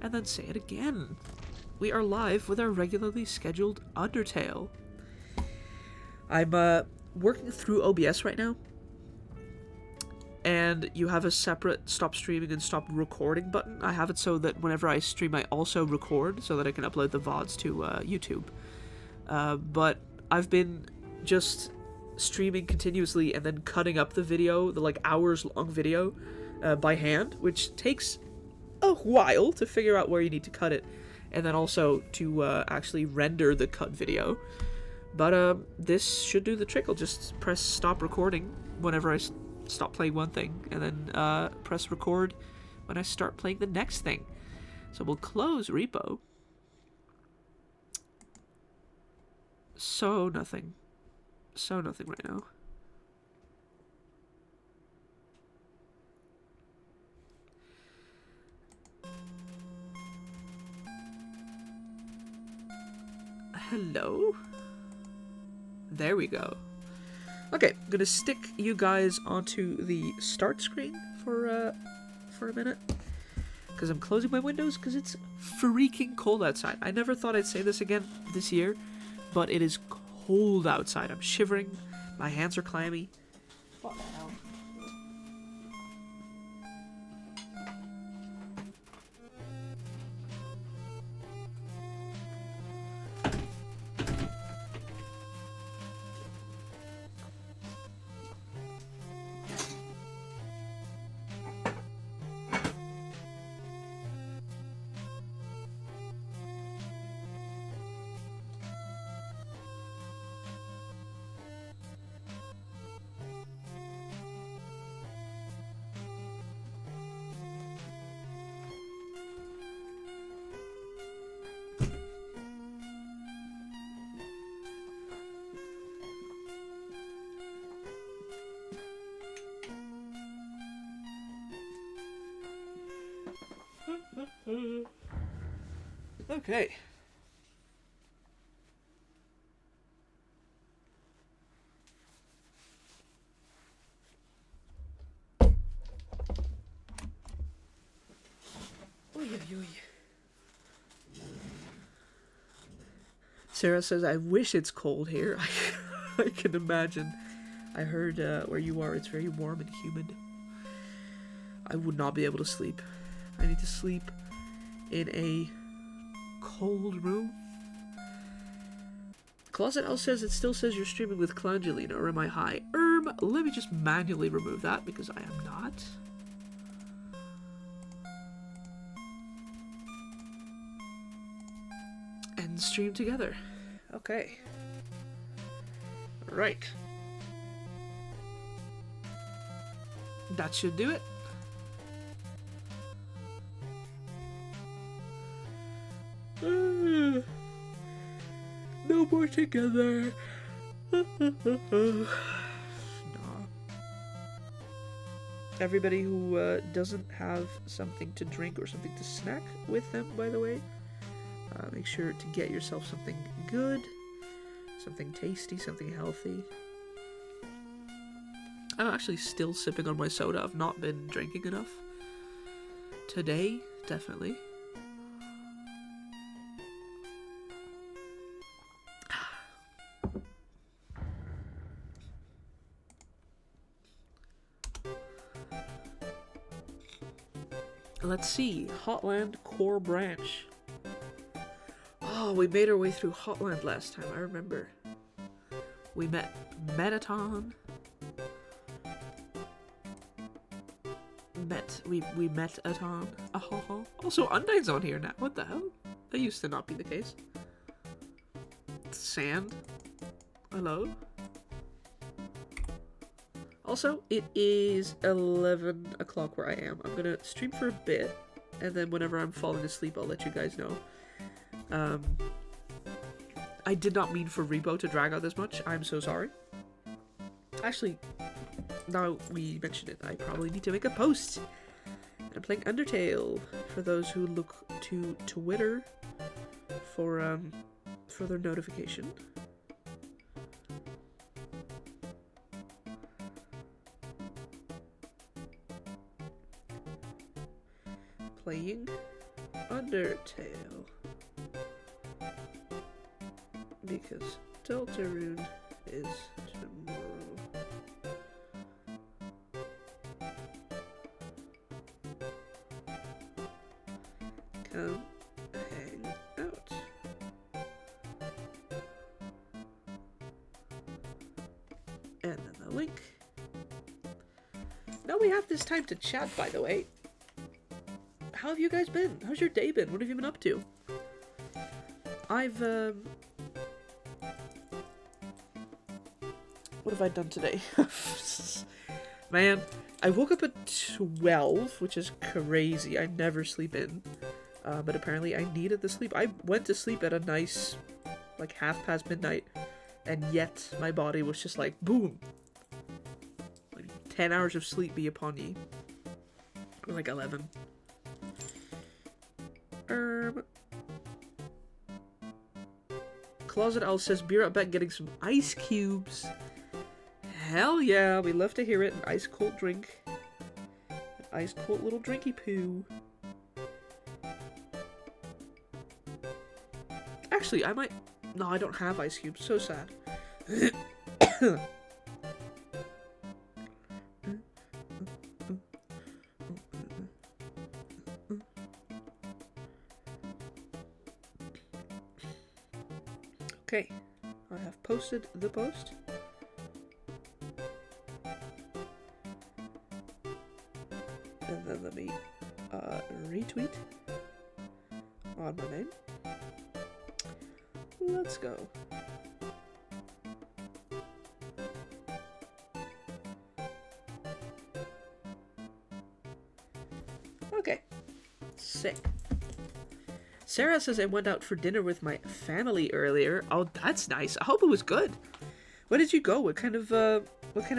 and then say it again. We are live with our regularly scheduled Undertale. I'm working through OBS right now, and you have a separate stop streaming and stop recording button. I have it so that whenever I stream, I also record so that I can upload the VODs to YouTube. But I've been just streaming continuously and then cutting up the video, the like hours long video, by hand, which takes a while to figure out where you need to cut it, and then also to actually render the cut video. But this should do the trick. I'll just press stop recording whenever I stop playing one thing, and then press record when I start playing the next thing. So we'll close repo. So nothing right now. Hello? There we go. Okay, I'm gonna stick you guys onto the start screen for a minute, because I'm closing my windows because it's freaking cold outside. I never thought I'd say this again this year, but it is cold outside. I'm shivering. My hands are clammy. What the hell? Okay. Oy, oy, oy. Sarah says, I wish it's cold here. I can imagine. I heard where you are, it's very warm and humid. I would not be able to sleep. I need to sleep in a cold room. Closet Elf says it still says you're streaming with Clowngelina, or am I high? Let me just manually remove that because I am not. And stream together. Okay. Right. That should do it. No more together. No. Everybody who doesn't have something to drink or something to snack with them, by the way, make sure to get yourself something good, something tasty, something healthy. I'm actually still sipping on my soda. I've not been drinking enough. Today, definitely. Let's see. Hotland Core Branch. Oh, we made our way through Hotland last time, I remember. We met Metaton. We met Aton. Oh, also Undyne's on here now. What the hell? That used to not be the case. Sand. Hello. Also, it is 11 o'clock where I am. I'm gonna stream for a bit, and then whenever I'm falling asleep, I'll let you guys know. I did not mean for Rebo to drag out this much. I'm so sorry. Actually, now we mentioned it, I probably need to make a post. I'm playing Undertale for those who look to Twitter for their notification. Playing Undertale. Because deltarune is tomorrow. Come hang out. And then the link. Now we have this time to chat, by the way. How have you guys been? How's your day been? What have you been up to? What have I done today? Man, I woke up at 12, which is crazy. I never sleep in. But apparently I needed the sleep. I went to sleep at a nice, like, midnight. And yet, my body was just like, boom. Like, 10 hours of sleep be upon ye. Or like 11. Closet Owl says, beer up back getting some ice cubes. Hell yeah, we love to hear it. An ice cold drink. An ice cold little drinky poo. Actually, I might... No, I don't have ice cubes. So sad. Okay, I have posted the post. And then let me retweet on my name. Let's go. Okay, sick. Sarah says I went out for dinner with my family earlier. Oh, that's nice. I hope it was good. Where did you go? What kind of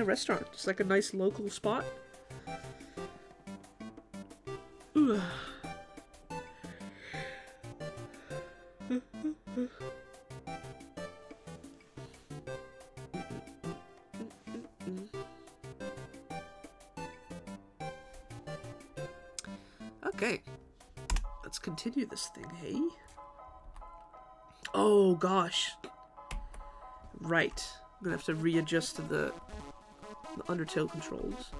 restaurant? Just like a nice local spot? Ooh. Okay. Let's continue this thing, hey? Oh, gosh. Right. I'm gonna have to readjust to the Undertale controls.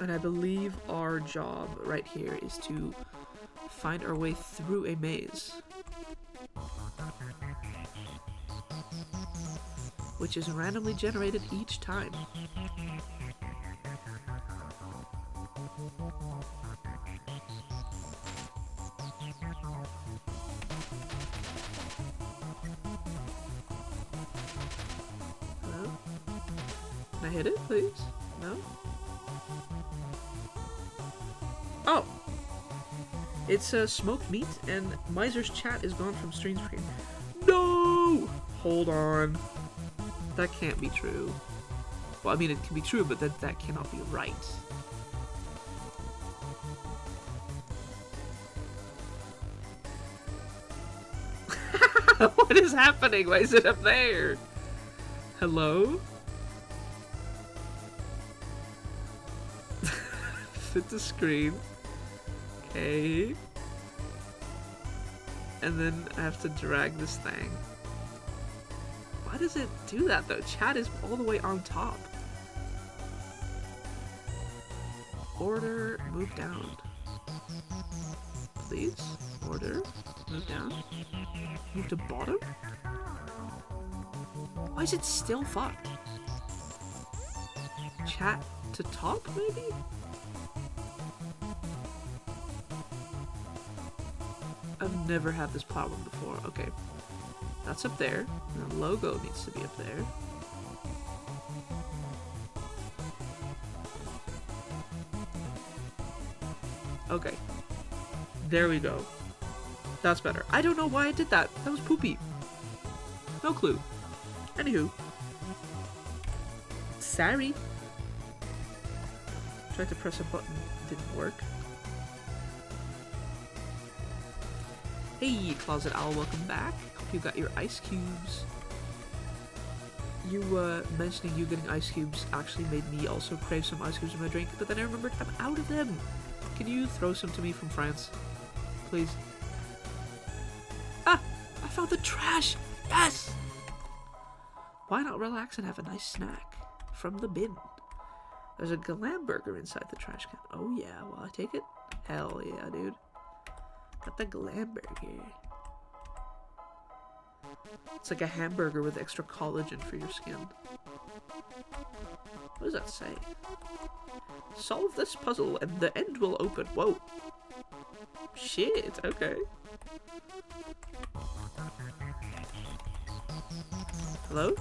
And I believe our job right here is to find our way through a maze. Which is randomly generated each time. Hello? Can I hit it, please? No? Oh! It's smoked meat, and Miser's chat is gone from stream screen. No! Hold on. That can't be true. Well, I mean, it can be true, but that cannot be right. What is happening? Why is it up there? Hello? Fit the screen. Okay. And then I have to drag this thing. Why does it do that though? Chat is all the way on top. Order, move down. Please? Order, move down. Move to bottom? Why is it still fucked? Chat to top, maybe? I've never had this problem before. Okay. That's up there. And the logo needs to be up there. Okay. There we go. That's better. I don't know why I did that. That was poopy. No clue. Anywho. Sorry. Tried to press a button. Didn't work. Hey, Closet Owl, welcome back. Hope you got your ice cubes. You, mentioning you getting ice cubes actually made me also crave some ice cubes in my drink, but then I remembered I'm out of them. can you throw some to me from France? Please. Ah! I found the trash! Yes! Why not relax and have a nice snack from the bin? There's a glam burger inside the trash can. Oh yeah, will I take it? Hell yeah, dude. Got the glam burger. It's like a hamburger with extra collagen for your skin. What does that say? Solve this puzzle and the end will open. Whoa. Shit, okay. Hello?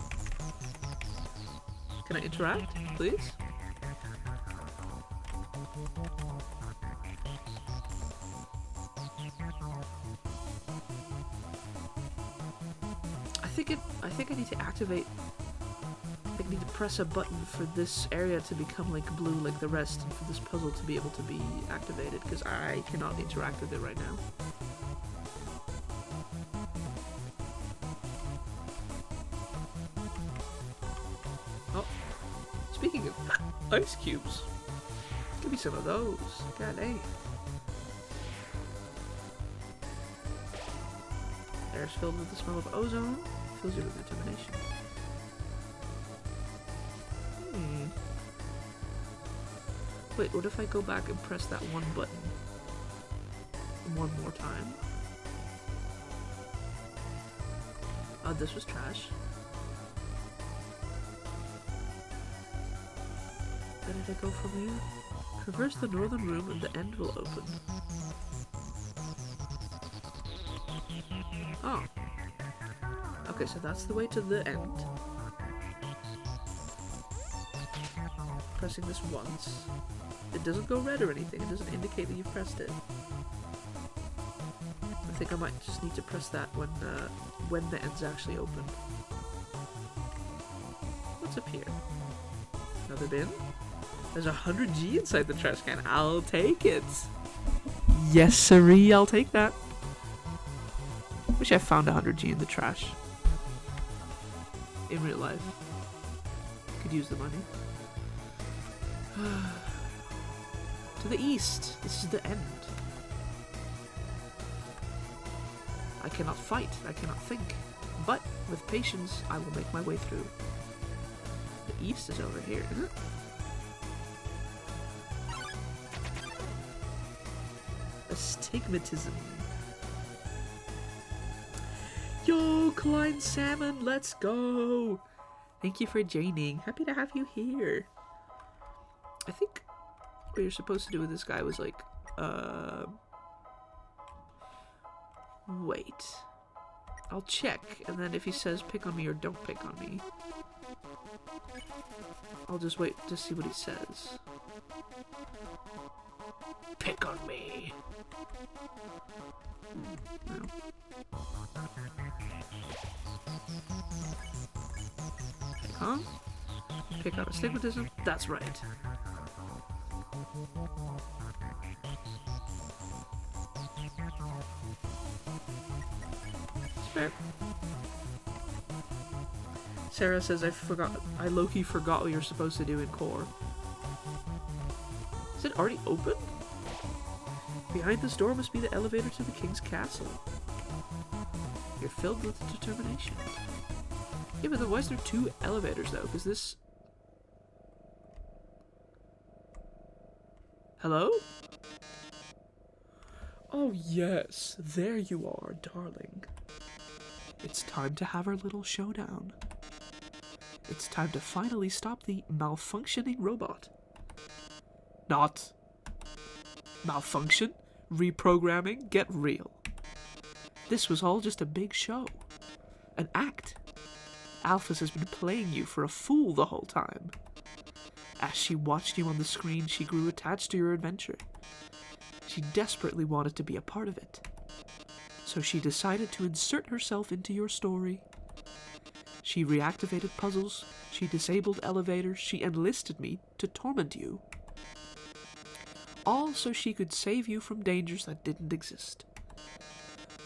Can I interact, please? I think I need to activate. I need to press a button for this area to become like blue like the rest, and for this puzzle to be able to be activated, because I cannot interact with it right now. Oh, speaking of ice cubes, give me some of those. God dang. Air's filled with the smell of ozone. Fills you with determination. Wait, what if I go back and press that one button one more time? Oh, this was trash. Where did I go from here? Traverse the northern room and the end will open. Oh. Okay, so that's the way to the end. Pressing this once. It doesn't go red or anything. It doesn't indicate that you've pressed it. I think I might just need to press that when the end's actually open. What's up here? Another bin? There's 100G inside the trash can. I'll take it. Yes, sirree, I'll take that. Wish I found 100G in the trash. In real life. Could use the money. To the east. This is the end. I cannot fight. I cannot think. But with patience, I will make my way through. The east is over here, isn't it? Astigmatism. Yo, Klein Salmon, let's go! Thank you for joining. Happy to have you here. I think what you're supposed to do with this guy was like, wait. I'll check, and then if he says pick on me or don't pick on me, I'll just wait to see what he says. Pick on me. No. Huh? Pick out astigmatism? That's right. Spare. Sarah says I low-key forgot what you're supposed to do in core. Is it already open? Behind this door must be the elevator to the king's castle. You're filled with determination. Yeah, but then why is there 2 elevators though? Because this... Hello? Oh yes, there you are, darling. It's time to have our little showdown. It's time to finally stop the malfunctioning robot. Not. Malfunction? Reprogramming? Get real. This was all just a big show. An act. Alphys has been playing you for a fool the whole time. As she watched you on the screen, she grew attached to your adventure. She desperately wanted to be a part of it. So she decided to insert herself into your story. She reactivated puzzles, she disabled elevators, she enlisted me to torment you. All so she could save you from dangers that didn't exist.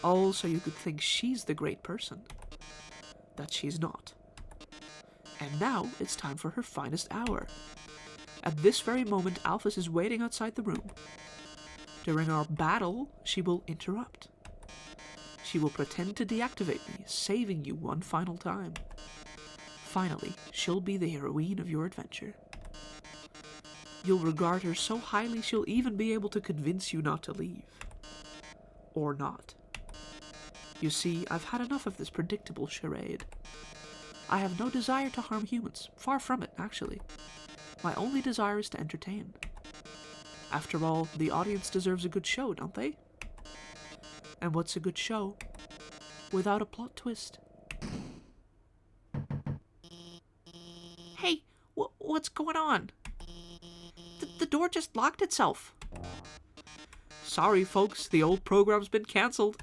All so you could think she's the great person. That she's not. And now it's time for her finest hour. At this very moment, Alphys is waiting outside the room. During our battle, she will interrupt. She will pretend to deactivate me, saving you one final time. Finally, she'll be the heroine of your adventure. You'll regard her so highly she'll even be able to convince you not to leave. Or not. You see, I've had enough of this predictable charade. I have no desire to harm humans. Far from it, actually. My only desire is to entertain. After all, the audience deserves a good show, don't they? And what's a good show without a plot twist? Hey, what's going on? The door just locked itself. Sorry, folks, the old program's been cancelled.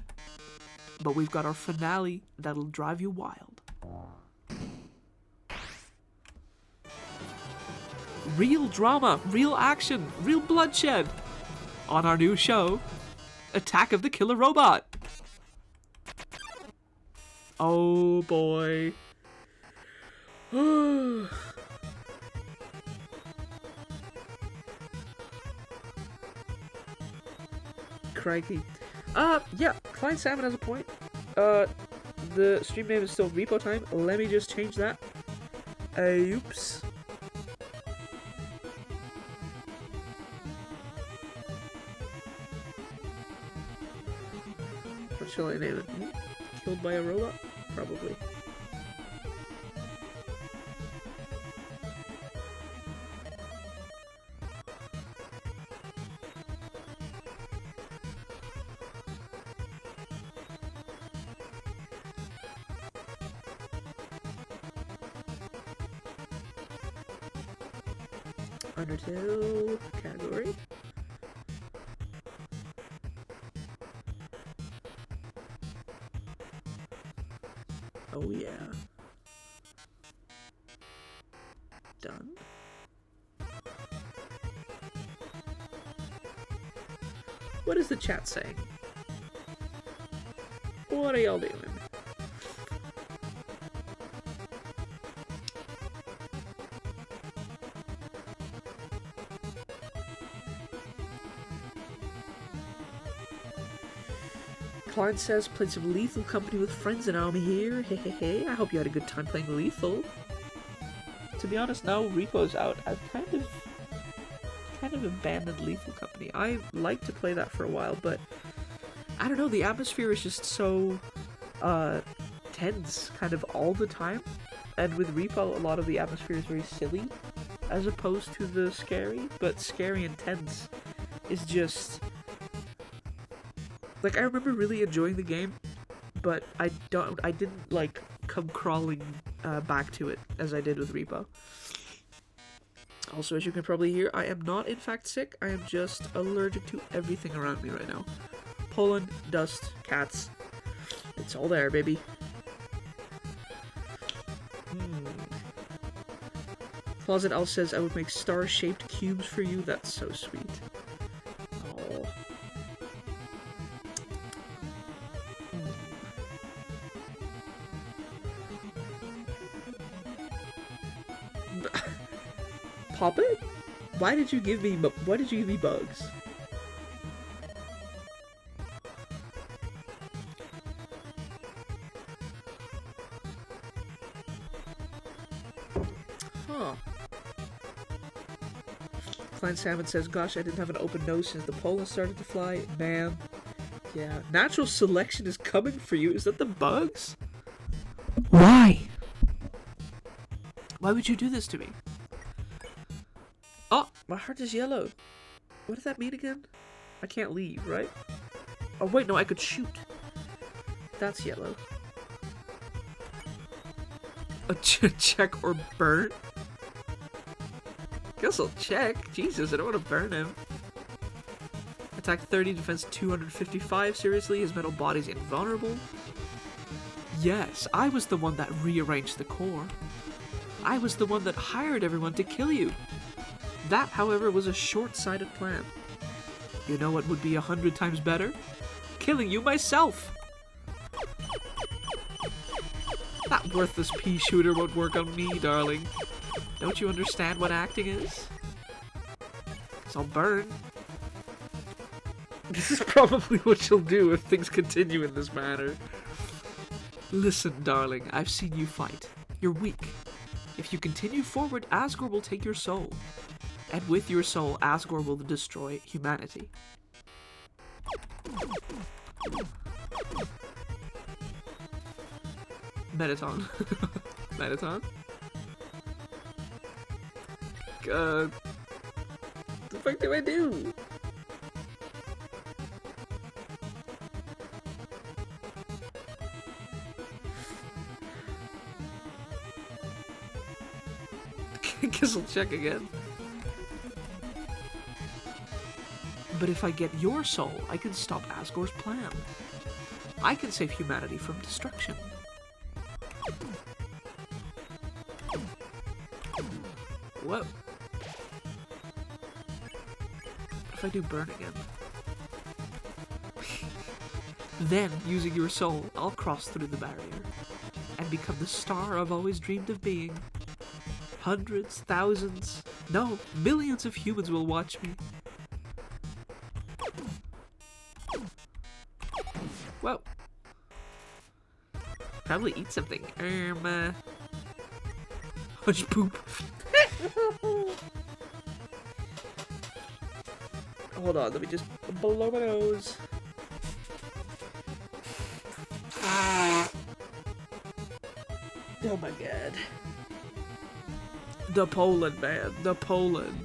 But we've got our finale that'll drive you wild. Real drama, real action, real bloodshed. On our new show, Attack of the Killer Robot. Oh boy. Crikey. Yeah, Klein Salmon has a point. The stream name is still Repo Time. Let me just change that. Oops. What shall I name it? Killed by a robot? Probably. Undertale category. Oh yeah. Done. What is the chat saying? What are y'all doing? Klein says, played some Lethal Company with friends and I'm here. Hey, hey, hey. I hope you had a good time playing Lethal. To be honest, now Repo's out, I've kind of abandoned Lethal Company. I liked to play that for a while, but I don't know, the atmosphere is just so tense kind of all the time. And with Repo, a lot of the atmosphere is very silly as opposed to the scary, but scary and tense is just... Like, I remember really enjoying the game, but I didn't, like, come crawling back to it as I did with Repo. Also, as you can probably hear, I am not in fact sick, I am just allergic to everything around me right now. Pollen, dust, cats, it's all there, baby. Closet Elf says, I would make star-shaped cubes for you, that's so sweet. Oh. Poppet? Why did you give me bugs? Huh. Klein Salmon says, gosh, I didn't have an open nose since the pollen started to fly. Man. Yeah. Natural selection is coming for you. Is that the bugs? Why? Why would you do this to me? Oh, my heart is yellow. What does that mean again? I can't leave, right? Oh, wait, no, I could shoot. That's yellow. A check or burn? Guess I'll check. Jesus, I don't want to burn him. Attack 30, defense 255. Seriously, his metal body's invulnerable? Yes, I was the one that rearranged the core. I was the one that hired everyone to kill you. That, however, was a short-sighted plan. You know what would be 100 times better? Killing you myself! That worthless pea shooter won't work on me, darling. Don't you understand what acting is? 'Cause I'll burn. This is probably what she'll do if things continue in this manner. Listen, darling, I've seen you fight. You're weak. If you continue forward, Asgore will take your soul. And with your soul, Asgore will destroy humanity. Mettaton. Mettaton? What the fuck do I do? Guess I'll check again. But if I get your soul, I can stop Asgore's plan. I can save humanity from destruction. Whoa. If I do burn again? Then, using your soul, I'll cross through the barrier and become the star I've always dreamed of being. Hundreds, thousands, no, millions of humans will watch me. Whoa. Probably eat something. Hush poop. Hold on, let me just blow my nose. Oh my god. The Poland, man. The Poland.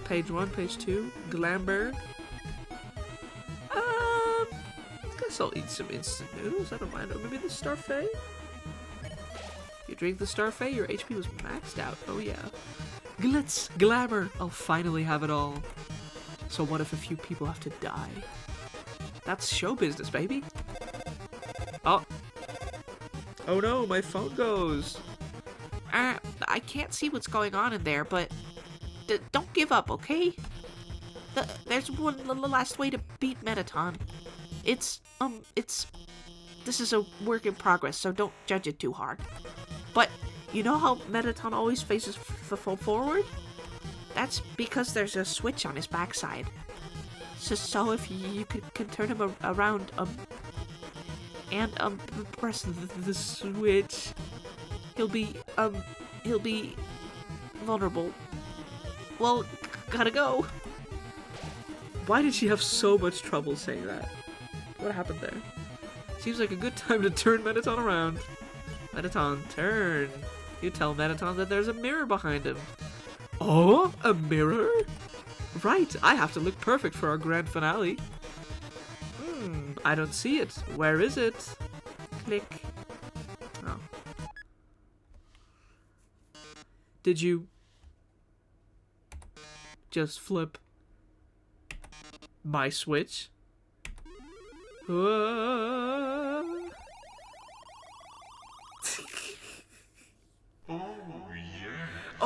Page 1, page 2. Glamberg. Guess I'll eat some instant noodles. I don't mind. Or maybe the Starfait? You drink the Starfait, your HP was maxed out. Oh yeah. Glitz. Glamour. I'll finally have it all. So what if a few people have to die? That's show business, baby. Oh. Oh no, my phone goes. I can't see what's going on in there, but don't give up, okay? There's one last way to beat Mettaton. This is a work in progress, so don't judge it too hard. But you know how Mettaton always faces forward? That's because there's a switch on his backside. So if you can turn him around, and press the switch, he'll be vulnerable. Well, gotta go. Why did she have so much trouble saying that? What happened there? Seems like a good time to turn Mettaton around. Mettaton, turn. You tell Mettaton that there's a mirror behind him. Oh, a mirror? Right, I have to look perfect for our grand finale. I don't see it. Where is it? Click. Oh. Did you just flip my switch? Oh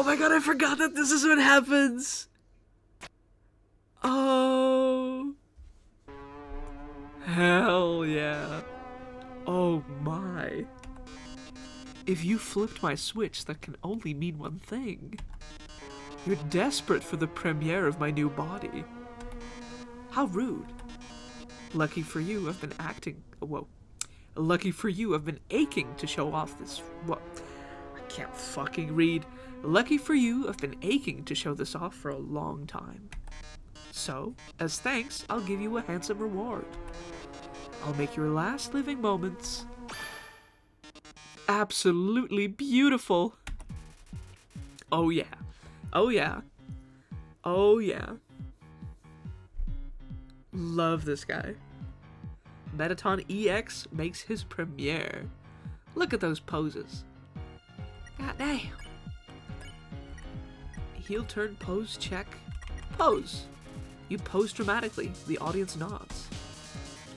my god, I forgot that this is what happens. Oh. Hell yeah. Oh my. If you flipped my switch, that can only mean one thing. You're desperate for the premiere of my new body. How rude. Lucky for you, I've been Lucky for you, I've been aching to show off this. What? I can't fucking read. Lucky for you, I've been aching to show this off for a long time. So, as thanks, I'll give you a handsome reward. I'll make your last living moments absolutely beautiful. Oh yeah. Oh yeah. Oh yeah. Love this guy. Mettaton EX makes his premiere. Look at those poses. God damn. Heel turn, pose, check. Pose. You pose dramatically. The audience nods.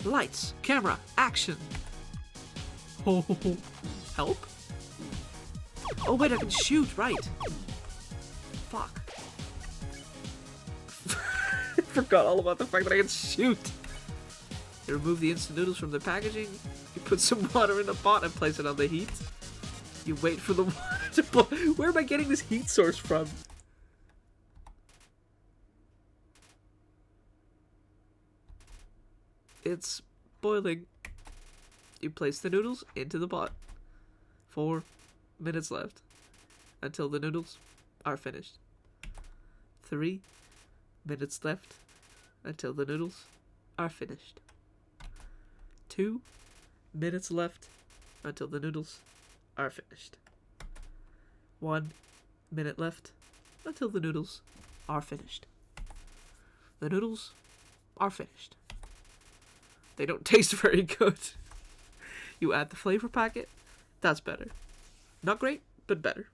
Lights, camera, action. Oh, help? Oh wait, I can shoot, right. Fuck. I forgot all about the fact that I can shoot. You remove the instant noodles from the packaging. You put some water in the pot and place it on the heat. You wait for the water to boil. Where am I getting this heat source from? It's boiling. You place the noodles into the pot. 4 minutes left until the noodles are finished. 3 minutes left until the noodles are finished. 2 minutes left until the noodles are finished. 1 minute left until the noodles are finished. The noodles are finished. They don't taste very good. You add the flavor packet. That's better. Not great, but better.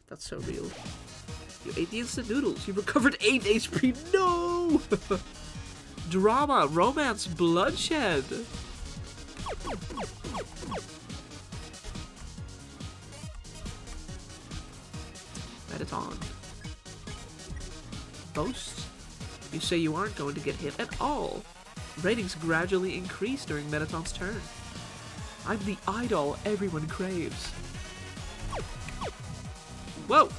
That's so real. You ate the instant noodles. You recovered 8 HP. No! Drama, romance, bloodshed. Mettaton. Boast? You say you aren't going to get hit at all. Ratings gradually increase during Mettaton's turn. I'm the idol everyone craves. Whoa!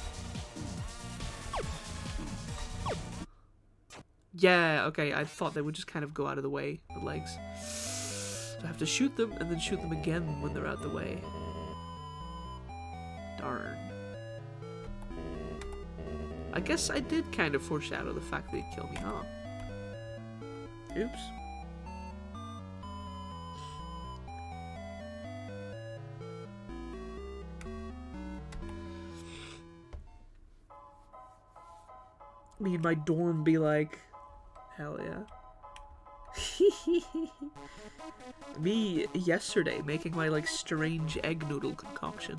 Yeah, okay, I thought they would just kind of go out of the way, the legs. So I have to shoot them and then shoot them again when they're out of the way. Darn. I guess I did kind of foreshadow the fact that he'd kill me, huh? Oops. Me and my dorm be like, hell yeah. Me yesterday making my like strange egg noodle concoction.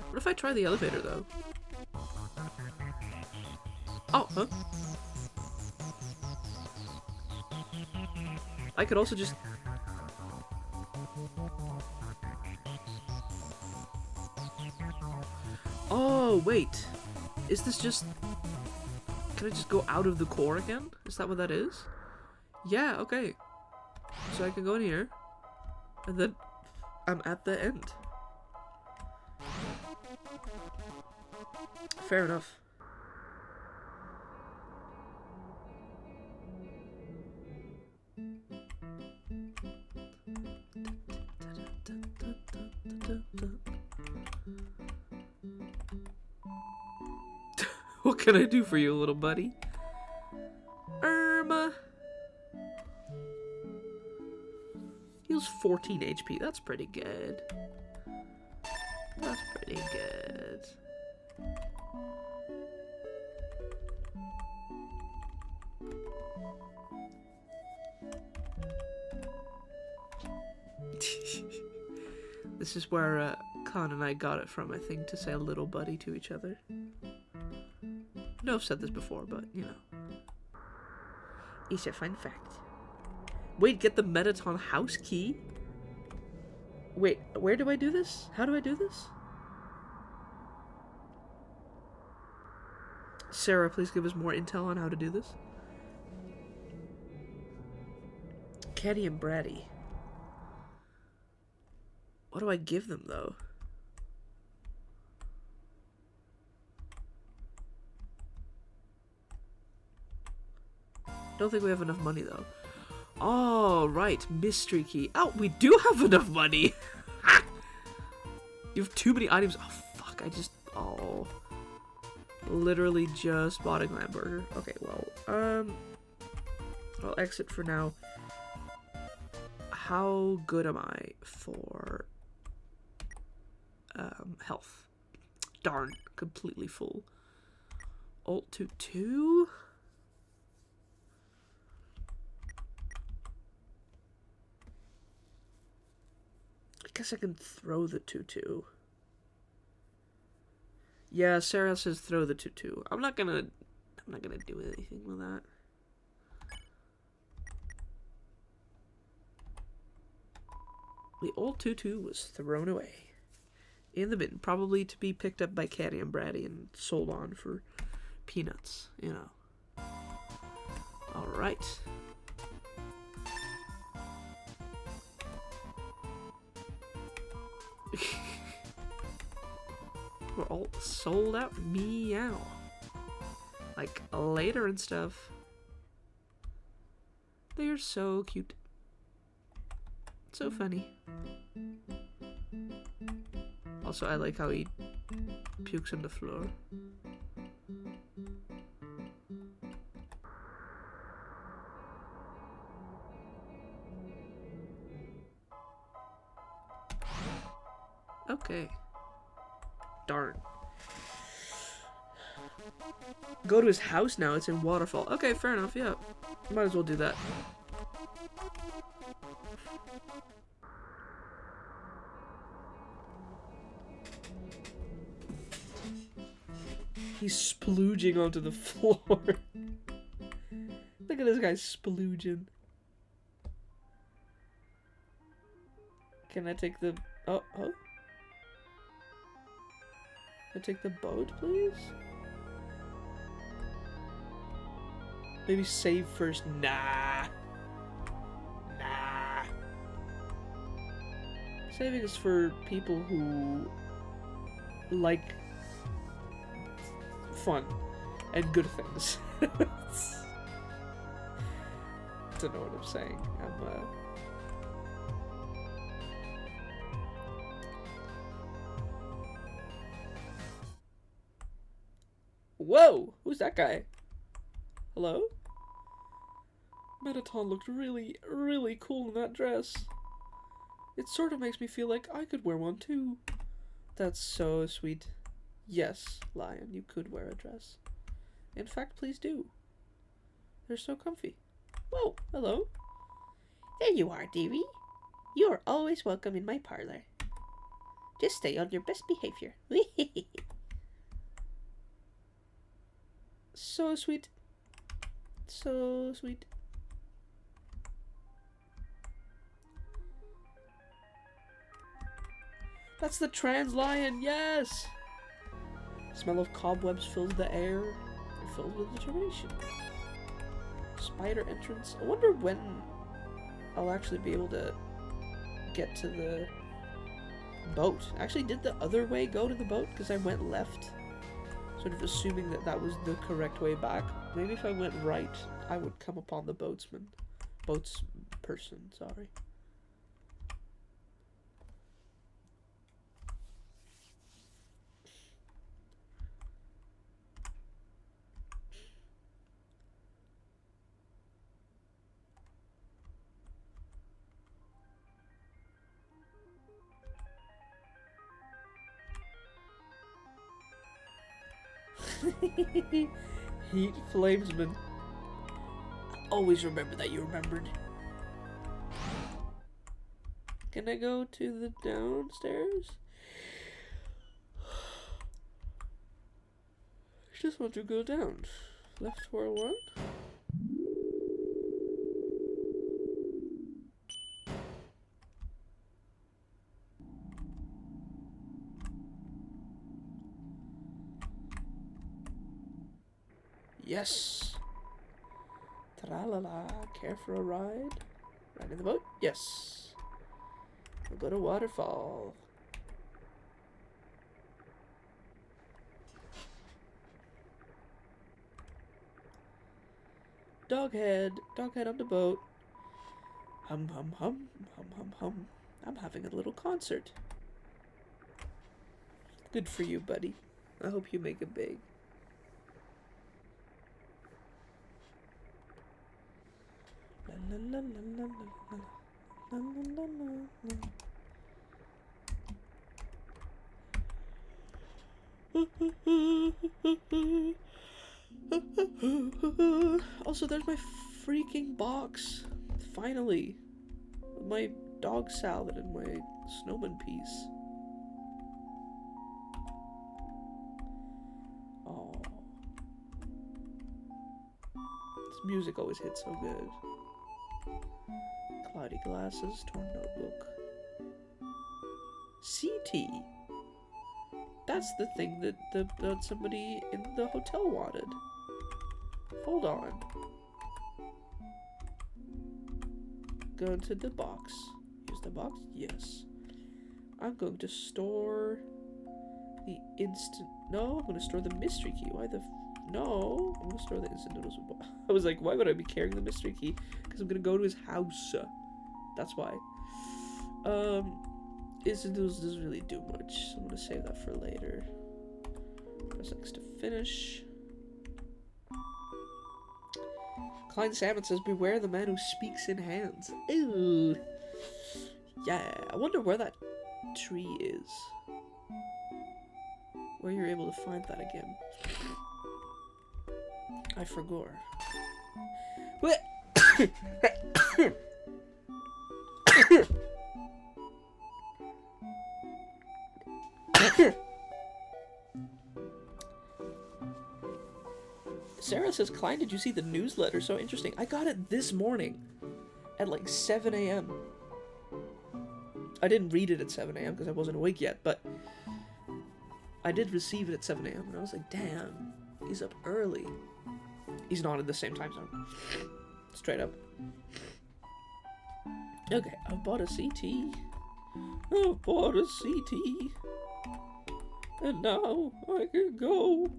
What if I try the elevator though? Oh, huh? I could also just... Oh, wait. Is this just... Can I just go out of the core again? Is that what that is? Yeah, okay. So I can go in here. And then I'm at the end. Fair enough. What can I do for you, little buddy? Heals 14 HP. That's pretty good. That's pretty good. This is where Khan and I got it from, I think, to say little buddy to each other. I know I've said this before, but, you know. It's a fun fact. Wait, get the Mettaton house key? Wait, where do I do this? How do I do this? Sarah, please give us more intel on how to do this. Caddy and Bratty. What do I give them, though? Don't think we have enough money, though. Oh, right. Mystery key. Oh, we do have enough money. You have too many items. Oh, fuck. I just... Oh. Literally just bought a glam burger. Okay, well, I'll exit for now. How good am I for health? Darn, completely full. Alt to 2. I guess I can throw the 2-2. Yeah, Sarah says throw the 2-2. I'm not gonna do anything with that. The old 2-2 was thrown away. In the bin, probably to be picked up by Caddy and Bratty and sold on for peanuts, you know. Alright. We're all sold out. Meow. like later and stuff. They are so cute. So funny. Also, I like how he pukes on the floor. Okay. Darn. Go to his house now, it's in Waterfall. Okay, fair enough, yeah. Might as well do that. He's splooging onto the floor. Look at this guy splooging. Can I take the... Oh. Can I take the boat, please? Maybe save first. Nah. Saving is for people who like fun and good things. Don't know what I'm saying. Whoa! Who's that guy? Hello? Mettaton looked really, really cool in that dress. It sort of makes me feel like I could wear one too. That's so sweet. Yes, Lion, you could wear a dress. In fact, please do. They're so comfy. Whoa, hello. There you are, dearie. You are always welcome in my parlor. Just stay on your best behavior. So sweet. So sweet. That's the trans lion, yes! Smell of cobwebs fills the air. They're filled with determination. Spider entrance. I wonder when I'll actually be able to get to the boat. Actually, did the other way go to the boat? Because I went left. Sort of assuming that that was the correct way back. Maybe if I went right, I would come upon the boatsman. Boatsperson, sorry. Heat Flamesman. Always remember that you remembered. Can I go to the downstairs? I just want to go down. Left 401. Yes. Tra-la-la. Care for a ride? Ride in the boat? Yes. We'll go to Waterfall. Doghead. Doghead on the boat. Hum, hum, hum. Hum, hum, hum. I'm having a little concert. Good for you, buddy. I hope you make it big. La la la la la la la la la. Also, there's my freaking box. Finally. My dog salad and my snowman piece. Oh. This music always hits so good. Cloudy glasses, torn notebook. CT. That's the thing that somebody in the hotel wanted. Hold on. Go into the box. Use the box? Yes. I'm going to store the instant... No, I'm going to store the mystery key. Why the No, I'm gonna store the instant noodles. I was like, why would I be carrying the mystery key? Because I'm gonna go to his house. That's why. Instant noodles doesn't really do much, so I'm gonna save that for later. Press X to finish. Klein Salmon says, beware the man who speaks in hands. Ew. Yeah, I wonder where that tree is. Where you're able to find that again. I forgot. What? Sarah says, Klein, did you see the newsletter? So interesting. I got it this morning at like 7 a.m. I didn't read it at 7 a.m. because I wasn't awake yet, but I did receive it at 7 a.m. and I was like, damn, he's up early. He's not in the same time zone. Straight up. Okay, I bought a CT. I bought a CT. And now I can go.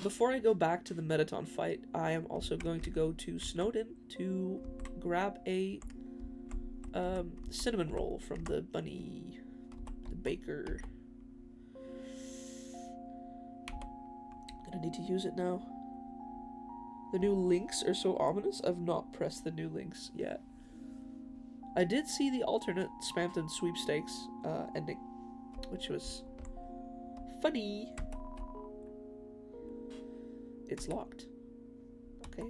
Before I go back to the Metaton fight, I am also going to go to Snowden to grab a cinnamon roll from the bunny, the baker. Gonna need to use it now. The new links are so ominous. I've not pressed the new links yet. I did see the alternate Spamton sweepstakes ending, which was funny. It's locked. Okay.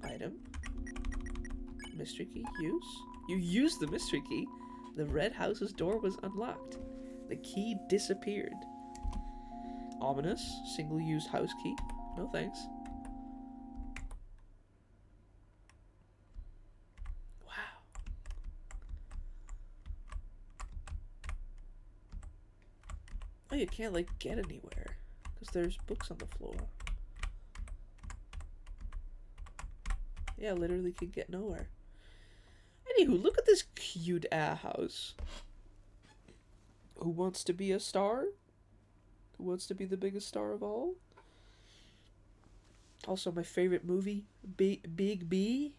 Item. Mystery key. Use. You used the mystery key. The red house's door was unlocked. The key disappeared. Ominous. Single-use house key. No thanks. Wow. Oh, you can't, like, get anywhere. Because there's books on the floor. Yeah, literally could get nowhere. Anywho, look at this cute house. Who wants to be a star? Who wants to be the biggest star of all? Also, my favorite movie, Big B.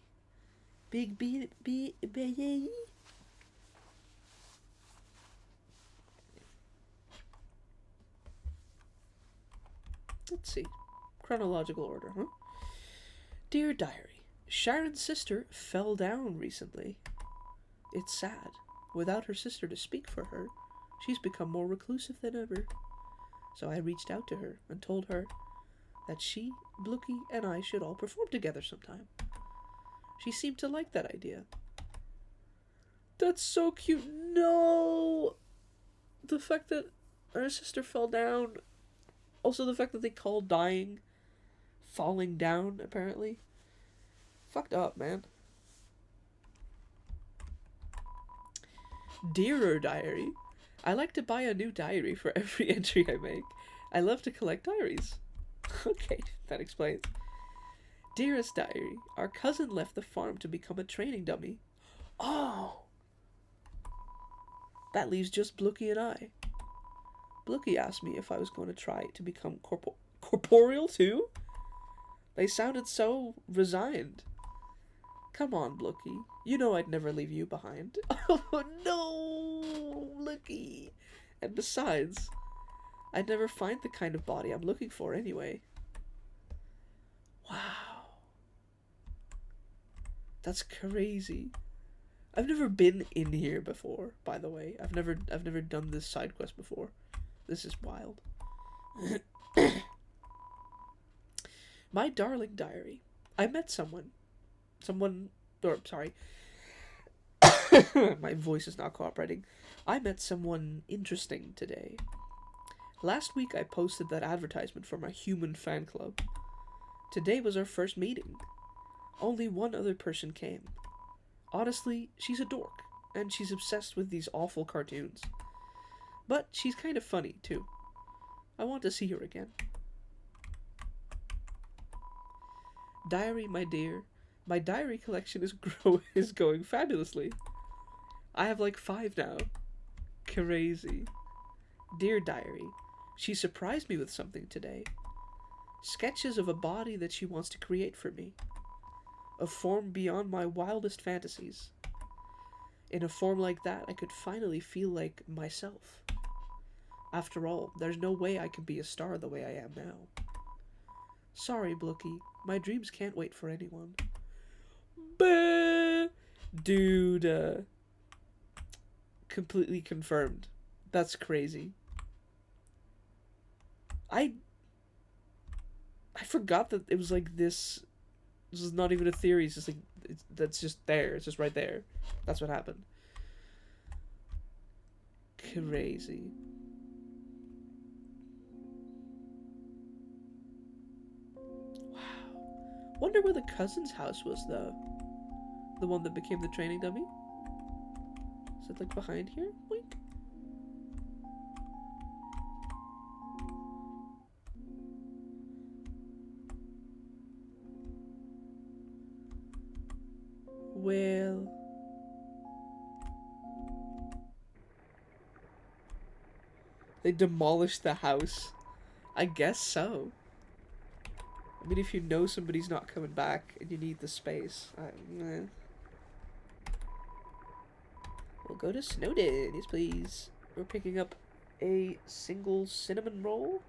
Big B. Let's see. Chronological order, huh? Dear Diary, Sharon's sister fell down recently. It's sad. Without her sister to speak for her, she's become more reclusive than ever. So I reached out to her and told her that she, Blookie, and I should all perform together sometime. She seemed to like that idea. That's so cute. No! The fact that her sister fell down. Also the fact that they call dying falling down, apparently. Fucked up, man. Dearer Diary. I like to buy a new diary for every entry I make. I love to collect diaries. Okay, that explains. Dearest Diary. Our cousin left the farm to become a training dummy. Oh! That leaves just Blookie and I. Blookie asked me if I was going to try to become corporeal too? They sounded so resigned. Come on, Blookie. You know I'd never leave you behind. Oh no, Blookie. And besides, I'd never find the kind of body I'm looking for anyway. Wow. That's crazy. I've never been in here before, by the way. I've never done this side quest before. This is wild. My darling diary. I met someone, or sorry. My voice is not cooperating. I met someone interesting today. Last week I posted that advertisement for my human fan club. Today was our first meeting. Only one other person came. Honestly, she's a dork, and she's obsessed with these awful cartoons. But she's kind of funny, too. I want to see her again. Diary, my dear. My diary collection is going fabulously. I have like 5 now. Crazy. Dear Diary, She surprised me with something today. Sketches of a body that she wants to create for me. A form beyond my wildest fantasies. In a form like that, I could finally feel like myself. After all, there's no way I can be a star the way I am now. Sorry, Blookie. My dreams can't wait for anyone. Bah! Dude, completely confirmed. That's crazy. I forgot that it was like this. This is not even a theory. It's just like that's just there. It's just right there. That's what happened. Crazy. Wow. Wonder where the cousin's house was though. The one that became the training dummy. Is it like behind here? Wink. Well, they demolished the house. I guess so. I mean, if you know somebody's not coming back and you need the space, we'll go to Snowden, yes please. We're picking up a single cinnamon roll.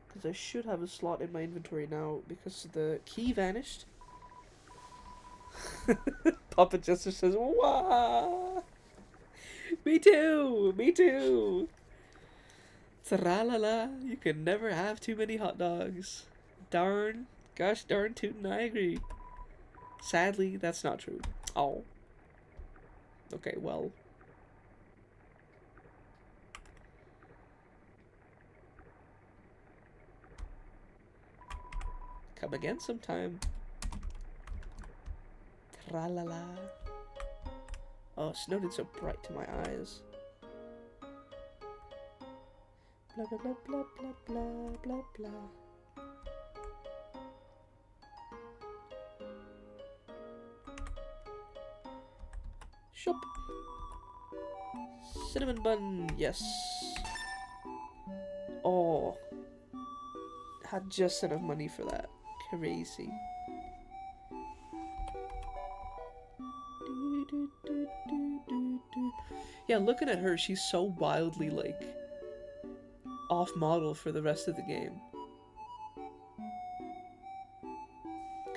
Because I should have a slot in my inventory now because the key vanished. Papa Jester says, "Wah! Me too! Me too! Tra-la-la, you can never have too many hot dogs. Darn, gosh darn tootin', I agree. Sadly, that's not true. Oh. Okay, well. Come again sometime. Tra-la-la. Oh, Snowden's so bright to my eyes. Blah, blah, blah, blah, blah, blah, blah, blah. Shop. Cinnamon bun, yes. Oh. Had just enough money for that. Crazy. Yeah, looking at her, she's so wildly, like, off-model for the rest of the game.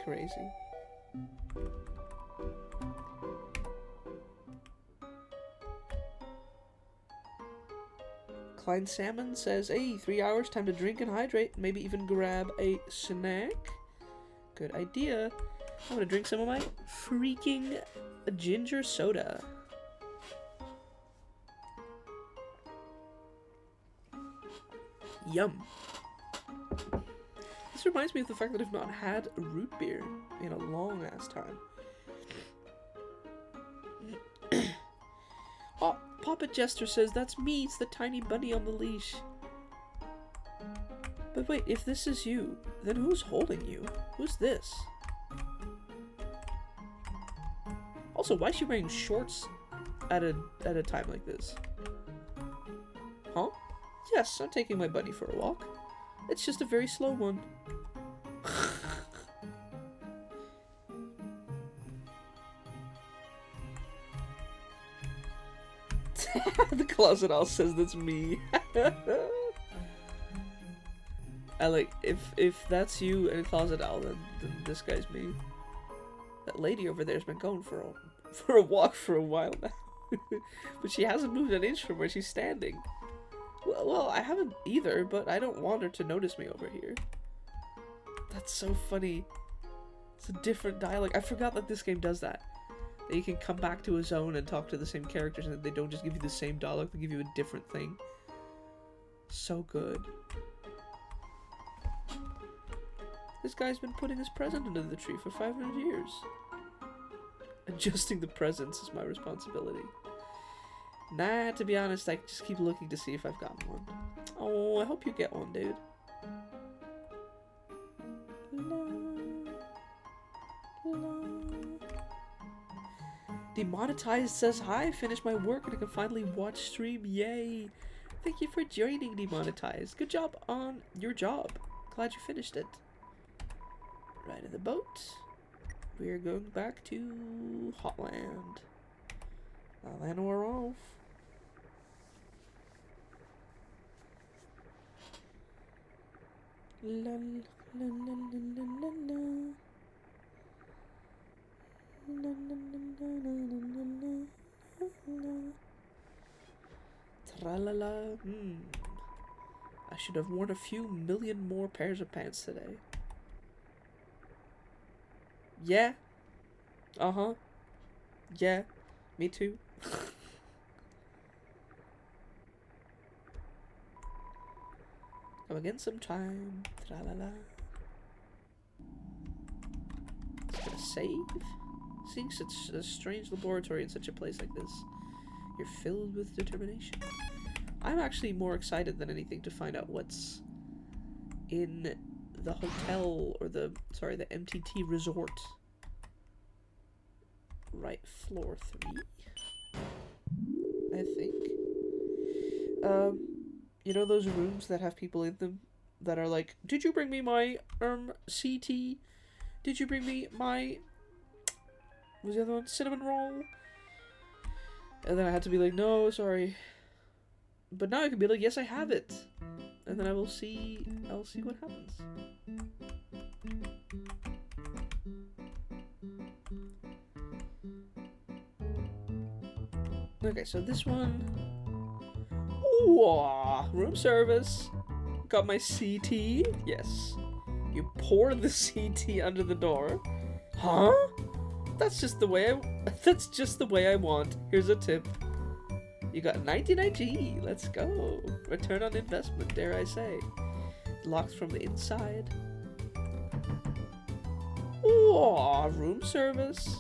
Crazy. Klein Salmon says, hey, 3 hours, time to drink and hydrate, maybe even grab a snack. Good idea. I'm gonna drink some of my freaking ginger soda. Yum. This reminds me of the fact that I've not had root beer in a long ass time. Oh, Papa Jester says, that's me, it's the tiny bunny on the leash. But wait, if this is you, then who's holding you? Who's this? Also, why is she wearing shorts at a time like this? Huh? Yes, I'm taking my bunny for a walk. It's just a very slow one. The closet owl says that's me. I like, if that's you and closet owl, then this guy's me. That lady over there's been going for a walk for a while now. But she hasn't moved an inch from where she's standing. Well, I haven't either, but I don't want her to notice me over here. That's so funny. It's a different dialogue. I forgot that this game does that. That you can come back to a zone and talk to the same characters and they don't just give you the same dialogue, they give you a different thing. So good. This guy's been putting his present under the tree for 500 years. Adjusting the presents is my responsibility. Nah, to be honest, I just keep looking to see if I've gotten one. Oh, I hope you get one, dude. Demonetized says, hi, finished my work and I can finally watch stream, yay. Thank you for joining Demonetized. Good job on your job. Glad you finished it. Right in the boat. We're going back to Hotland. Now then we're off. La la la la la la la. La la la la la la la. Tra-la-la. I should have worn a few million more pairs of pants today. Yeah. Uh-huh. Yeah. Me too. Come again sometime. Tra-la-la. It's gonna save. Seeing such a strange laboratory in such a place like this, you're filled with determination. I'm actually more excited than anything to find out what's in the hotel, or the MTT resort. Right, floor 3, I think. You know those rooms that have people in them that are like, did you bring me my CT? Did you bring me my, what was the other one, cinnamon roll? And then I had to be like, no, sorry. But now I can be like, yes, I have it. And then I'll see what happens. Okay, so this one. Ooh, room service. Got my CT. Yes. You pour the CT under the door. Huh? That's just the way I want. Here's a tip. You got 99G. Let's go. Return on investment, dare I say. Locked from the inside. Ooh, room service.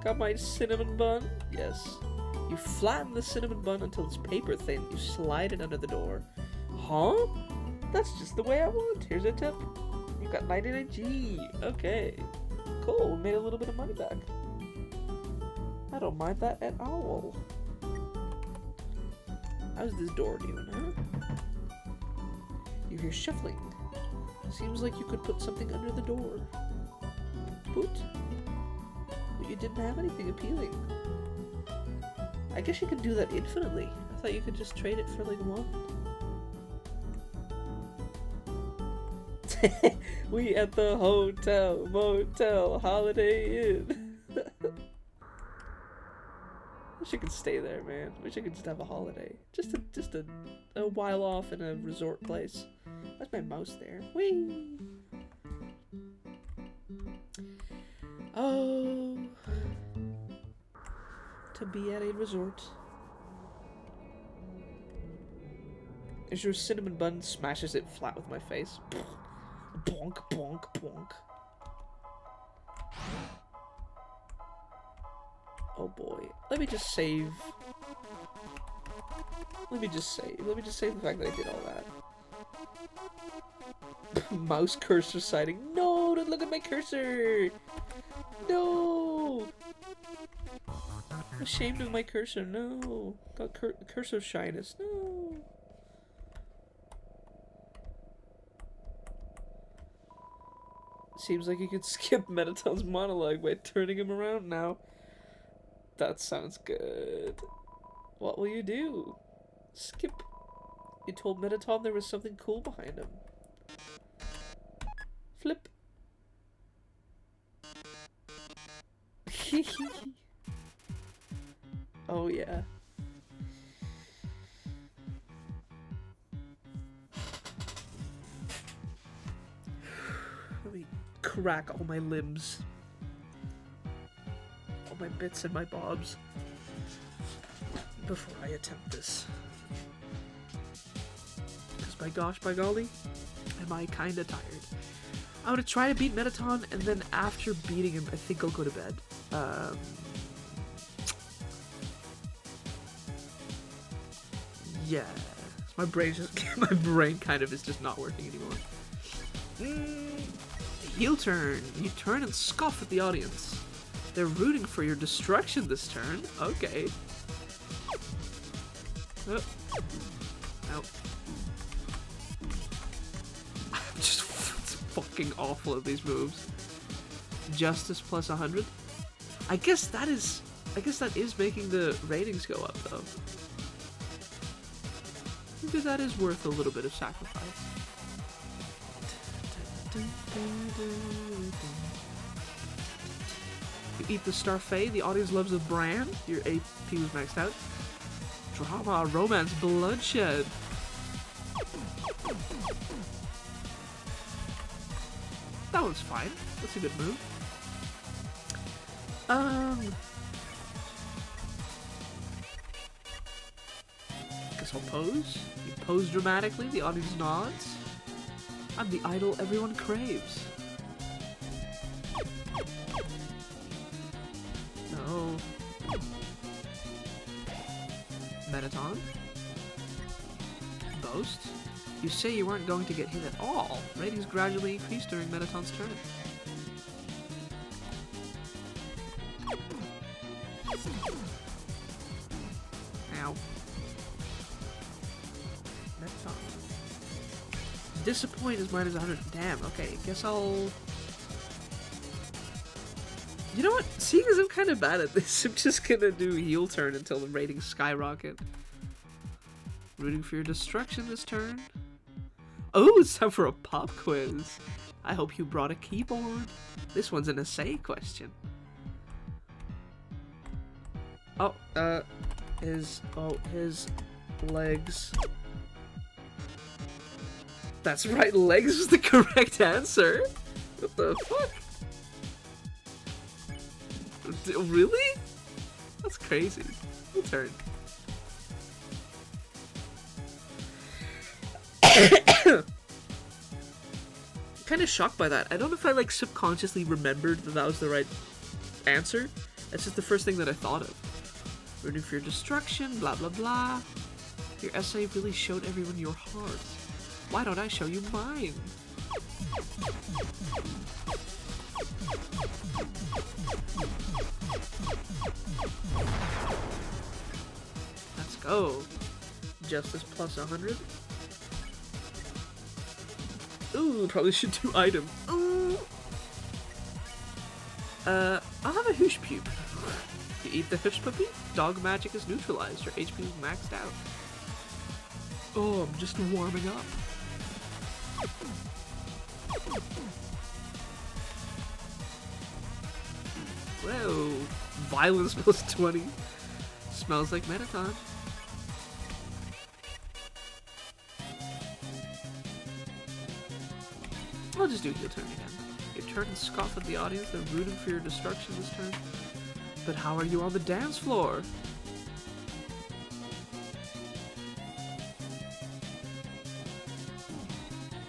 Got my cinnamon bun. Yes. You flatten the cinnamon bun until it's paper thin. You slide it under the door. Huh? That's just the way I want. Here's a tip. You got 99G. Okay. Cool. We made a little bit of money back. I don't mind that at all. How's this door doing, huh? You hear shuffling. Seems like you could put something under the door. Put? But you didn't have anything appealing. I guess you could do that infinitely. I thought you could just trade it for like one. We at the hotel, motel, Holiday Inn. Wish I could stay there, man. Wish I could just have a holiday. Just a while off in a resort place. Why's my mouse there? Whee! Oh, to be at a resort. As your cinnamon bun smashes it flat with my face. Bonk, bonk, bonk. Oh boy. Let me just save. Let me just save the fact that I did all that. Mouse cursor sighting. No, don't look at my cursor. No. I'm ashamed of my cursor. No. Got cursor shyness. No. Seems like you could skip Metaton's monologue by turning him around now. That sounds good. What will you do? Skip. You told Metaton there was something cool behind him. Flip. Oh yeah. Let me crack all my limbs. All my bits and my bobs. Before I attempt this. Because by gosh, by golly, am I kinda tired. I'm gonna try to beat Metaton, and then after beating him, I think I'll go to bed. Yeah. My brain kind of is just not working anymore. Heel turn. You turn and scoff at the audience. They're rooting for your destruction this turn. Okay. Oh. Nope. I'm just fucking awful at these moves. Justice plus 100. I guess that is making the ratings go up though. Maybe that is worth a little bit of sacrifice. You eat the Starfait, the audience loves the brand. Your AP was maxed out. Drama, romance, bloodshed. That one's fine. That's a good move. Guess I'll pose. You pose dramatically, the audience nods. I'm the idol everyone craves. No. Metaton. Boast. You say you weren't going to get hit at all. Ratings gradually increase during Metaton's turn. Ow. Metaton. Disappoint is minus 100. Damn, okay. Guess I'll... You know what? Seeing as I'm kind of bad at this, I'm just gonna do heel turn until the ratings skyrocket. Rooting for your destruction this turn. Oh, it's time for a pop quiz. I hope you brought a keyboard. This one's an essay question. Oh, his legs. That's right, legs was the correct answer. What the fuck? Really? That's crazy. Your turn. Kind of shocked by that. I don't know if I like subconsciously remembered that that was the right answer. That's just the first thing that I thought of. Rooting for your destruction, blah blah blah. Your essay really showed everyone your heart. Why don't I show you mine? Let's go. Justice plus 100. Ooh, probably should do item. Ooh. I'll have a hoosh pube. You eat the hoosh puppy? Dog magic is neutralized. Your HP is maxed out. Oh, I'm just warming up. Whoa. Violence plus 20. Smells like Metaton. I'll just do your turn again. Your turn and scoff at the audience. They're rooting for your destruction this turn. But how are you on the dance floor?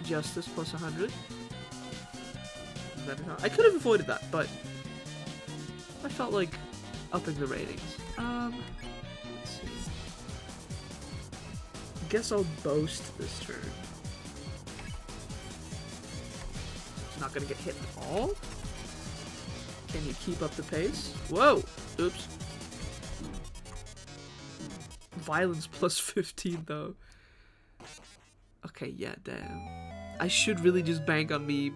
Justice plus 100. I could have avoided that, but I felt like upping the ratings. Let's see. Guess I'll boast this turn. Not gonna get hit at all. Can you keep up the pace? Whoa! Oops. Violence plus 15 though. Okay, yeah, damn. I should really just bank on me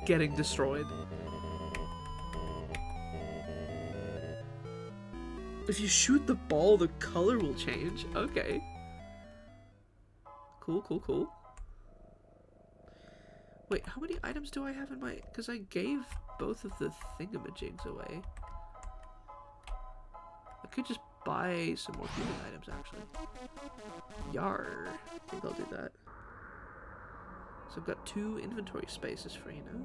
getting destroyed. If you shoot the ball, the color will change. Okay. Cool, cool, cool. Wait, how many items do I have in my... Because I gave both of the thingamajigs away. I could just buy some more human items, actually. Yar. I think I'll do that. So I've got 2 inventory spaces free now.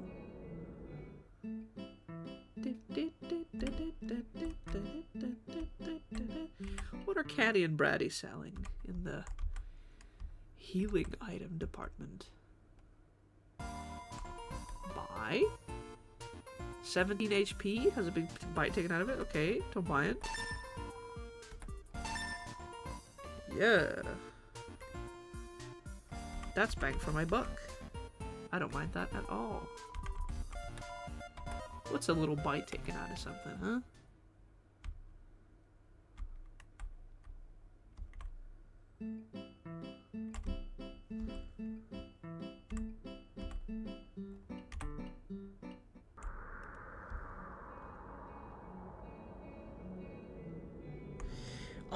What are Caddy and Braddy selling in the healing item department? Buy. 17 HP, has a big bite taken out of it. Okay, don't buy it. Yeah. That's bang for my buck. I don't mind that at all. What's a little bite taken out of something, huh?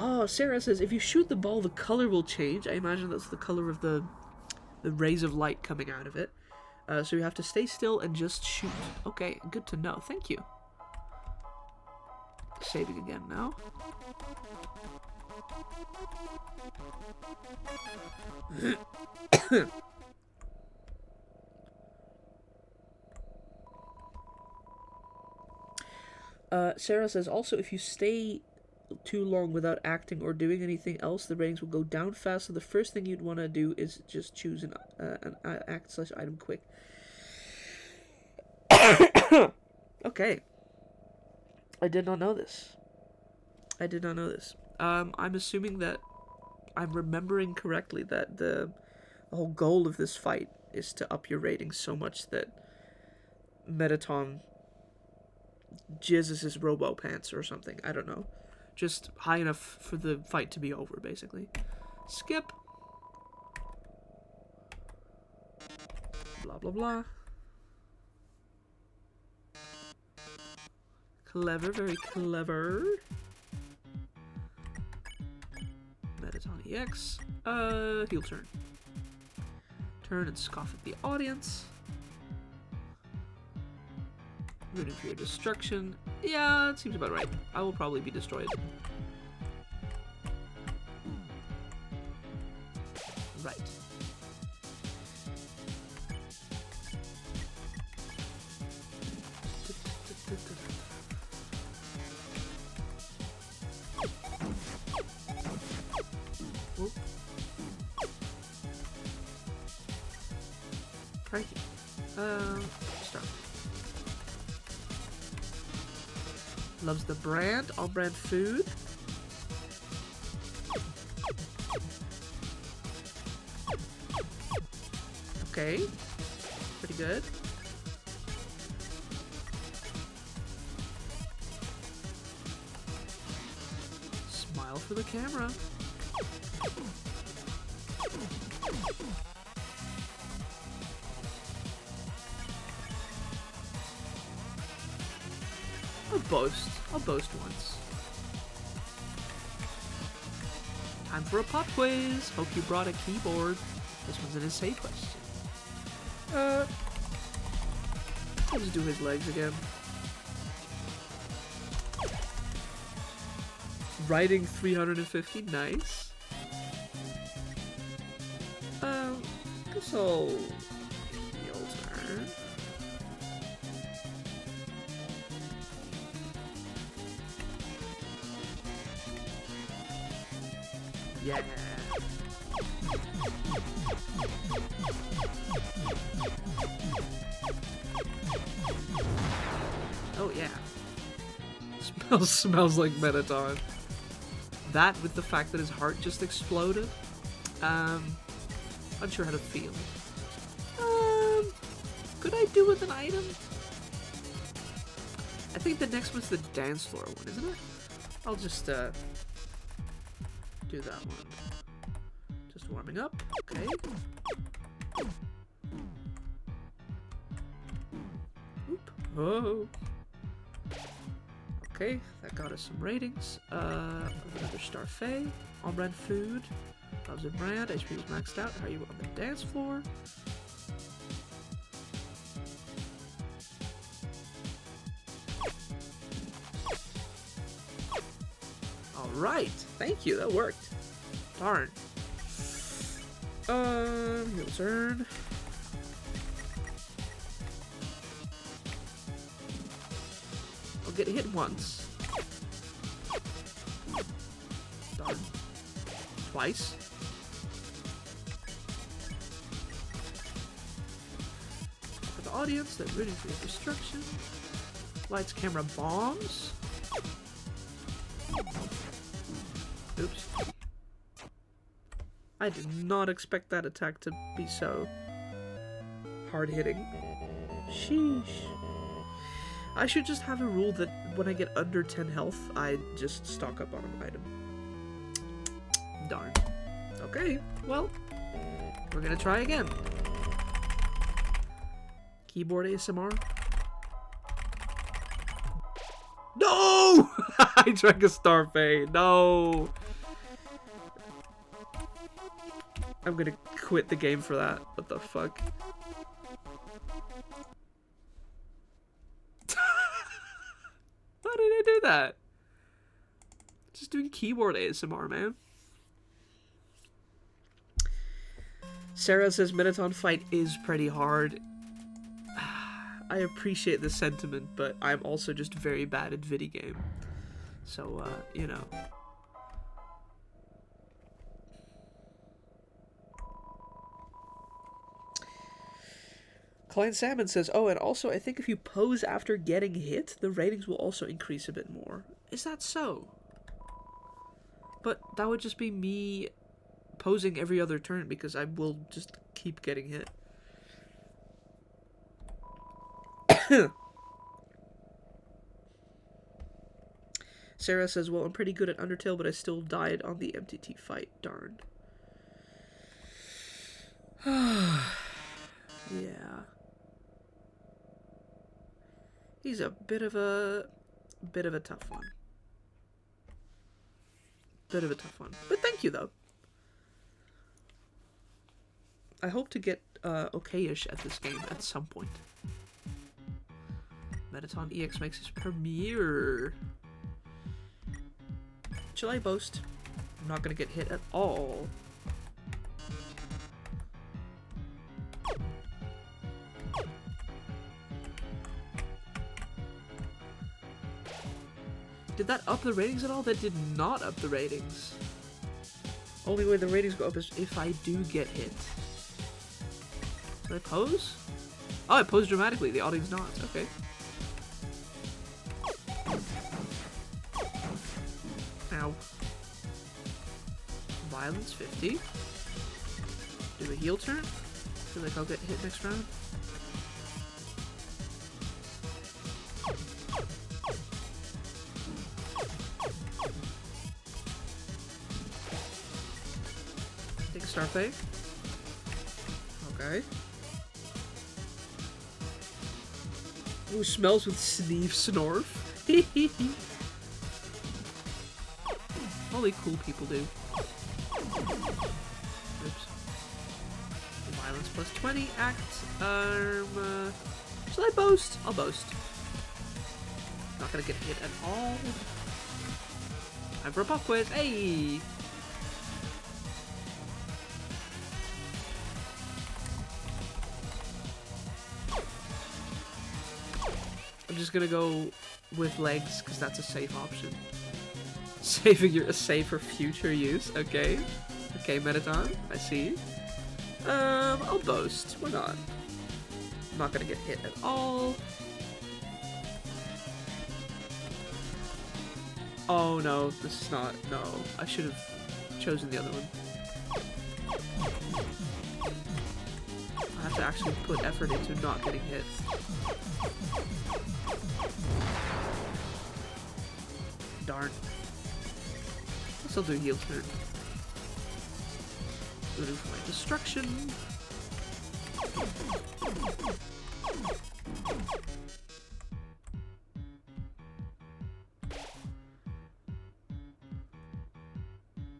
Oh, Sarah says, if you shoot the ball, the color will change. I imagine that's the color of the rays of light coming out of it. So you have to stay still and just shoot. Okay, good to know. Thank you. Saving again now. Sarah says, also, if you stay too long without acting or doing anything else, the ratings will go down fast, so the first thing you'd want to do is just choose an act/item quick. Okay. I did not know this. I'm assuming that I'm remembering correctly that the whole goal of this fight is to up your rating so much that Metaton jizzes his robo pants or something. I don't know. Just high enough for the fight to be over, basically. Skip. Blah, blah, blah. Clever, very clever. Metaton EX. Heel turn. Turn and scoff at the audience. Rooting for your destruction. Yeah, it seems about right. I will probably be destroyed. Right. Whoop. Crikey. Start. Loves the brand, all brand food. Okay, pretty good. Smile for the camera. I'll boast once. Time for a pop quiz. Hope you brought a keyboard. This one's an essay question. I'll just do his legs again. Writing 350, nice. Guess I'll heel turn. Yeah. Oh yeah. Smells like Metaton. That with the fact that his heart just exploded. Unsure how to feel. Could I do with an item? I think the next one's the dance floor one, isn't it? I'll just do that one. Just warming up. Okay. Oop. Oh. Okay, that got us some ratings. Another Starfay. On brand food. Loves a brand. HP was maxed out. How are you on the dance floor? Alright. Thank you. That worked. Darn. Heel turn. I'll get hit once. Darn. Twice. For the audience, they're rooting for your destruction. Lights, camera, bombs. Oops. I did not expect that attack to be so hard-hitting. Sheesh. I should just have a rule that when I get under 10 health, I just stock up on an item. Darn. Okay, well, we're gonna try again. Keyboard ASMR. No! I drank a Starfay. No! I'm gonna quit the game for that. What the fuck? Why did I do that? Just doing keyboard ASMR, man. Sarah says Minotaur fight is pretty hard. I appreciate the sentiment, but I'm also just very bad at video game. So, you know. Klein Salmon says, oh, and also I think if you pose after getting hit, the ratings will also increase a bit more. Is that so? But that would just be me posing every other turn because I will just keep getting hit. Sarah says, well, I'm pretty good at Undertale, but I still died on the MTT fight. Darn. Yeah. He's a bit of a tough one. Bit of a tough one. But thank you, though. I hope to get okay-ish at this game at some point. Metaton EX makes his premiere. Shall I boast? I'm not gonna get hit at all. Did that up the ratings at all? That did not up the ratings. Only way the ratings go up is if I do get hit. Did I pose? Oh, I pose dramatically. The audience nods. Okay. Ow. Violence 50. Do a heal turn. Feel like I'll get hit next round. Take a star fake. Okay. Ooh, smells with sneef snorf. Only cool people do. Oops. Violence plus 20. Act. Shall I boast? I'll boast. Not gonna get hit at all. Time for a pop quiz. Hey! I'm just gonna go with legs because that's a safe option. Saving your essay for future use. Okay. Okay, Metaton. I see. I'll boast. Why not? I'm not gonna get hit at all. Oh no, this is not. No, I should have chosen the other one. I have to actually put effort into not getting hit. Darn. I'll still do a heal turn. Looting for my destruction.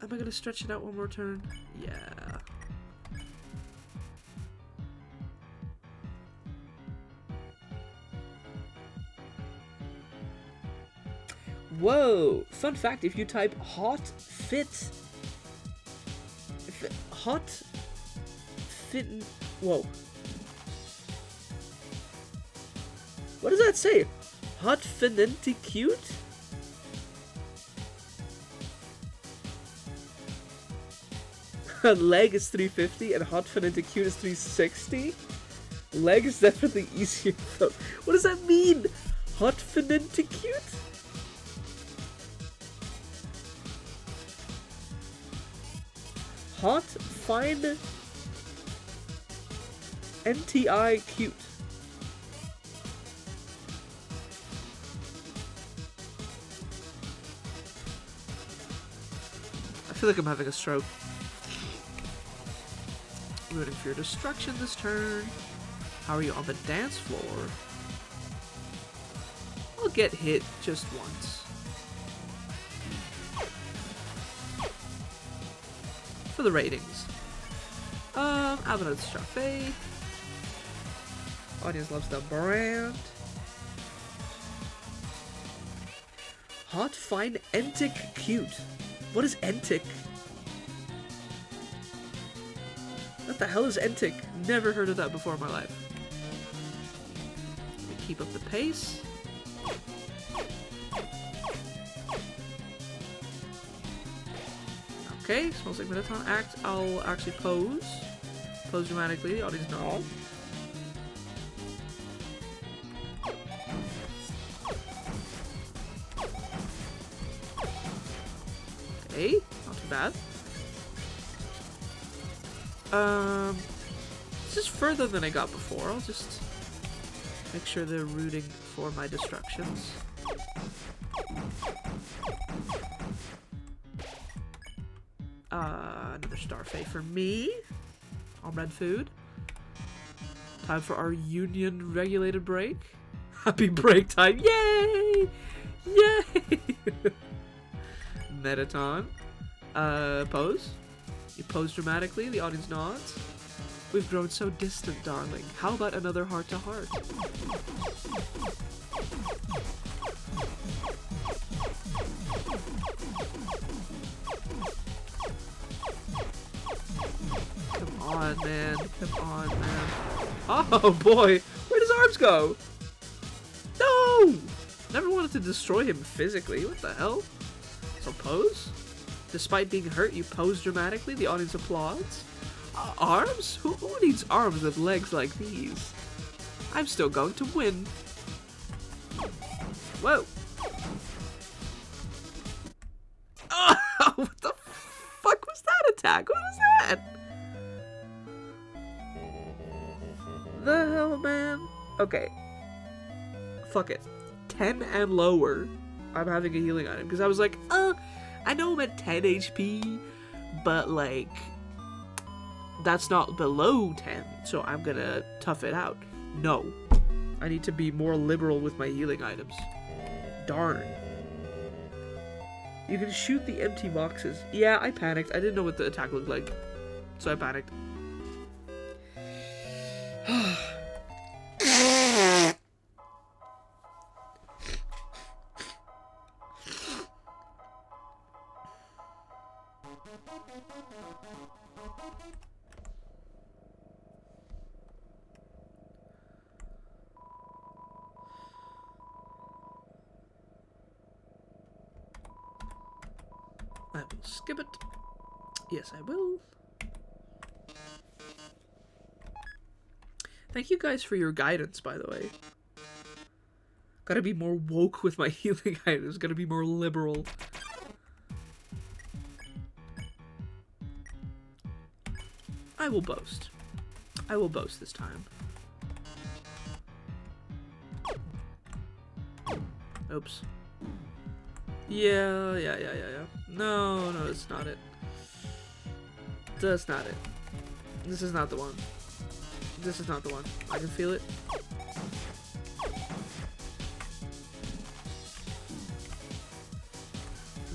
Am I gonna stretch it out one more turn? Yeah. Whoa! Fun fact, if you type hot fit... Whoa. What does that say? Hot finenti cute? Leg is 350 and hot finenti cute is 360? Leg is definitely easier though. What does that mean? Hot finenti cute? Hot, fine, NTI cute. I feel like I'm having a stroke. Rooting for your destruction this turn. How are you on the dance floor? I'll get hit just once. For the ratings. Avenue Charfait. Audience loves the brand. Hot, fine, Entic, cute. What is Entic? What the hell is Entic? Never heard of that before in my life. Let me keep up the pace. Okay, smells like Minotaur. Act. I'll actually pose. Pose dramatically. The audience know. Okay, not too bad. This is further than I got before. I'll just make sure they're rooting for my destructions. Another Starfay for me. All red food. Time for our union regulated break. Happy break time. Yay! Yay! Metaton. Pose. You pose dramatically, the audience nods. We've grown so distant, darling. How about another heart-to-heart? Come on, man. Come on, man. Oh, boy. Where'd his arms go? No! Never wanted to destroy him physically. What the hell? So pose? Despite being hurt, you pose dramatically. The audience applauds. Arms? Who needs arms with legs like these? I'm still going to win. Whoa. Oh, what the fuck was that attack? What was that? The hell, man? Okay. Fuck it. 10 and lower. I'm having a healing item. Because I was like, I know I'm at 10 HP, but like, that's not below 10, so I'm gonna tough it out. No. I need to be more liberal with my healing items. Darn. You can shoot the empty boxes. Yeah, I panicked. I didn't know what the attack looked like, so I panicked. I will skip it. Yes, I will. Thank you guys for your guidance, by the way. Gotta be more woke with my healing items. Gotta be more liberal. I will boast. I will boast this time. Oops. Yeah. No, it's not it. That's not it. This is not the one. This is not the one. I can feel it.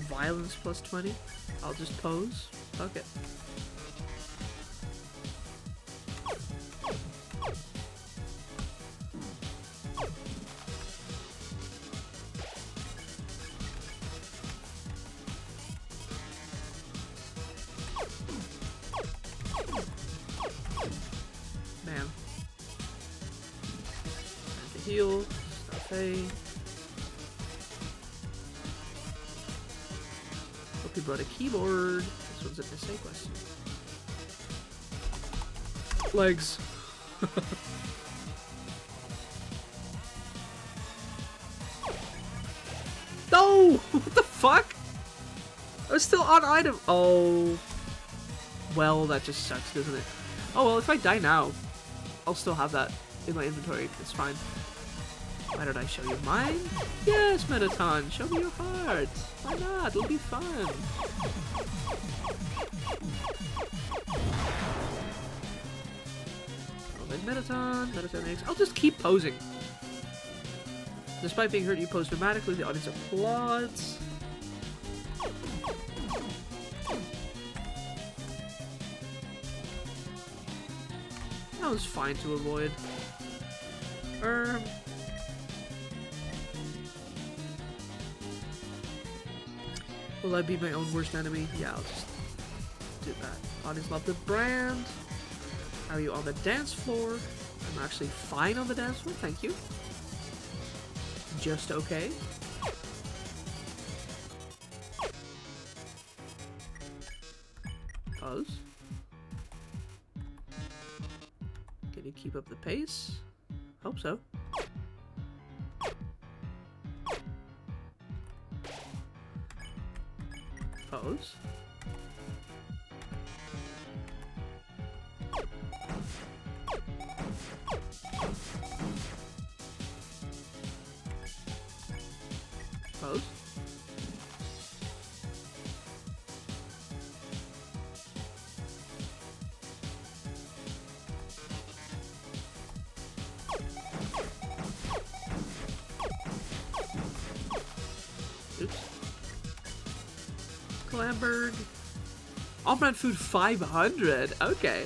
Violence plus 20. I'll just pose. Fuck it. Man. Time to heal. Stop A. Hope you brought a keyboard. This one's an essay question. Legs. No! What the fuck? I was still on item. Oh. Well, that just sucks, doesn't it? Oh, well, if I die now, I'll still have that in my inventory. It's fine. Why did I show you mine? Yes, Metaton, show me your heart. Why not? It'll be fun. Oh, then Metaton X. I'll just keep posing. Despite being hurt, you pose dramatically. The audience applauds. That was fine to avoid. Will I be my own worst enemy? Yeah, I'll just do that. Audience love the brand. How are you on the dance floor? I'm actually fine on the dance floor, thank you. Just okay. Pause. Can you keep up the pace? Hope so. Pose. Pose. Oops. Clamberg. All-brand food 500. Okay.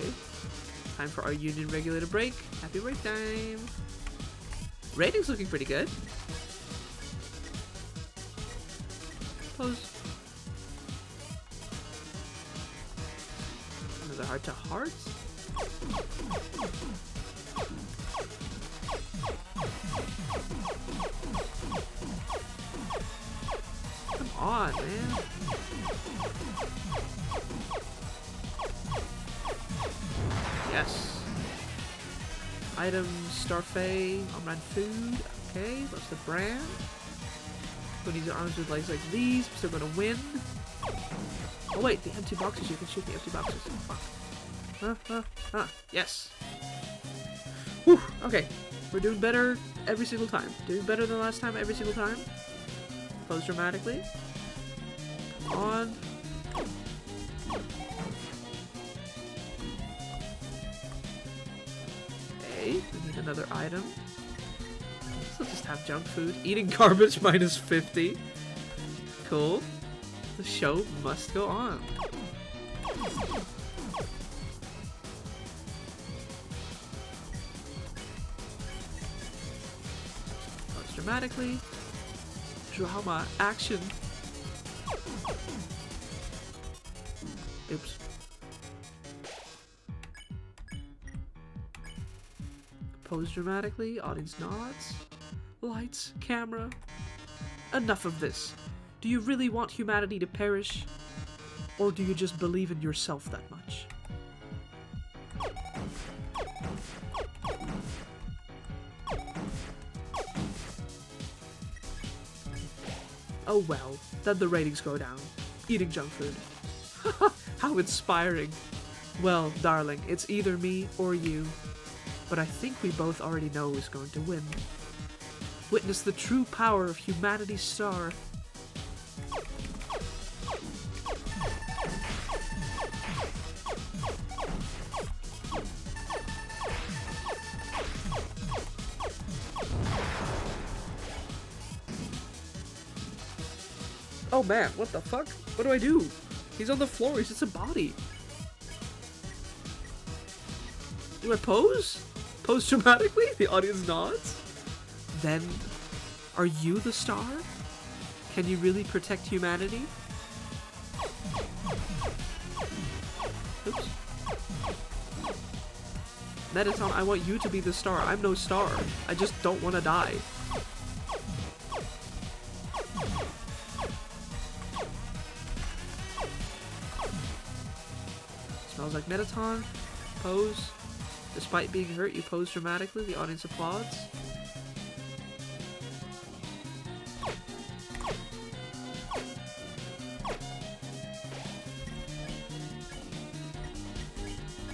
Time for our union regulator break. Happy break time. Rating's looking pretty good. Pose. Another heart to heart. Come on, man. Yes. Item, Starfay, on-brand food. Okay, that's the brand. Who needs arms with legs like these? I'm still gonna win. Oh wait, the empty boxes. You can shoot the empty boxes. Fuck. Yes. Whew. Okay, we're doing better every single time. Doing better than last time every single time. Pose dramatically. Come on. Okay, we need another item. So just have junk food. Eating garbage minus 50. Cool. The show must go on. Pose dramatically. Drama. Action. Oops. Pose dramatically. Audience nods. Lights, camera. Enough of this. Do you really want humanity to perish? Or do you just believe in yourself that much? Oh well, then the ratings go down. Eating junk food. How inspiring. Well, darling, it's either me or you. But I think we both already know who's going to win. Witness the true power of humanity's star. Oh man, what the fuck? What do I do? He's on the floor, he's just a body. Do I pose? Pose dramatically? The audience nods? Then, are you the star? Can you really protect humanity? Oops. Mettaton, I want you to be the star. I'm no star. I just don't want to die. Smells like Mettaton. Pose. Despite being hurt, you pose dramatically. The audience applauds.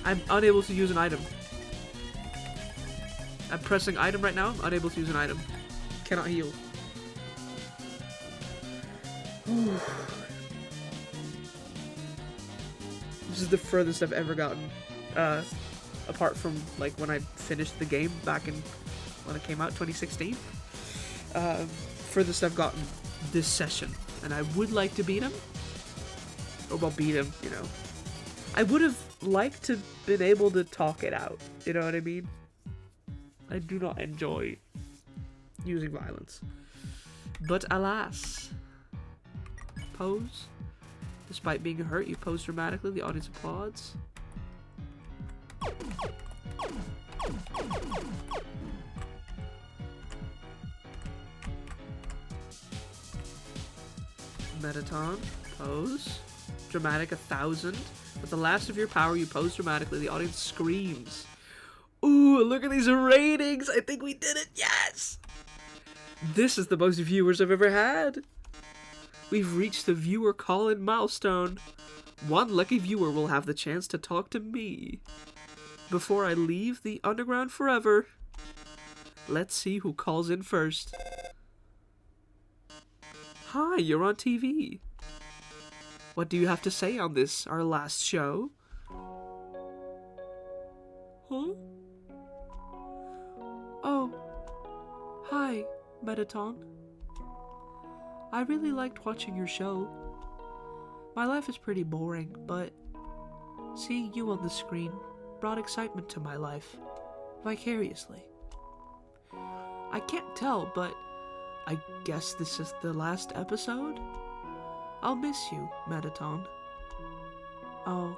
I'm unable to use an item. I'm pressing item right now. I'm unable to use an item. Cannot heal. This is the furthest I've ever gotten. Apart from like when I finished the game back in when it came out, 2016. Furthest I've gotten this session. And I would like to beat him. Or well, beat him, you know. I would have liked to been able to talk it out. You know what I mean? I do not enjoy using violence. But alas. Pose. Despite being hurt, you pose dramatically. The audience applauds. Metaton. Pose. Dramatic 1,000. With the last of your power, you pose dramatically. The audience screams. Ooh, look at these ratings. I think we did it. Yes! This is the most viewers I've ever had. We've reached the viewer call-in milestone. One lucky viewer will have the chance to talk to me. Before I leave the underground forever, let's see who calls in first. Hi, you're on TV. What do you have to say on this, our last show? Huh? Oh. Hi, Metaton. I really liked watching your show. My life is pretty boring, but seeing you on the screen brought excitement to my life, vicariously. I can't tell, but I guess this is the last episode? I'll miss you, Metaton. Oh,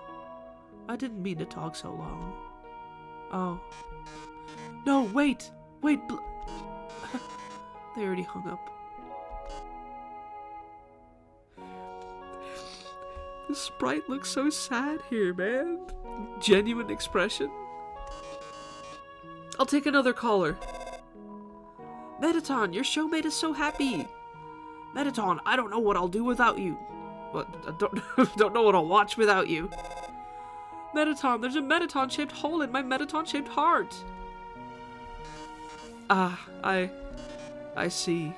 I didn't mean to talk so long. Oh. No, wait! Wait, they already hung up. The sprite looks so sad here, man. Genuine expression. I'll take another caller. Metaton, your show made us so happy. Metaton, I don't know what I'll do without you. What? I don't know what I'll watch without you. Metaton, there's a Metaton-shaped hole in my Metaton-shaped heart. Ah, I see.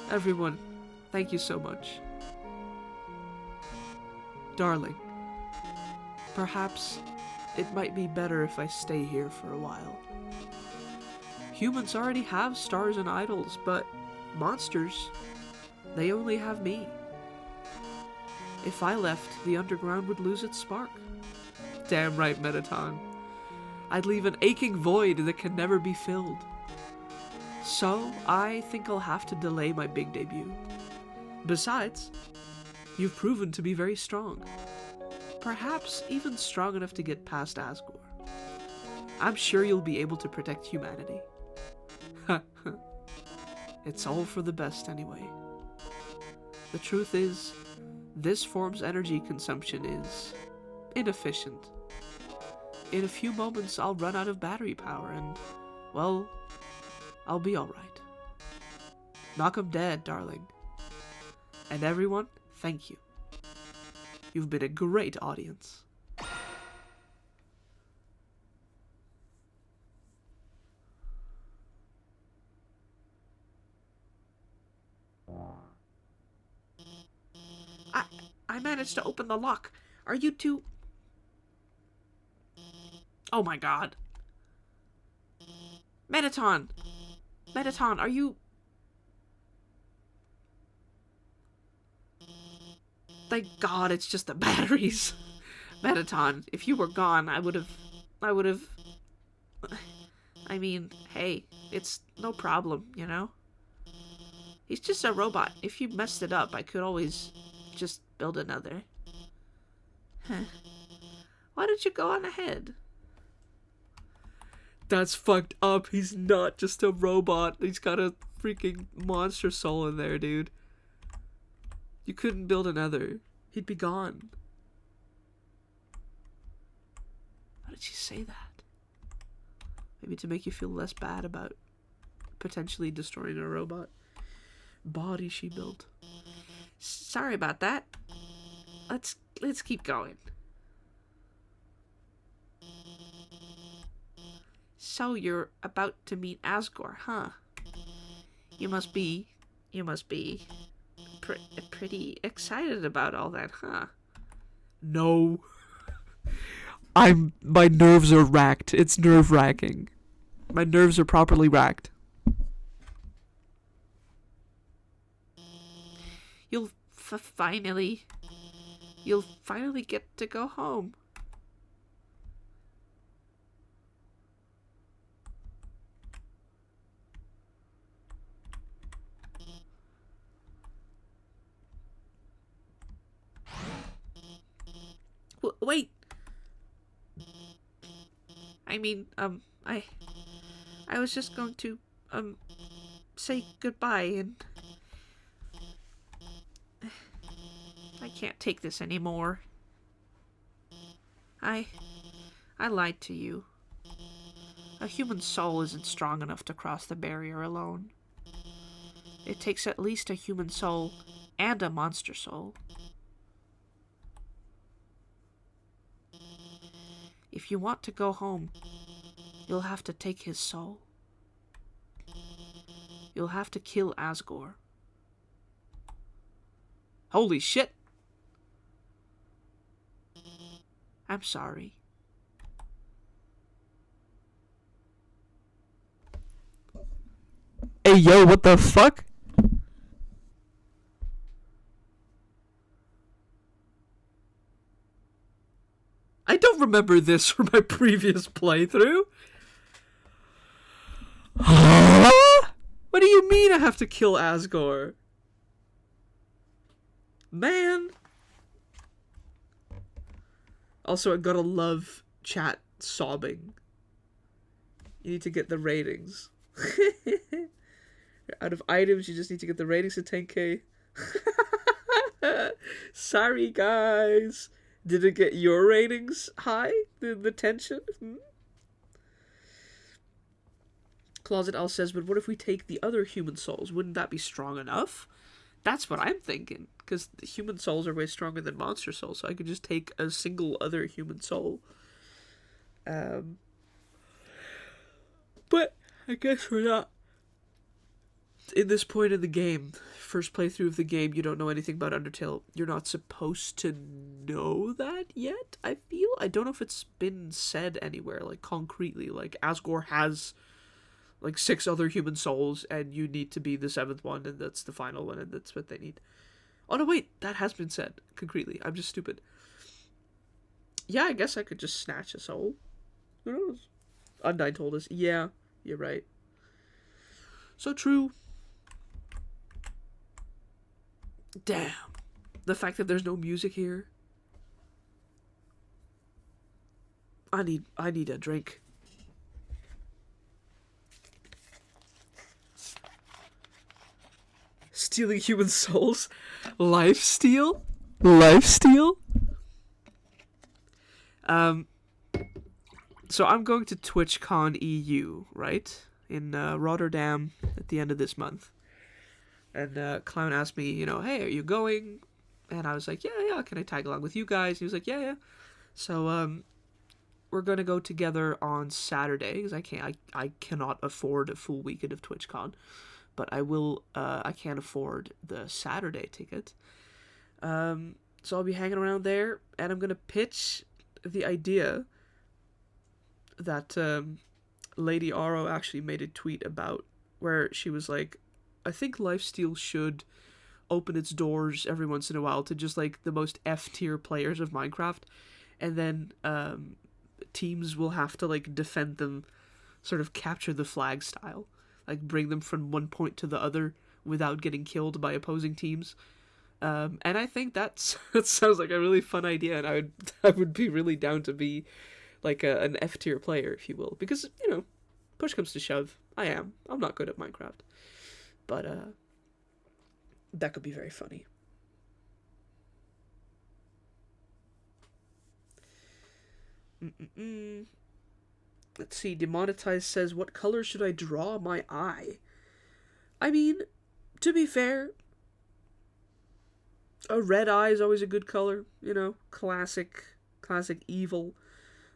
Everyone, thank you so much. Darling, perhaps it might be better if I stay here for a while. Humans already have stars and idols, but monsters, they only have me. If I left, the underground would lose its spark. Damn right, Metaton. I'd leave an aching void that can never be filled. So, I think I'll have to delay my big debut. Besides, you've proven to be very strong. Perhaps even strong enough to get past Asgore. I'm sure you'll be able to protect humanity. It's all for the best anyway. The truth is, this form's energy consumption is inefficient. In a few moments, I'll run out of battery power and, well, I'll be alright. Knock 'em dead, darling. And everyone, thank you. You've been a great audience. I managed to open the lock. Are you two... Oh my god. Metaton! Metaton, are you... Thank god it's just the batteries. Metaton, if you were gone, I would've... I mean, hey, it's no problem, you know? He's just a robot. If you messed it up, I could always just build another. Huh. Why don't you go on ahead? That's fucked up. He's not just a robot. He's got a freaking monster soul in there, dude. You couldn't build another. He'd be gone. Why did she say that? Maybe to make you feel less bad about potentially destroying a robot body she built. Sorry about that. Let's keep going. So you're about to meet Asgore, huh? You must be pretty excited about all that, huh? No. My nerves are racked. It's nerve-wracking. My nerves are properly racked. You'll finally You'll finally get to go home. Wait. I mean, I was just going to, say goodbye, and I can't take this anymore. I lied to you. A human soul isn't strong enough to cross the barrier alone. It takes at least a human soul and a monster soul. If you want to go home, you'll have to take his soul. You'll have to kill Asgore. Holy shit! I'm sorry. Hey yo, what the fuck? I don't remember this from my previous playthrough. Huh? What do you mean I have to kill Asgore? Man. Also, I gotta love chat sobbing. You need to get the ratings. Out of items, you just need to get the ratings to 10k. Sorry, guys. Did it get your ratings high? The tension? Closet Owl says, but what if we take the other human souls? Wouldn't that be strong enough? That's what I'm thinking. Because human souls are way stronger than monster souls. So I could just take a single other human soul. But I guess we're not. In this point in the game, first playthrough of the game, you don't know anything about Undertale. You're not supposed to know that yet, I feel. I don't know if it's been said anywhere, like, concretely. Like, Asgore has, like, 6 other human souls, and you need to be the 7th one, and that's the final one, and that's what they need. Oh, no, wait, that has been said, concretely. I'm just stupid. Yeah, I guess I could just snatch a soul. Who knows? Undyne told us. Yeah, you're right. So true. Damn. The fact that there's no music here. I need a drink. Stealing human souls? Lifesteal? Lifesteal? So I'm going to TwitchCon EU, right? In Rotterdam at the end of this month. And Clown asked me, you know, hey, are you going? And I was like, yeah, can I tag along with you guys? He was like, yeah. So, we're going to go together on Saturday, because I cannot afford a full weekend of TwitchCon. But I can't afford the Saturday ticket. So I'll be hanging around there, and I'm going to pitch the idea that Lady Aro actually made a tweet about, where she was like, I think Lifesteal should open its doors every once in a while to just, like, the most F-tier players of Minecraft, and then teams will have to, like, defend them, sort of capture the flag style, like, bring them from one point to the other without getting killed by opposing teams. And I think that sounds like a really fun idea, and I would be really down to be, like, an F-tier player, if you will, because, you know, push comes to shove, I'm not good at Minecraft. But, that could be very funny. Let's see, Demonetized says, what color should I draw my eye? I mean, to be fair, a red eye is always a good color, you know, classic evil.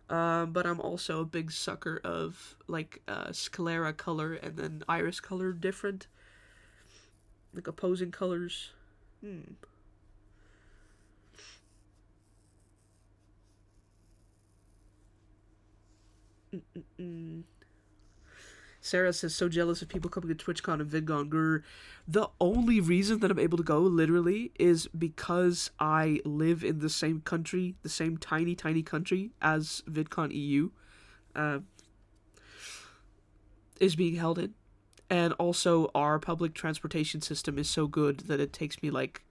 But I'm also a big sucker of, like, sclera color and then iris color different. Like, opposing colors. Sarah says, so jealous of people coming to TwitchCon and VidCon. Grr. The only reason that I'm able to go, literally, is because I live in the same country, the same tiny, tiny country as VidCon EU is being held in. And also, our public transportation system is so good that it takes me, like,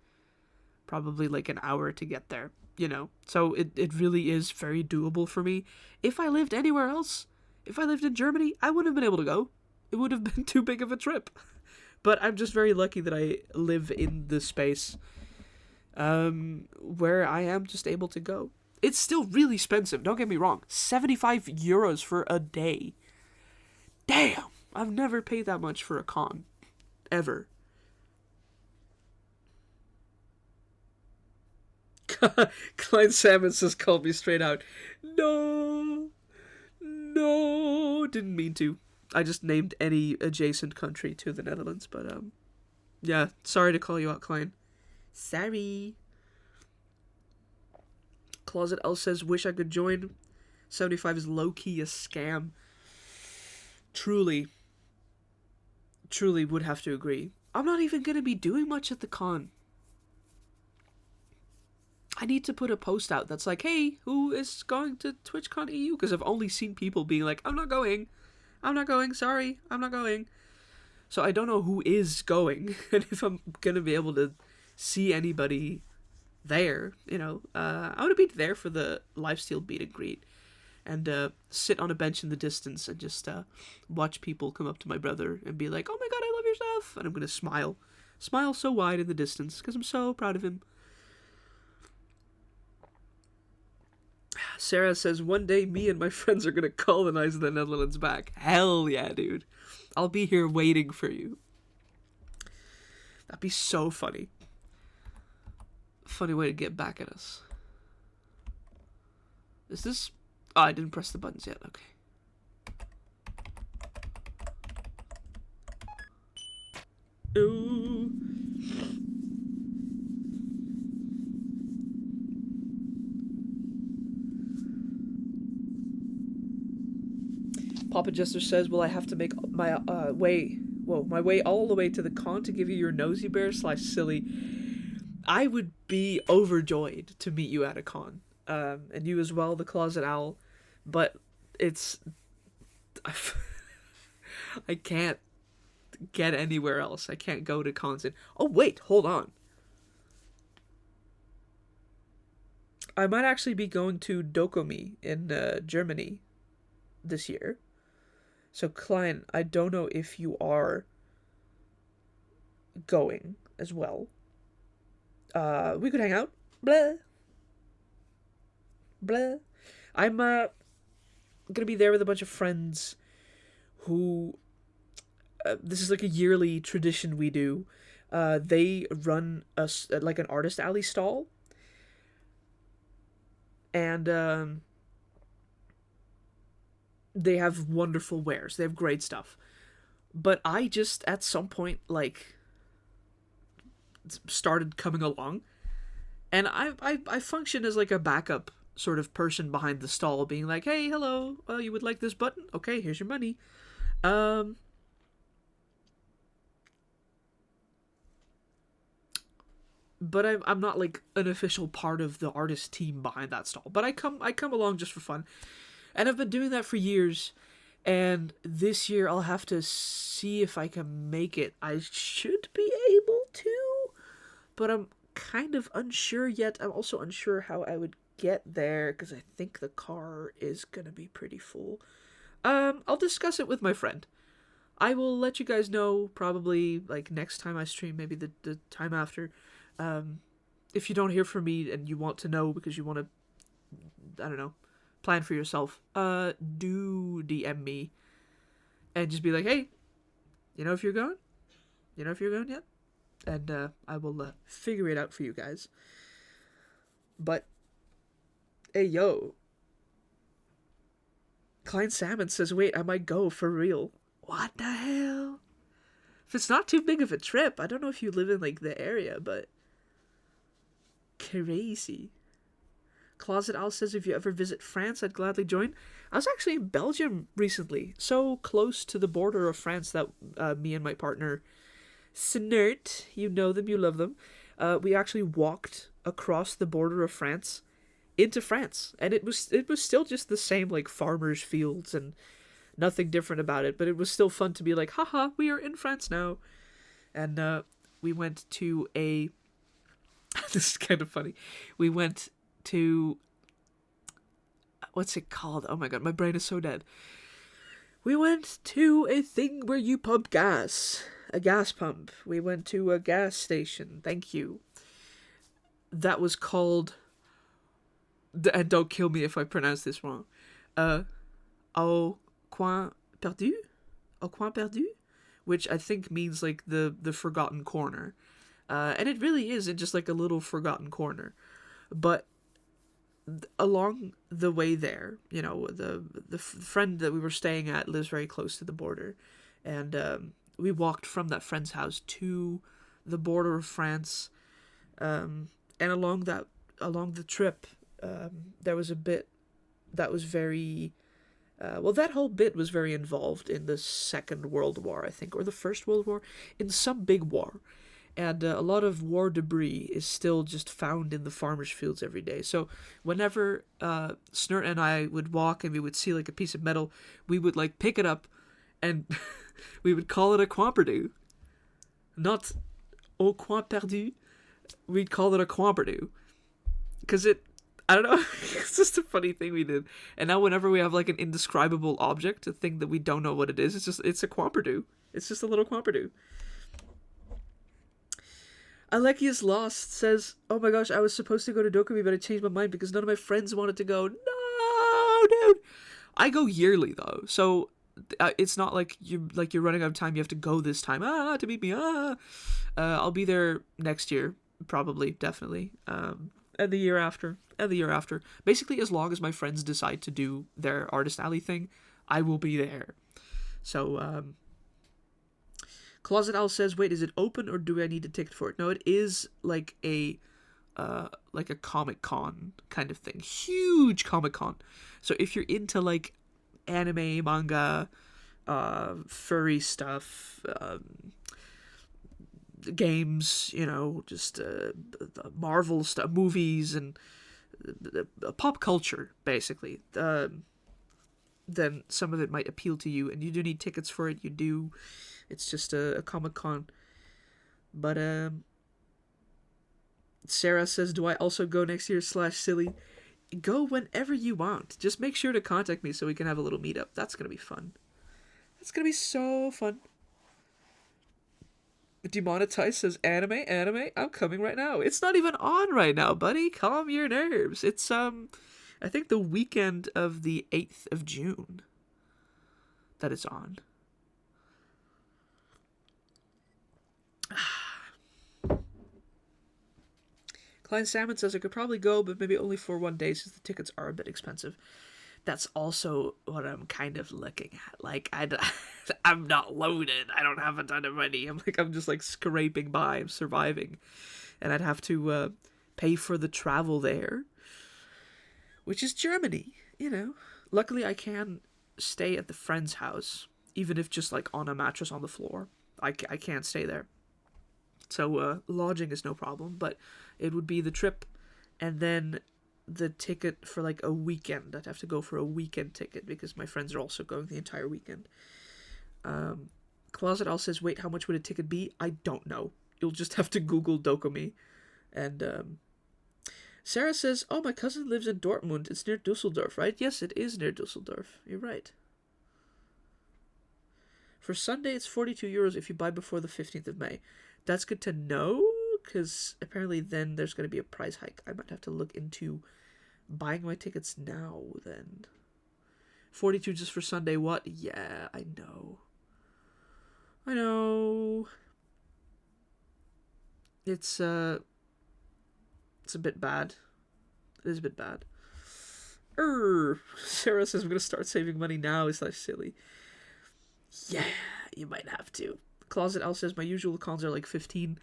probably, like, an hour to get there, you know? So it really is very doable for me. If I lived anywhere else, if I lived in Germany, I wouldn't have been able to go. It would have been too big of a trip. But I'm just very lucky that I live in the space where I am just able to go. It's still really expensive, don't get me wrong. 75 euros for a day. Damn! I've never paid that much for a con. Ever. Klein Salmon says, call me straight out. No! No! Didn't mean to. I just named any adjacent country to the Netherlands, but, yeah, sorry to call you out, Klein. Sorry. Closet L says, wish I could join. 75 is low-key a scam. Truly would have to agree. I'm not even going to be doing much at the con. I need to put a post out that's like, hey, who is going to TwitchCon EU? Because I've only seen people being like, I'm not going, sorry, I'm not going. So I don't know who is going, and if I'm going to be able to see anybody there, you know. I would be there for the lifesteal meet and greet, and sit on a bench in the distance and just watch people come up to my brother and be like, oh my god, I love your stuff, and I'm going to smile so wide in the distance, because I'm so proud of him. Sarah says, one day me and my friends are going to colonize the Netherlands back. Hell yeah, dude. I'll be here waiting for you. That'd be so funny. Funny way to get back at us. Is this... Oh, I didn't press the buttons yet. Okay. Ooh. Papa Jester says, will I have to make my way all the way to the con to give you your nosy bear / silly? I would be overjoyed to meet you at a con. And you as well, the Closet Owl. But it's... I can't get anywhere else. I can't go to cons. Oh, wait, hold on. I might actually be going to Dokomi in Germany this year. So, Klein, I don't know if you are going as well. We could hang out. Blah. Blah. I'm gonna be there with a bunch of friends who... this is like a yearly tradition we do. They run like an artist alley stall. And they have wonderful wares. They have great stuff. But I just, at some point, like, started coming along. And I function as, like, a backup sort of person behind the stall, being like, hey, hello, you would like this button? Okay, here's your money. But I'm not, like, an official part of the artist team behind that stall. But I come along just for fun. And I've been doing that for years, and this year I'll have to see if I can make it. I should be able to, but I'm kind of unsure yet. I'm also unsure how I would get there, because I think the car is going to be pretty full. I'll discuss it with my friend. I will let you guys know probably, like, next time I stream, maybe the time after. If you don't hear from me and you want to know because you want to, I don't know, plan for yourself, do DM me and just be like, hey, you know if you're going? You know if you're going yet? And I will figure it out for you guys. But, hey, yo. Klein Salmon says, wait, I might go for real. What the hell? If it's not too big of a trip, I don't know if you live in, like, the area, but... Crazy. Closet Owl says, if you ever visit France, I'd gladly join. I was actually in Belgium recently, so close to the border of France that me and my partner, Snert, you know them, you love them, we actually walked across the border of France into France, and it was still just the same, like, farmers' fields and nothing different about it, but it was still fun to be like, haha, we are in France now. And we went to a this is kind of funny. We went to, what's it called? Oh my god, my brain is so dead. We went to a thing where you pump gas. A gas pump. We went to a gas station. Thank you. That was called, and don't kill me if I pronounce this wrong, Au Coin Perdu? Au Coin Perdu? Which I think means, like, the forgotten corner. And it really is in just, like, a little forgotten corner. But along the way there, you know, the friend that we were staying at lives very close to the border. And we walked from that friend's house to the border of France. And along the trip, there was a bit that was very... that whole bit was very involved in the Second World War, I think, or the First World War, in some big war. And a lot of war debris is still just found in the farmers' fields every day. So whenever Snert and I would walk and we would see, like, a piece of metal, we would, like, pick it up and we would call it a coin perdu. Not au coin perdu. We'd call it a coin perdu. Because I don't know, it's just a funny thing we did. And now whenever we have, like, an indescribable object, a thing that we don't know what it is, it's a coin perdu. It's just a little coin perdu. Alekius Lost says, oh my gosh, I was supposed to go to Dokumi, but I changed my mind because none of my friends wanted to go. No, dude. I go yearly, though, so it's not like you're running out of time. You have to go this time to meet me. I'll be there next year, probably, definitely, and the year after, Basically, as long as my friends decide to do their Artist Alley thing, I will be there. So, Closet Owl says, wait, is it open or do I need a ticket for it? No, it is like a Comic-Con kind of thing. Huge Comic-Con. So if you're into, like, anime, manga, furry stuff, games, you know, just Marvel stuff, movies, and pop culture, basically, then some of it might appeal to you, and you do need tickets for it, you do. It's just a Comic-Con. But, Sarah says, do I also go next year /silly? Go whenever you want. Just make sure to contact me so we can have a little meetup. That's going to be fun. That's going to be so fun. Demonetized says, anime, I'm coming right now. It's not even on right now, buddy. Calm your nerves. It's, I think the weekend of the 8th of June that it's on. Klein Salmon says, I could probably go, but maybe only for one day since the tickets are a bit expensive. That's also what I'm kind of looking at. Like, I'm not loaded. I don't have a ton of money. I'm just, like, scraping by. I'm surviving. And I'd have to pay for the travel there, which is Germany, you know. Luckily, I can stay at the friend's house, even if just, like, on a mattress on the floor. I can't stay there. So, lodging is no problem, but it would be the trip, and then the ticket for, like, a weekend. I'd have to go for a weekend ticket, because my friends are also going the entire weekend. Closet Owl says, wait, how much would a ticket be? I don't know. You'll just have to Google Dokumi. And, Sarah says, oh, my cousin lives in Dortmund. It's near Dusseldorf, right? Yes, it is near Dusseldorf. You're right. For Sunday, it's 42 euros if you buy before the 15th of May. That's good to know, because apparently then there's going to be a price hike. I might have to look into buying my tickets now, then. 42 just for Sunday, what? Yeah, I know. It's a bit bad. It is a bit bad. Sarah says, I'm going to start saving money now. Is that silly? Yeah, you might have to. Closet Owl says, my usual cons are like 15.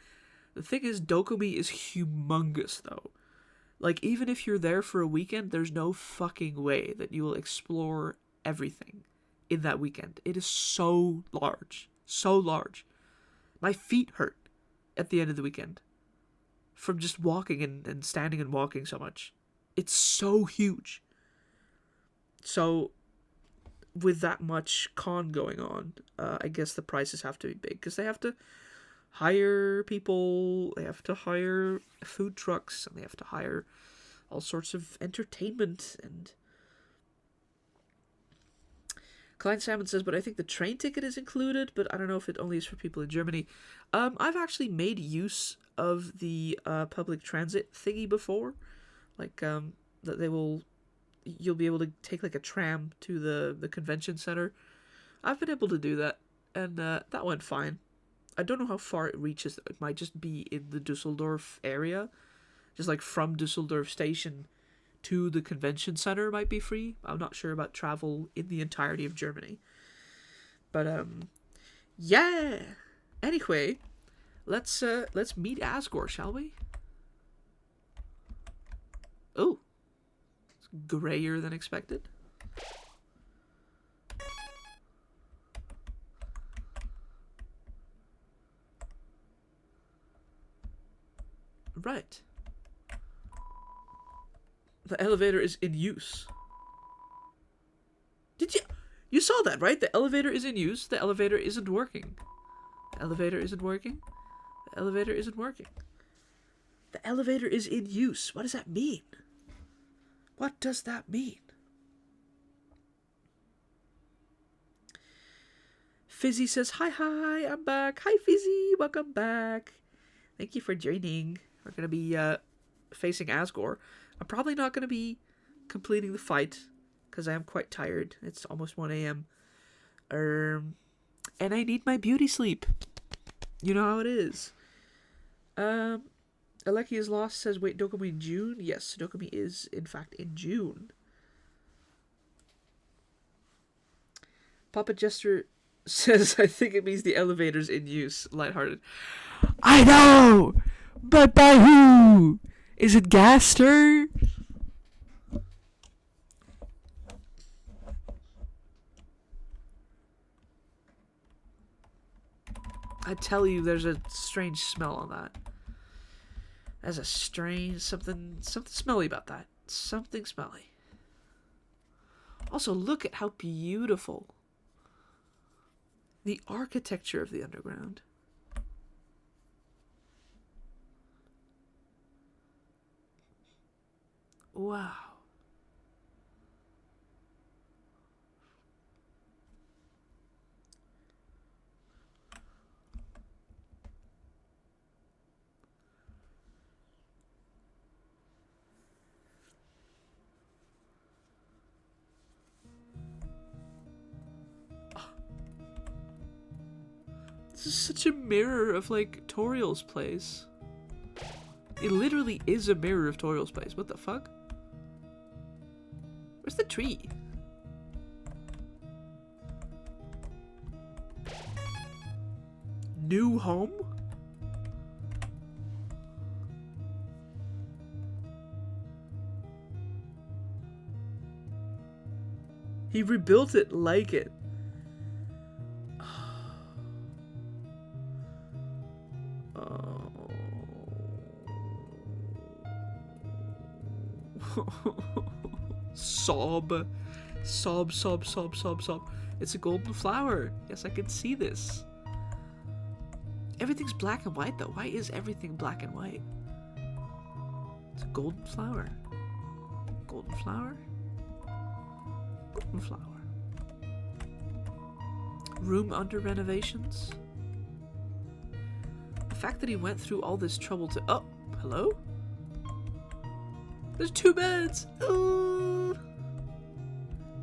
The thing is, Dokumi is humongous, though. Like, even if you're there for a weekend, there's no fucking way that you will explore everything in that weekend. It is so large. So large. My feet hurt at the end of the weekend from just walking and standing and walking so much. It's so huge. So, with that much con going on, I guess the prices have to be big, because they have to hire people, they have to hire food trucks, and they have to hire all sorts of entertainment. And Klein Salmon says, but I think the train ticket is included, but I don't know if it only is for people in Germany. I've actually made use of the public transit thingy before, like that you'll be able to take like a tram to the convention center. I've been able to do that, and that went fine. I don't know how far it reaches. It might just be in the Dusseldorf area. Just like from Dusseldorf station to the convention center might be free. I'm not sure about travel in the entirety of Germany. But yeah. Anyway, let's meet Asgore, shall we? Oh. It's grayer than expected. Right. The elevator is in use. You saw that, right? The elevator is in use. The elevator isn't working. The elevator isn't working. The elevator isn't working. The elevator is in use. What does that mean? What does that mean? Fizzy says, hi, I'm back. Hi, Fizzy, welcome back. Thank you for joining. We're going to be facing Asgore. I'm probably not going to be completing the fight, because I am quite tired. It's almost 1 a.m. And I need my beauty sleep. You know how it is. Aleki is lost says, wait, Dokumi in June? Yes, Dokumi is, in fact, in June. Papa Jester says, I think it means the elevator's in use. Lighthearted. I know! But by who? Is it Gaster? I tell you, there's a strange smell on that. There's a strange something smelly about that. Something smelly. Also, look at how beautiful the architecture of the underground. Wow. This is such a mirror of, like, Toriel's place. It literally is a mirror of Toriel's place. What the fuck? Where's the tree? New home? He rebuilt it like it. Sob. Sob, sob, sob, sob, sob. It's a golden flower. Yes, I can see this. Everything's black and white, though. Why is everything black and white? It's a golden flower. Golden flower? Golden flower. Room under renovations? The fact that he went through all this trouble to... Oh, hello? There's 2 beds! Ooh.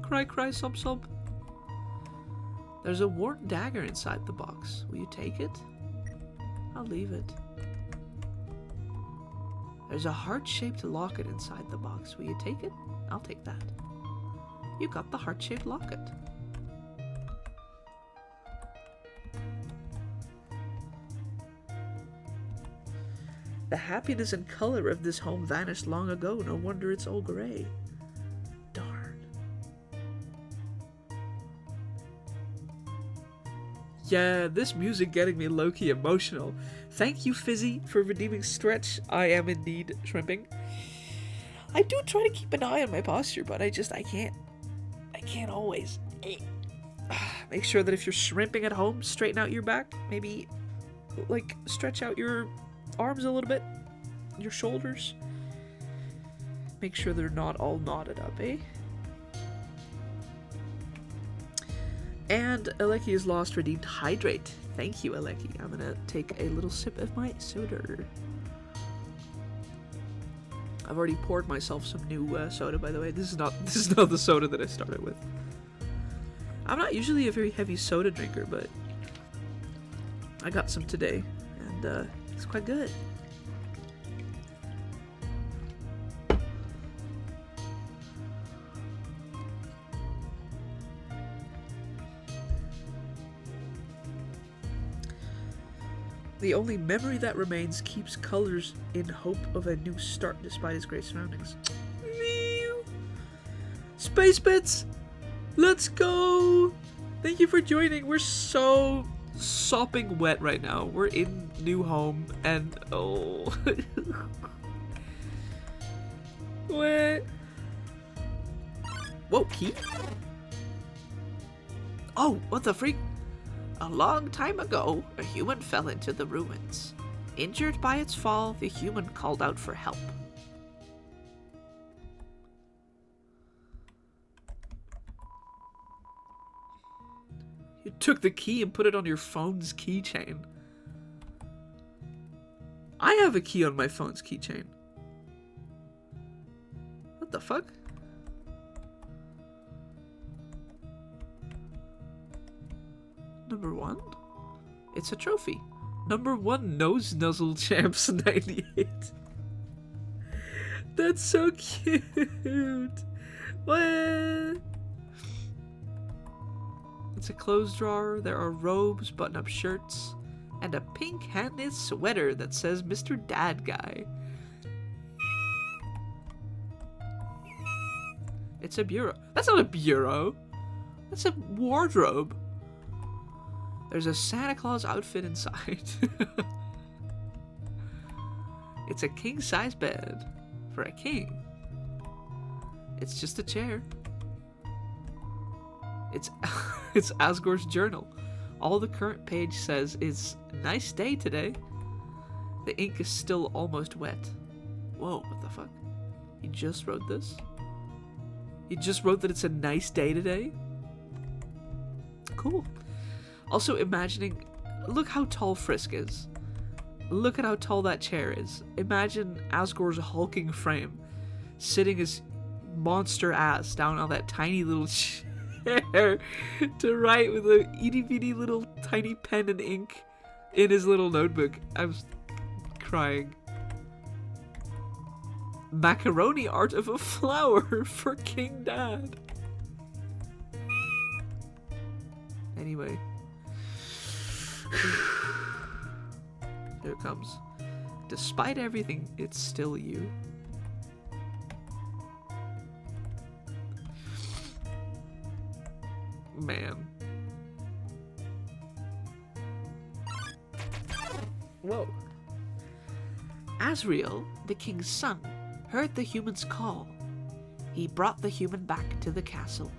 Cry, cry, sob, sob. There's a worn dagger inside the box. Will you take it? I'll leave it. There's a heart-shaped locket inside the box. Will you take it? I'll take that. You got the heart-shaped locket. The happiness and color of this home vanished long ago. No wonder it's all gray. Darn. Yeah, this music getting me low-key emotional. Thank you, Fizzy, for redeeming Stretch. I am indeed shrimping. I do try to keep an eye on my posture, but I can't always. Make sure that if you're shrimping at home, straighten out your back. Maybe, like, stretch out your arms a little bit. Your shoulders. Make sure they're not all knotted up, eh? And Aleki is lost, redeemed Hydrate. Thank you, Aleki. I'm gonna take a little sip of my soda. I've already poured myself some new soda, by the way. This is not the soda that I started with. I'm not usually a very heavy soda drinker, but I got some today, and it's quite good. The only memory that remains keeps colors in hope of a new start despite its great surroundings. Space Bits! Let's go! Thank you for joining. We're so sopping wet right now. We're in new home and oh. What? Whoa, key? Oh, what the freak? A long time ago, a human fell into the ruins. Injured by its fall, the human called out for help. You took the key and put it on your phone's keychain. I have a key on my phone's keychain. What the fuck? Number 1? It's a trophy. Number 1 Nose Nuzzle Champs 98. That's so cute. What? It's a clothes drawer. There are robes, button-up shirts, and a pink-handed sweater that says Mr. Dad Guy. It's a bureau. That's not a bureau. That's a wardrobe. There's a Santa Claus outfit inside. It's a king-size bed for a king. It's just a chair. It's Asgore's journal. All the current page says is nice day today. The ink is still almost wet. Whoa, what the fuck? He just wrote this? He just wrote that it's a nice day today? Cool. Also imagining, look how tall Frisk is. Look at how tall that chair is. Imagine Asgore's hulking frame sitting his monster ass down on that tiny little chair to write with a itty bitty little tiny pen and ink in his little notebook. I was crying. Macaroni art of a flower for King Dad. Anyway. Here it comes. Despite everything, it's still you. Man. Whoa. Asriel, the king's son, heard the human's call. He brought the human back to the castle.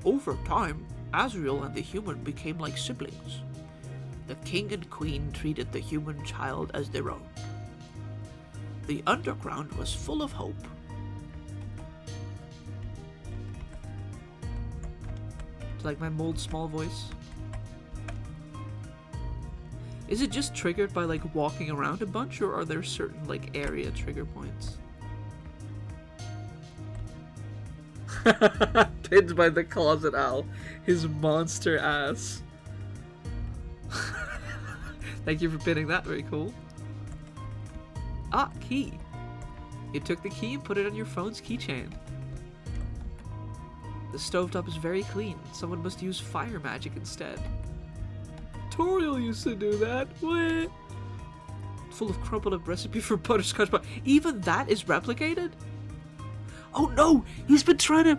Over time, Asriel and the human became like siblings. The king and queen treated the human child as their own. The underground was full of hope. It's like my mold small voice. Is it just triggered by like walking around a bunch, or are there certain like area trigger points? Pinned by the closet owl, his monster ass. Thank you for pinning that, very cool. Ah, key. You took the key and put it on your phone's keychain. The stovetop is very clean. Someone must use fire magic instead. Toriel used to do that. What? Full of crumpled up recipe for butterscotch pie. Even that is replicated? Oh no! He's been trying to...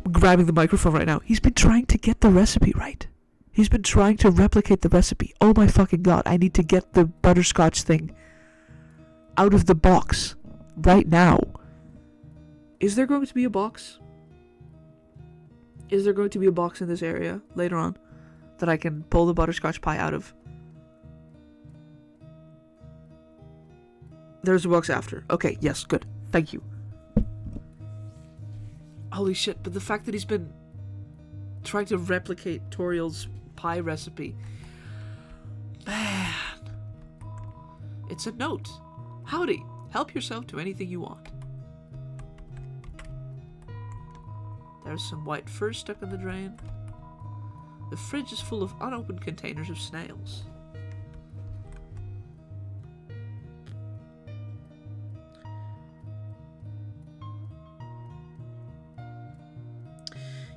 I'm grabbing the microphone right now. He's been trying to get the recipe right. He's been trying to replicate the recipe. Oh my fucking god, I need to get the butterscotch thing out of the box right now. Is there going to be a box? Is there going to be a box in this area later on that I can pull the butterscotch pie out of? There's a box after. Okay, yes, good. Thank you. Holy shit, but the fact that he's been trying to replicate Toriel's pie recipe. Man. It's a note. Howdy. Help yourself to anything you want. There's some white fur stuck in the drain. The fridge is full of unopened containers of snails.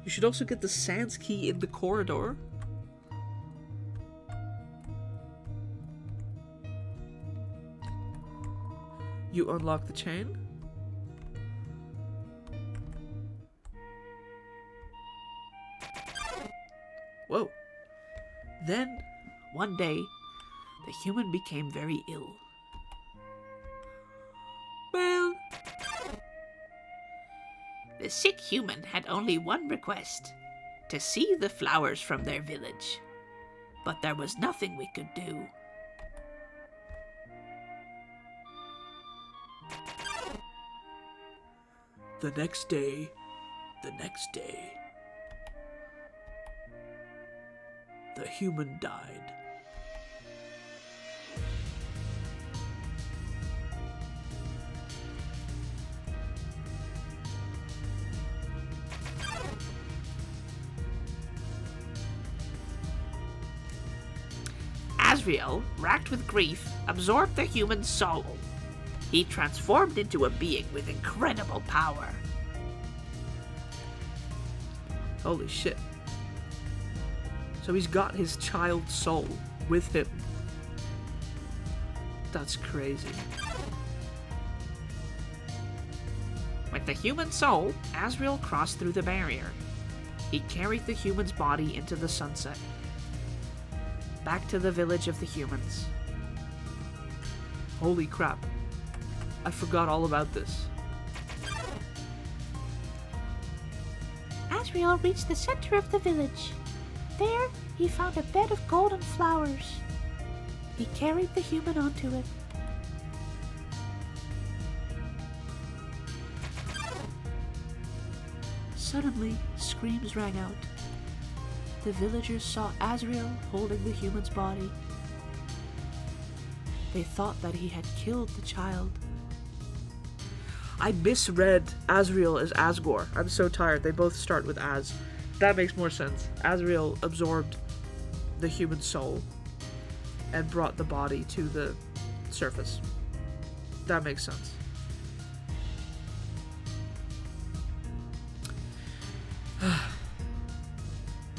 You should also get the sans key in the corridor. You unlock the chain. Whoa. Then, one day, the human became very ill. Well, the sick human had only one request, to see the flowers from their village. But there was nothing we could do. The next day. The human died. Asriel, racked with grief, absorbed the human soul. He transformed into a being with incredible power. Holy shit. So he's got his child's soul with him. That's crazy. With the human soul, Asriel crossed through the barrier. He carried the human's body into the sunset. Back to the village of the humans. Holy crap. I forgot all about this. Asriel reached the center of the village. There, he found a bed of golden flowers. He carried the human onto it. Suddenly, screams rang out. The villagers saw Asriel holding the human's body. They thought that he had killed the child. I misread Asriel as Asgore. I'm so tired. They both start with Az. That makes more sense. Asriel absorbed the human soul and brought the body to the surface. That makes sense.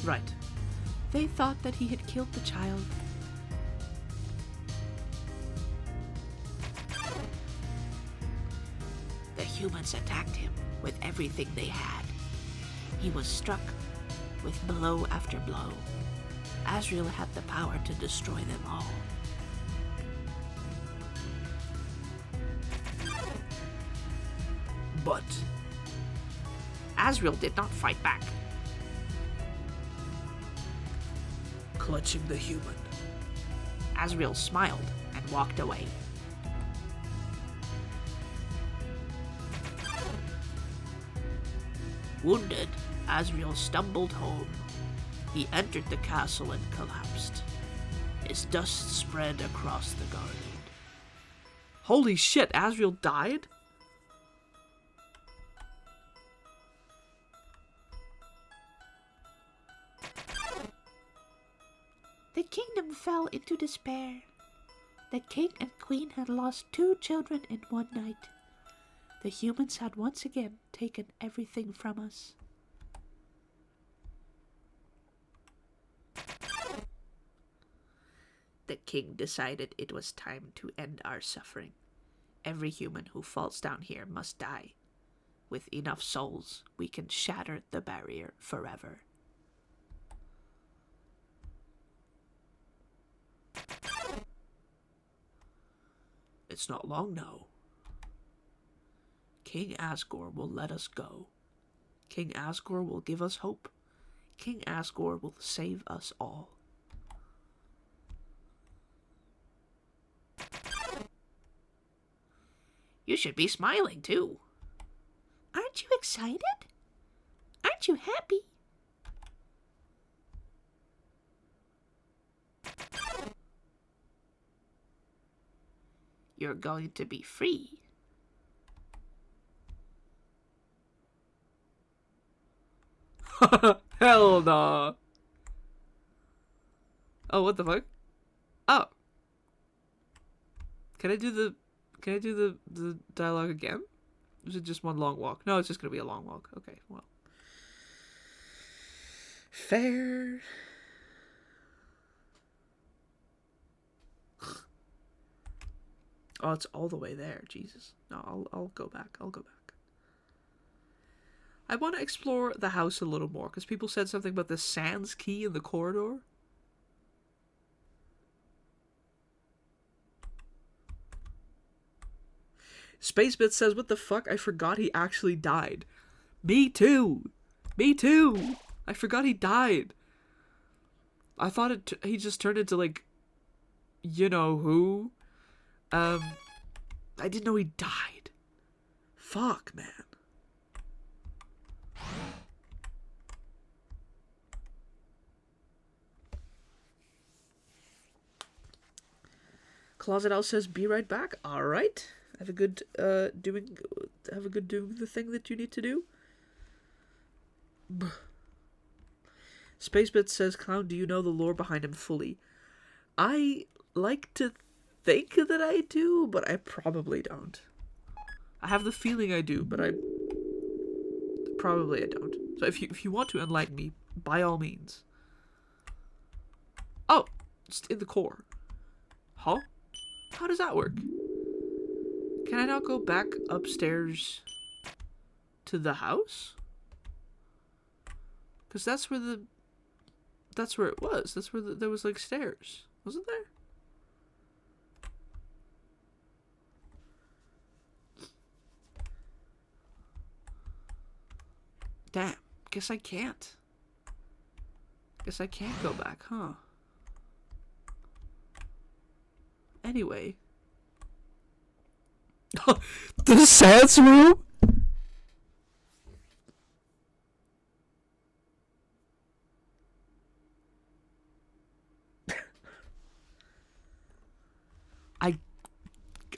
Right. They thought that he had killed the child. The humans attacked him with everything they had. He was struck with blow after blow. Asriel had the power to destroy them all. But Asriel did not fight back. Clutching the human, Asriel smiled and walked away. Wounded, Asriel stumbled home. He entered the castle and collapsed. His dust spread across the garden. Holy shit, Asriel died? The kingdom fell into despair. The king and queen had lost 2 children in one night. The humans had once again taken everything from us. The king decided it was time to end our suffering. Every human who falls down here must die. With enough souls, we can shatter the barrier forever. It's not long now. King Asgore will let us go. King Asgore will give us hope. King Asgore will save us all. You should be smiling too. Aren't you excited? Aren't you happy? You're going to be free. Hell nah. Oh, what the fuck? Oh. Can I do the dialogue again? Is it just one long walk? No, it's just gonna be a long walk. Okay, well. Fair. Oh, it's all the way there. Jesus. No, I'll go back. I'll go back. I want to explore the house a little more, because people said something about the Sans key in the corridor. Spacebit says, what the fuck? I forgot he actually died. Me too. Me too. I forgot he died. I thought he just turned into, like, you know who? I didn't know he died. Fuck, man. Closet Owl says, be right back. Alright. Have a good doing the thing that you need to do. Spacebit says, Clown, do you know the lore behind him fully? I like to think that I do, but I probably don't. I have the feeling I do, but I don't. So if you want to enlighten me, by all means. Oh, it's in the core. Huh? How does that work? Can I now go back upstairs to the house? Because that's where it was. That's where there was like stairs. Wasn't there? Damn. Guess I can't. Guess I can't go back, huh? Anyway. The Sans room?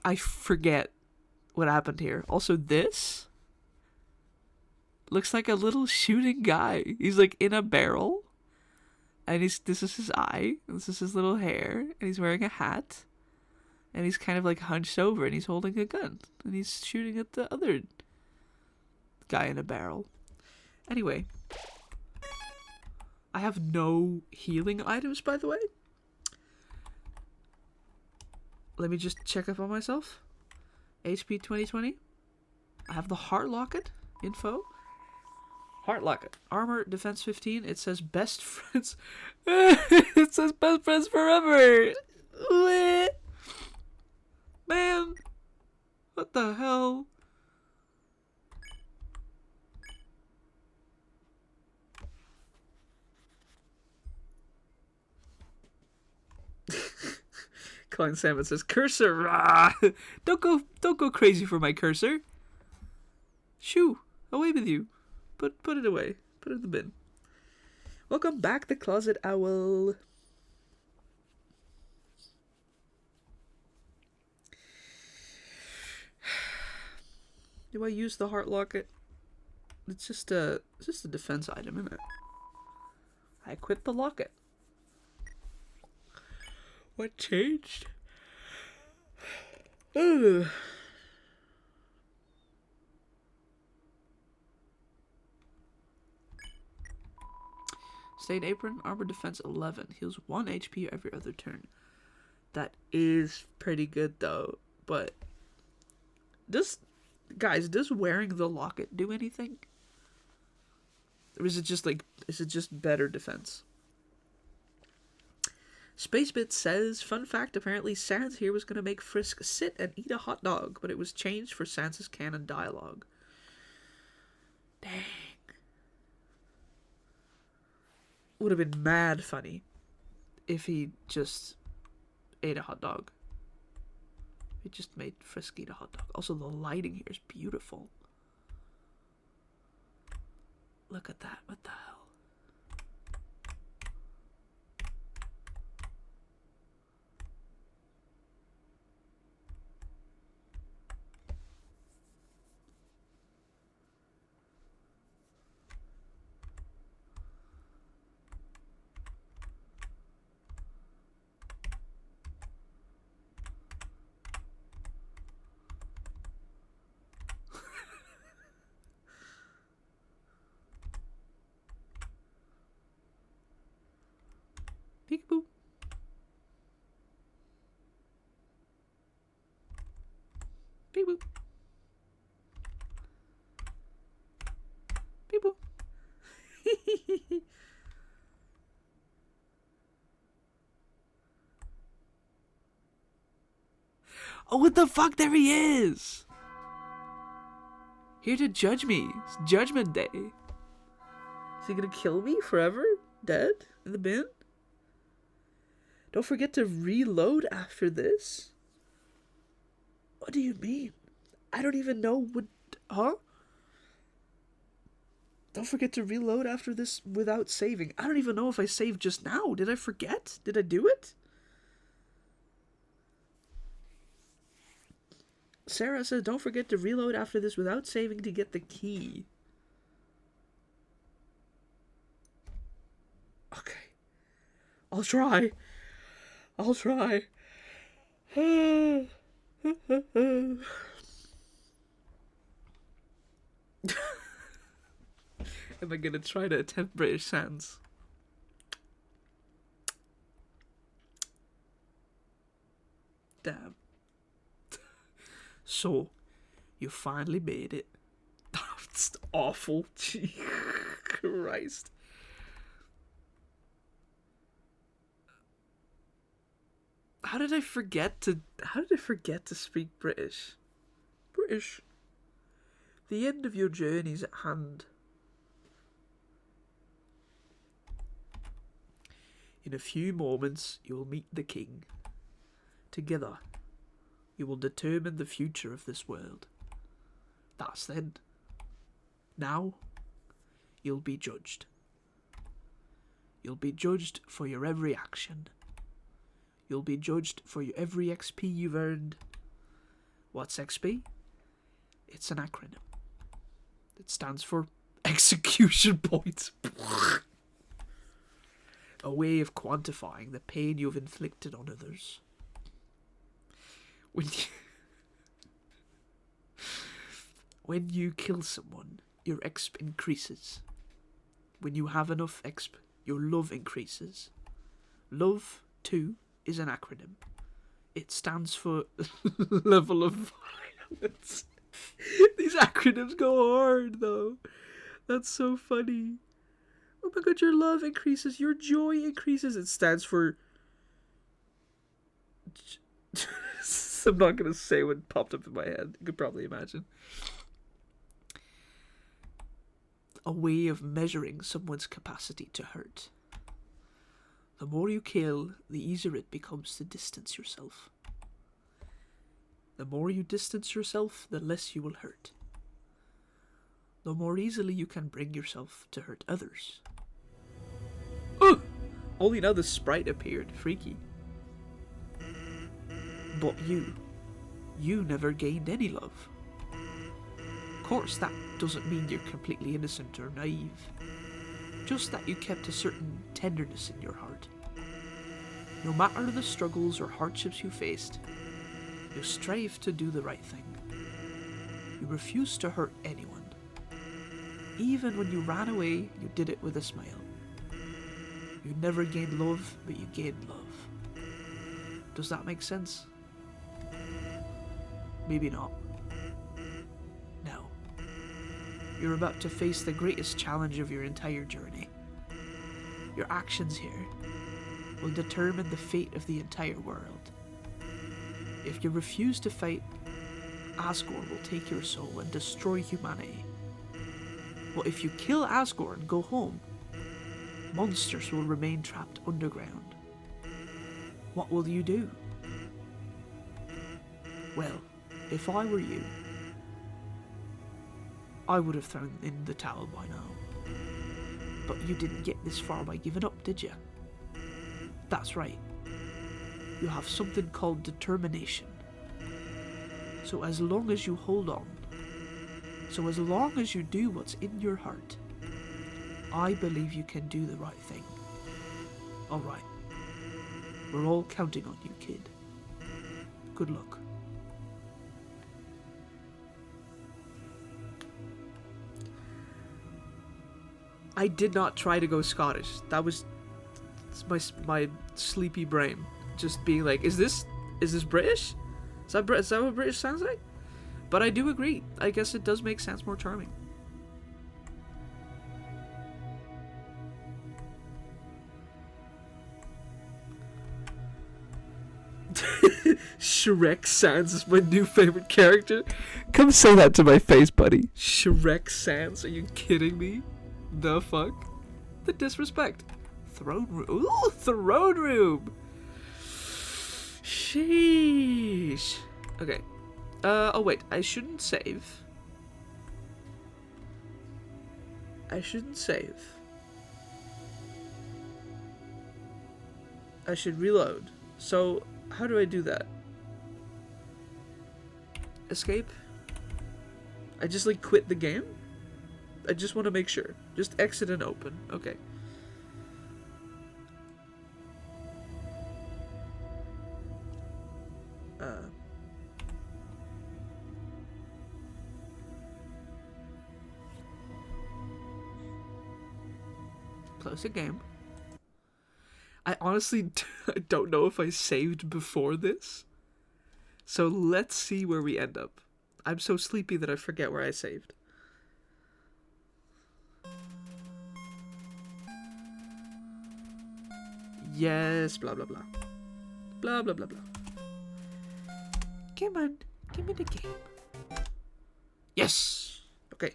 I forget what happened here. Also, this looks like a little shooting guy. He's like in a barrel. And this is his eye. And this is his little hair. And he's wearing a hat. And he's kind of like hunched over and he's holding a gun. And he's shooting at the other guy in a barrel. Anyway. I have no healing items, by the way. Let me just check up on myself. HP 2020. I have the Heart Locket info. Heart Locket. Armor, defense 15. It says best friends. It says best friends forever. Man. What the hell? Colin Salmon says, cursor. Rah! Don't go crazy for my cursor. Shoo. Away with you. Put it away. Put it in the bin. Welcome back, the Closet Owl. Do I use the Heart Locket? It's just a defense item, isn't it? I equip the locket. What changed? Ugh. Stain Apron, Armor Defense 11. Heals 1 HP every other turn. That is pretty good though. But does wearing the locket do anything? Or is it just better defense? Spacebit says, fun fact, apparently Sans here was going to make Frisk sit and eat a hot dog, but it was changed for Sans's canon dialogue. Dang. Would have been mad funny if he just ate a hot dog. He just made Frisk eat a hot dog. Also, the lighting here is beautiful. Look at that. What the hell? Peekaboo. Peekaboo. Peekaboo. Oh, what the fuck? There he is! Here to judge me. It's Judgment Day. Is he gonna kill me forever? Dead? In the bin? Don't forget to reload after this? What do you mean? I don't even know what... Huh? Don't forget to reload after this without saving. I don't even know if I saved just now. Did I forget? Did I do it? Sarah says, don't forget to reload after this without saving to get the key. Okay. I'll try. I'll try. Am I gonna try to attempt British Sans? Damn. So, you finally made it. That's awful. Gee, Christ. How did I forget to speak British? British. The end of your journey's at hand. In a few moments, you will meet the king. Together, you will determine the future of this world. That's then. Now, you'll be judged. You'll be judged for your every action. You'll be judged for your every XP you've earned. What's XP? It's an acronym. It stands for execution points. A way of quantifying the pain you've inflicted on others. When you kill someone, your exp increases. When you have enough exp, your love increases. Love, too, is an acronym. It stands for level of violence. These acronyms go hard, though. That's so funny. Oh my god, your love increases, your joy increases. It stands for... I'm not going to say what popped up in my head. You could probably imagine. A way of measuring someone's capacity to hurt. The more you kill, the easier it becomes to distance yourself. The more you distance yourself, the less you will hurt. The more easily you can bring yourself to hurt others. Oh! Only now the sprite appeared. Freaky. But you never gained any love. Of course, that doesn't mean you're completely innocent or naive. Just that you kept a certain tenderness in your heart. No matter the struggles or hardships you faced, You strive to do the right thing. You refuse to hurt anyone. Even when you ran away, you did it with a smile. You never gained love, but you gained love. Does that make sense? Maybe not. Now, you're about to face the greatest challenge of your entire journey. Your actions here will determine the fate of the entire world. If you refuse to fight, Asgore will take your soul and destroy humanity. But if you kill Asgore and go home, monsters will remain trapped underground. What will you do? Well, if I were you, I would have thrown in the towel by now. But you didn't get this far by giving up, did you? That's right. You have something called determination. So as long as you hold on, so as long as you do what's in your heart, I believe you can do the right thing. Alright. We're all counting on you, kid. Good luck. I did not try to go Scottish. That was my sleepy brain just being like, is this British? Is that what British sounds like? But I do agree. I guess it does make sense, more charming. Shrek Sans is my new favorite character. Come say that to my face, buddy. Shrek Sans? Are you kidding me? The fuck? The disrespect. Throne room. Ooh, throne room. Sheesh. Okay. Oh wait, I shouldn't save. I shouldn't save. I should reload. So, how do I do that? Escape? I just like quit the game? I just want to make sure. Just exit and open. Okay. Close the game. I honestly don't know if I saved before this. So let's see where we end up. I'm so sleepy that I forget where I saved. Yes, blah blah blah. Blah blah blah blah. Come on, give me the game. Yes! Okay.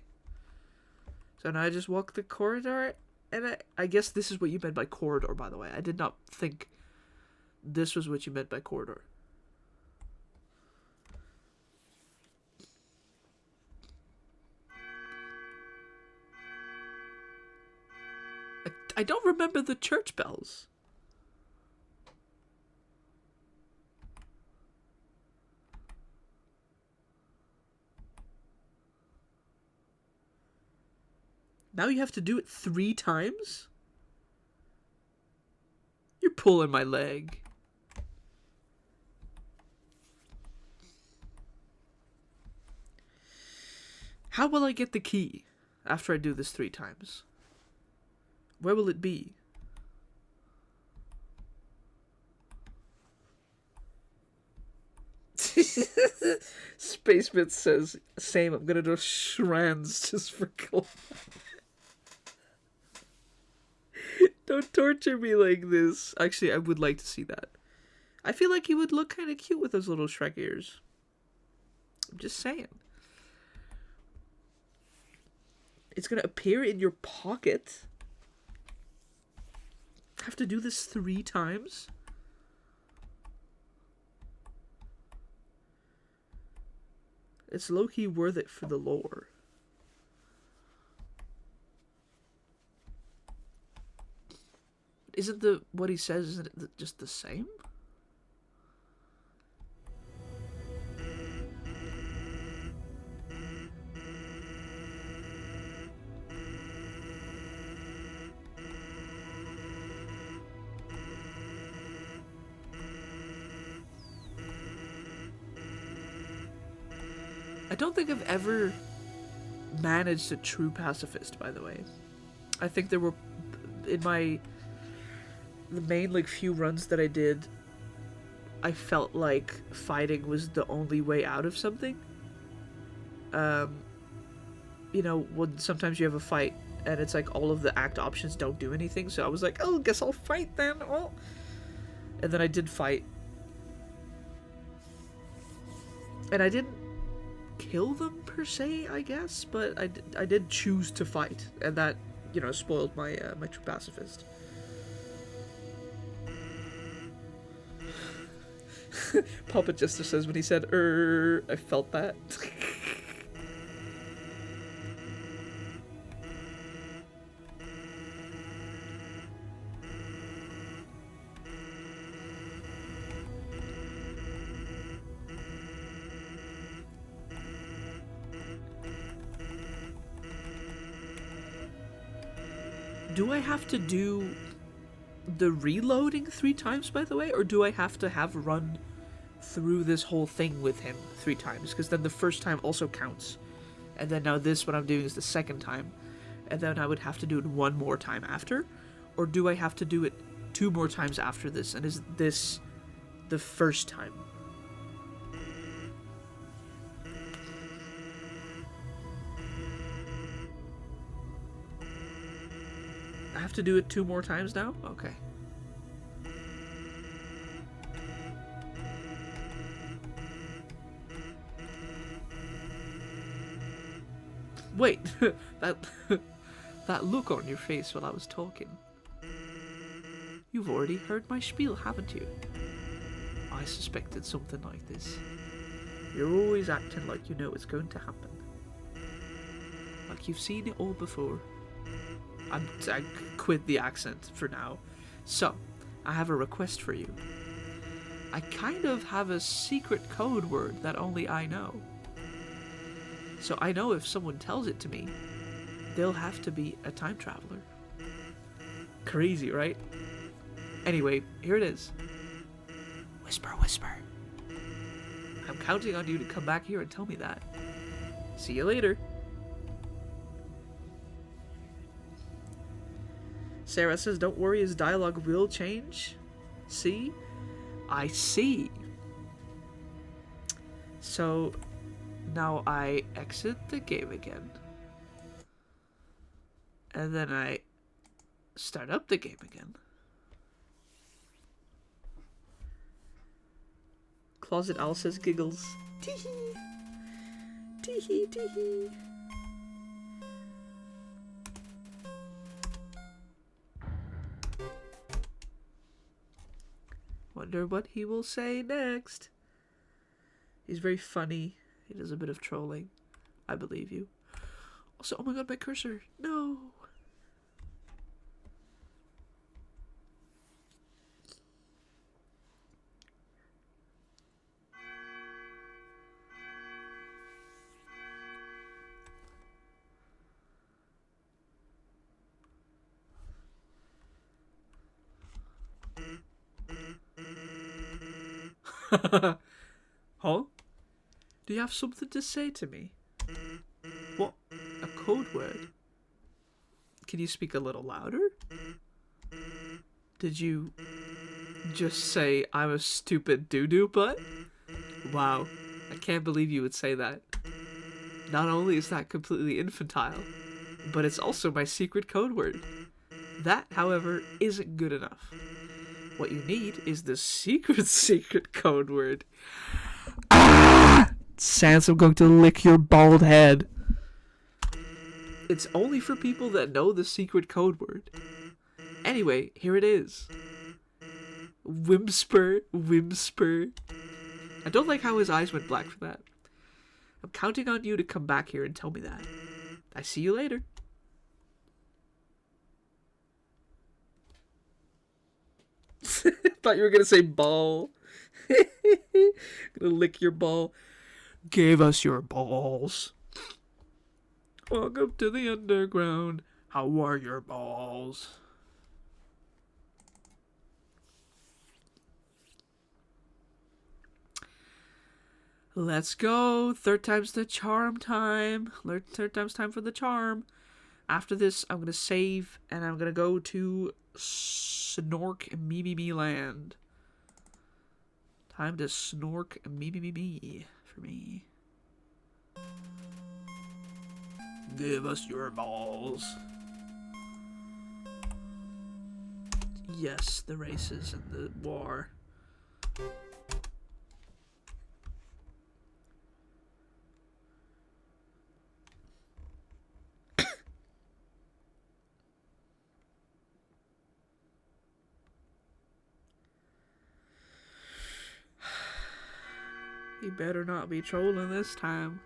So now I just walk the corridor, and I guess this is what you meant by corridor, by the way. I did not think this was what you meant by corridor. I don't remember the church bells. Now you have to do it 3 times? You're pulling my leg. How will I get the key after I do this 3 times? Where will it be? Spacebit says, same, I'm gonna do shrans just for gold. Don't torture me like this. Actually, I would like to see that. I feel like he would look kind of cute with those little Shrek ears. I'm just saying. It's gonna appear in your pocket. Have to do this 3 times? It's low-key worth it for the lore. Isn't what he says, isn't it just the same? I don't think I've ever managed a true pacifist, by the way. I think there were, in the main, like, few runs that I did, I felt like fighting was the only way out of something. You know, when sometimes you have a fight and it's like all of the act options don't do anything, so I was like, oh, guess I'll fight then. Oh. And then I did fight. And I didn't kill them per se, I guess, but I did choose to fight, and that, you know, spoiled my my true pacifist. Puppet Jester says when he said I felt that. Do I have to do the reloading 3 times, by the way? Or do I have to have run through this whole thing with him 3 times? Because then the first time also counts. And then now this, what I'm doing, is the second time. And then I would have to do it 1 more time after? Or do I have to do it 2 more times after this? And is this the first time? I have to do it 2 more times now? Okay. Wait, that look on your face while I was talking. You've already heard my spiel, haven't you? I suspected something like this. You're always acting like you know it's going to happen. Like you've seen it all before. I quit the accent for now. So, I have a request for you. I kind of have a secret code word that only I know. So I know if someone tells it to me, they'll have to be a time traveler. Crazy, right? Anyway, here it is. Whisper, whisper. I'm counting on you to come back here and tell me that. See you later. Sarah says, don't worry, his dialogue will change. See? I see. So, now I exit the game again. And then I start up the game again. Closet Owl says, giggles. Tee-hee. Tee-hee, tee-hee. Wonder what he will say next. He's very funny. He does a bit of trolling. I believe you. Also, oh my god, my cursor. No. Huh? Do you have something to say to me? What? A code word? Can you speak a little louder? Did you just say I'm a stupid doo-doo butt? Wow, I can't believe you would say that. Not only is that completely infantile, but it's also my secret code word. That, however, isn't good enough. What you need is the secret code word. Ah! Sans, I'm going to lick your bald head. It's only for people that know the secret code word. Anyway, here it is. Whimper, whimper. I don't like how his eyes went black for that. I'm counting on you to come back here and tell me that. I see you later. Thought you were gonna say ball. Gonna lick your ball. Give us your balls. Welcome to the underground. How are your balls? Let's go. Third time's the charm time. Third time's time for the charm. After this, I'm going to save, and I'm going to go to Snork Me Land. Time to snork me for me. Give us your balls. Yes, the races and the war. He better not be trolling this time.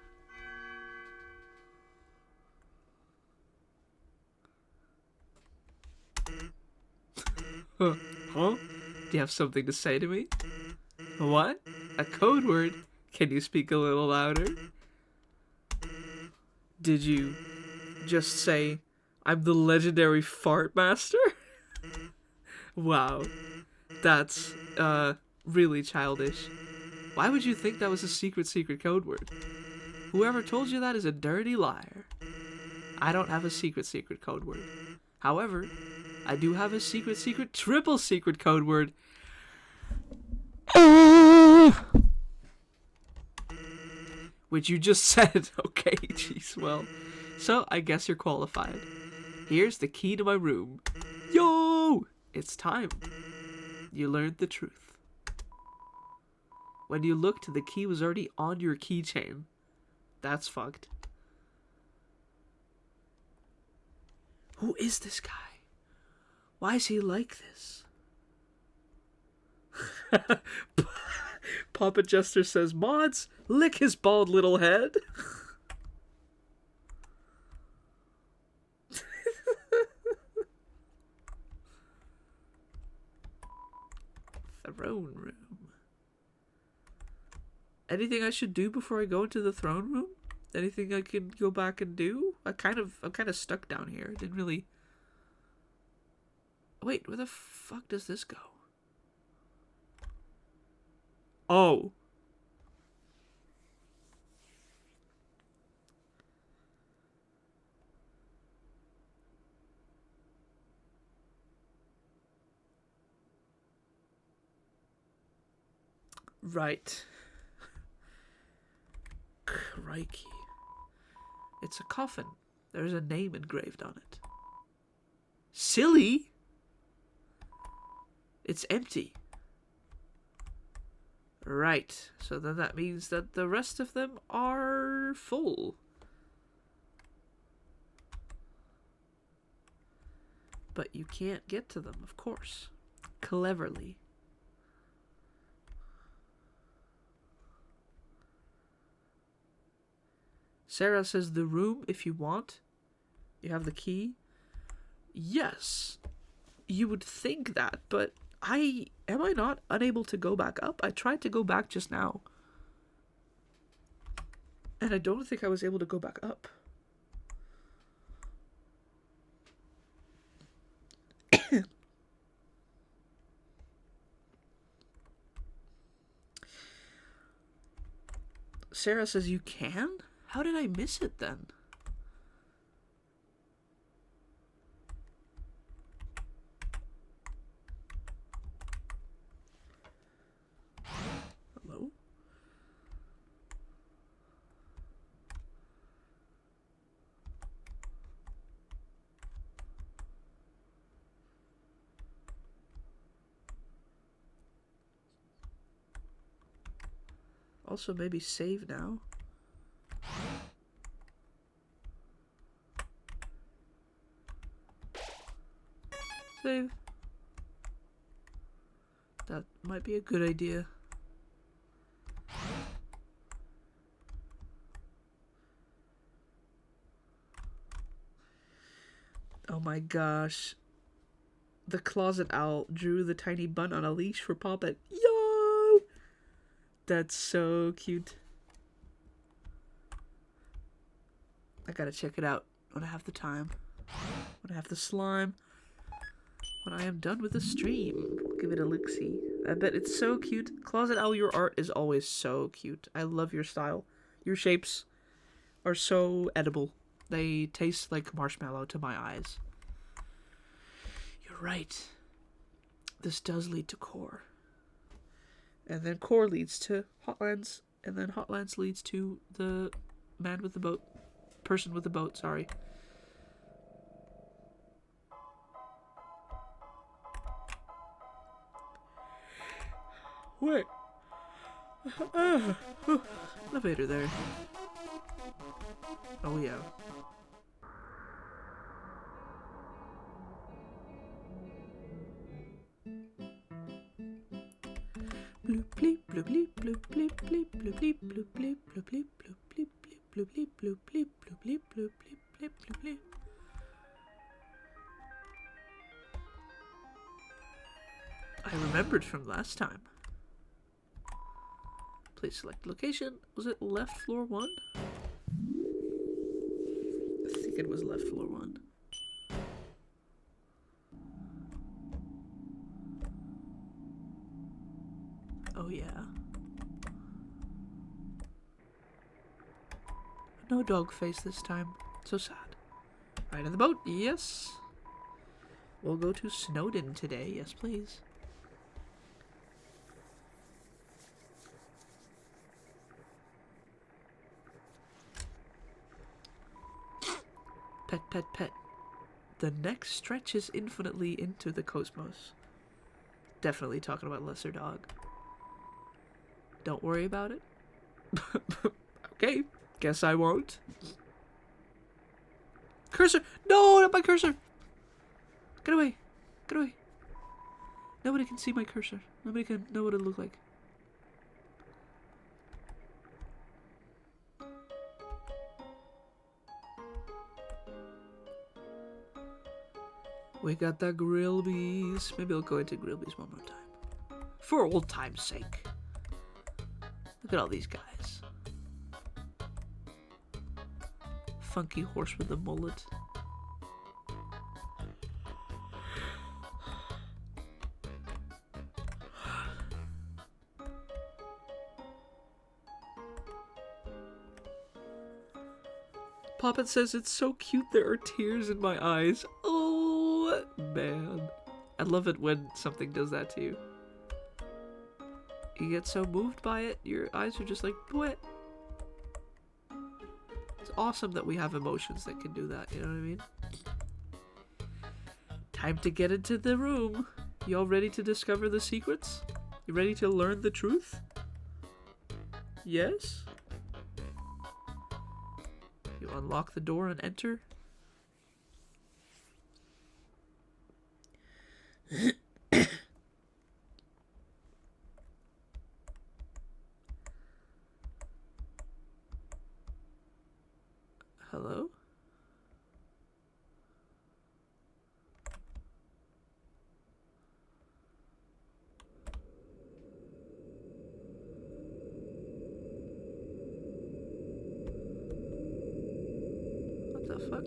Huh? Do you have something to say to me? What? A code word? Can you speak a little louder? Did you just say, I'm the legendary fart master? Wow. That's, really childish. Why would you think that was a secret code word? Whoever told you that is a dirty liar. I don't have a secret code word. However, I do have a triple secret code word. Which you just said. Okay, jeez, well. So, I guess you're qualified. Here's the key to my room. Yo! It's time. You learned the truth. When you looked, the key was already on your keychain. That's fucked. Who is this guy? Why is he like this? Papa Jester says, mods, lick his bald little head. Throne room. Anything I should do before I go into the throne room? Anything I can go back and do? I'm kind of stuck down here. Didn't really. Wait, where the fuck does this go? Oh. Right. Crikey. It's a coffin. There's a name engraved on it. Silly? It's empty. Right. So then that means that the rest of them are full. But you can't get to them, of course. Cleverly. Sarah says the room, if you want. You have the key. Yes. You would think that, but am I not unable to go back up? I tried to go back just now. And I don't think I was able to go back up. Sarah says you can? How did I miss it then? Hello? Also, maybe save now. Save. That might be a good idea. Oh my gosh. The closet owl drew the tiny bun on a leash for Poppet. Yo! That's so cute. I gotta check it out when I have the time. When I have the slime. when I am done with the stream. Give it a look-see. I bet it's so cute. Closet Owl, your art is always so cute. I love your style. Your shapes are so edible. They taste like marshmallow to my eyes. You're right. This does lead to core. And then core leads to Hotlands. And then Hotlands leads to the man with the boat. Person with the boat, sorry. Wait. Elevator there. Oh yeah. Bloop bleep bloop bleep bloop bleep bleep bloop bleep bloop bleep bloop bleep bloop bleep bloop bleep bloop bleep bloop bleep bloop bleep bloop bleep. I remembered from last time. Please select location. Was it left floor 1? I think it was left floor 1. Oh yeah. No dog face this time. So sad. Right in the boat. Yes. We'll go to Snowdon today. Yes, please. Pet, pet, pet. The neck stretches infinitely into the cosmos. Definitely talking about Lesser Dog. Don't worry about it. Okay, guess I won't. Cursor! No, not my cursor! Get away! Get away! Nobody can see my cursor. Nobody can know what it looks like. We got the Grillby's. Maybe I'll go into Grillby's one more time. For old time's sake. Look at all these guys. Funky horse with a mullet. Poppet says it's so cute there are tears in my eyes. Oh, man. I love it when something does that to you. You get so moved by it, your eyes are just like, what? It's awesome that we have emotions that can do that, you know what I mean? Time to get into the room. You all ready to discover the secrets? You ready to learn the truth? Yes? You unlock the door and enter. Hello? What the fuck?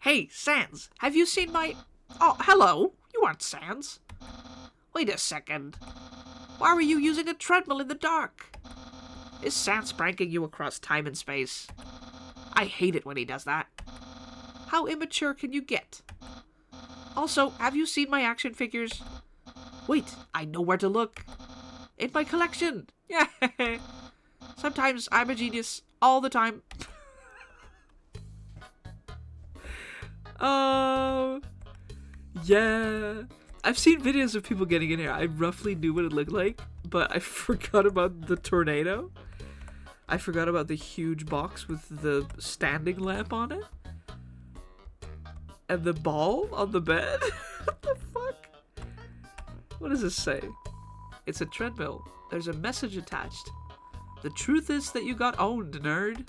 Hey, Sans, have you seen my... Oh, hello. You aren't Sans. Wait a second. Why were you using a treadmill in the dark? Is Sans pranking you across time and space? I hate it when he does that. How immature can you get? Also, have you seen my action figures? Wait, I know where to look. In my collection. Yeah. Sometimes I'm a genius. All the time. Yeah. I've seen videos of people getting in here. I roughly knew what it looked like, but I forgot about the tornado. I forgot about the huge box with the standing lamp on it. And the ball on the bed. What the fuck? What does this say? It's a treadmill. There's a message attached. The truth is that you got owned, nerd.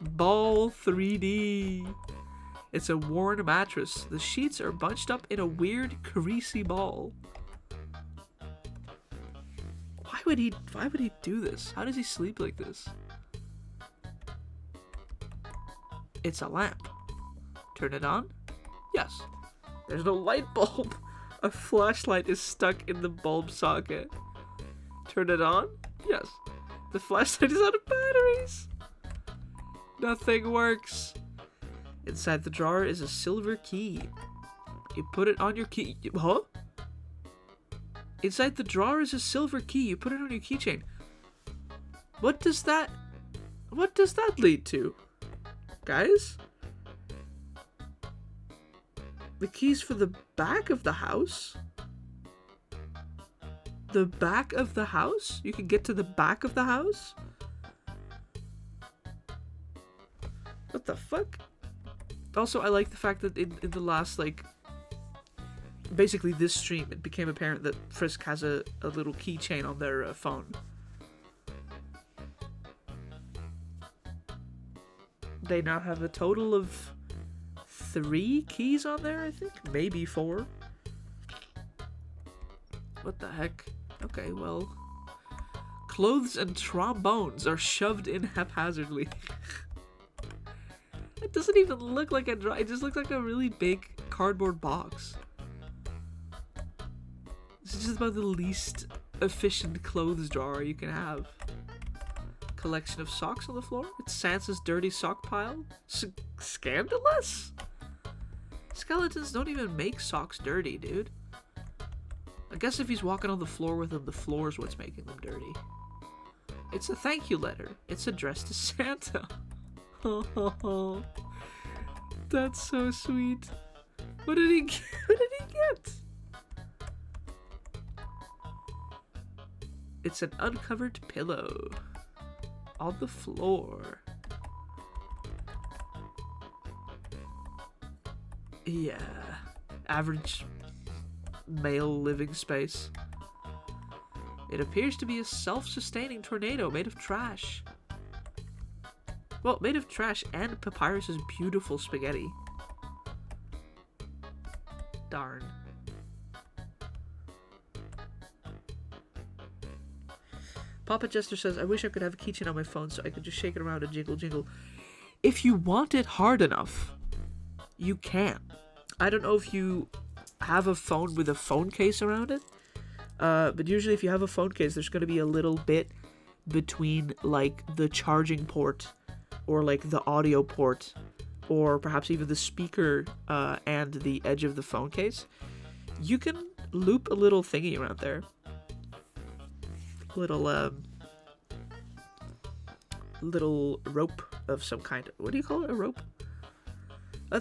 Ball 3D. It's a worn mattress. The sheets are bunched up in a weird, creasy ball. would he do this? How does he sleep like this? It's a lamp. Turn it on? Yes. There's no light bulb. A flashlight is stuck in the bulb socket. Turn it on? Yes. The flashlight is out of batteries. Nothing works. Inside the drawer is a silver key. You put it on your key. Huh? Inside the drawer is a silver key. You put it on your keychain. What does that lead to? Guys? The keys for the back of the house? The back of the house? You can get to the back of the house? What the fuck? Also, I like the fact that in the last, like, basically this stream, it became apparent that Frisk has a little keychain on their phone. They now have a total of 3 keys on there, I think? Maybe 4. What the heck? Okay, well... Clothes and trombones are shoved in haphazardly. It doesn't even look like a drawer. It just looks like a really big cardboard box. This is just about the least efficient clothes drawer you can have. Collection of socks on the floor. It's Sansa's dirty sock pile. Scandalous? Skeletons don't even make socks dirty, dude. I guess if he's walking on the floor with them, the floor's what's making them dirty. It's a thank you letter. It's addressed to Santa. Oh, that's so sweet. What did he get? What did he get? It's an uncovered pillow on the floor. Yeah, average male living space. It appears to be a self-sustaining tornado made of trash. Well, made of trash and Papyrus's beautiful spaghetti. Darn. Papa Jester says, I wish I could have a keychain on my phone so I could just shake it around and jingle jingle. If you want it hard enough, you can. I don't know if you have a phone with a phone case around it, but usually if you have a phone case, there's going to be a little bit between, like, the charging port or, like, the audio port or perhaps even the speaker and the edge of the phone case. You can loop a little thingy around there. Little rope of some kind. What do you call it? A rope? Where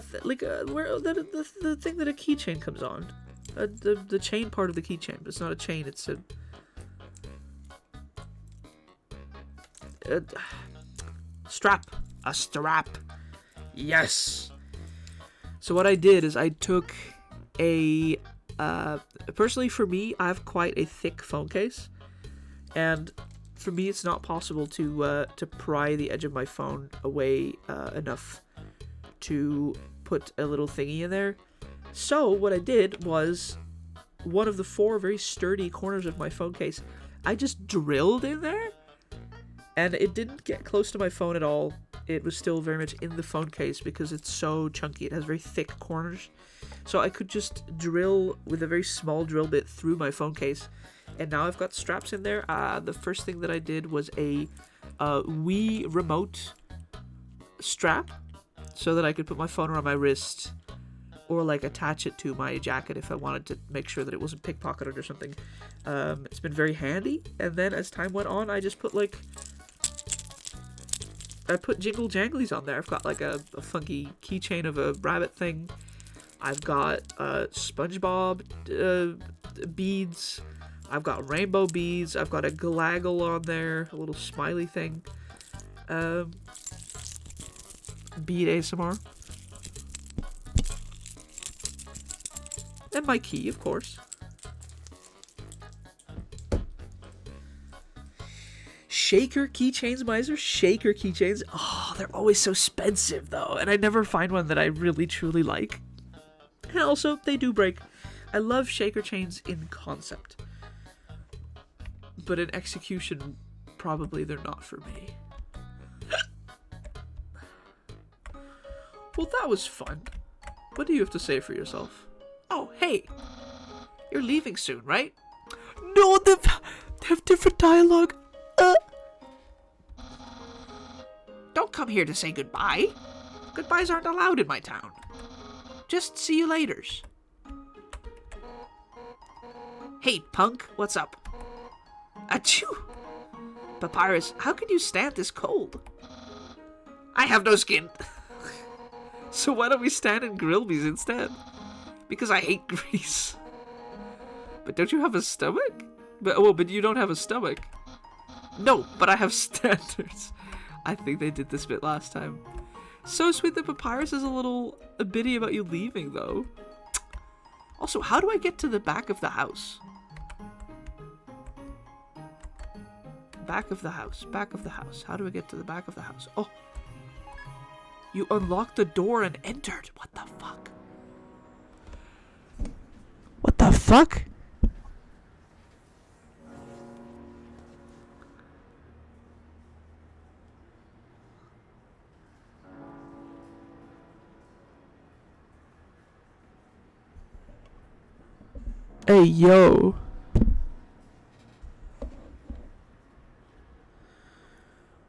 the thing that a keychain comes on. The chain part of the keychain. It's not a chain. It's a strap. A strap. Yes. So what I did is I took a personally for me, I have quite a thick phone case, and for me it's not possible to pry the edge of my phone away enough to put a little thingy in there. So what I did was one of the 4 very sturdy corners of my phone case, I just drilled in there, and it didn't get close to my phone at all. It was still very much in the phone case because it's so chunky. It has very thick corners. So I could just drill with a very small drill bit through my phone case. And now I've got straps in there. The first thing that I did was a Wii remote strap so that I could put my phone around my wrist or like attach it to my jacket if I wanted to make sure that it wasn't pickpocketed or something. It's been very handy. And then as time went on, I just put jingle janglies on there. I've got like a funky keychain of a rabbit thing. I've got SpongeBob beads. I've got rainbow beads. I've got a glaggle on there, a little smiley thing. Bead ASMR. And my key, of course. Shaker keychains, Miser. Shaker keychains. Oh, they're always so expensive, though. And I never find one that I really, truly like. And also, they do break. I love shaker chains in concept. but in execution, probably they're not for me. Well, that was fun. What do you have to say for yourself? Oh, hey! You're leaving soon, right? No, they have different dialogue. Don't come here to say goodbye. Goodbyes aren't allowed in my town. Just see you laters. Hey, punk, what's up? Achoo! Papyrus, how can you stand this cold? I have no skin. So why don't we stand in Grillby's instead? Because I hate grease. But don't you have a stomach? But you don't have a stomach. No, but I have standards. I think they did this bit last time. So sweet that Papyrus is a bitty about you leaving, though. Also, how do I get to the back of the house? Back of the house. Back of the house. How do I get to the back of the house? Oh. You unlocked the door and entered. What the fuck? What the fuck? Hey, yo.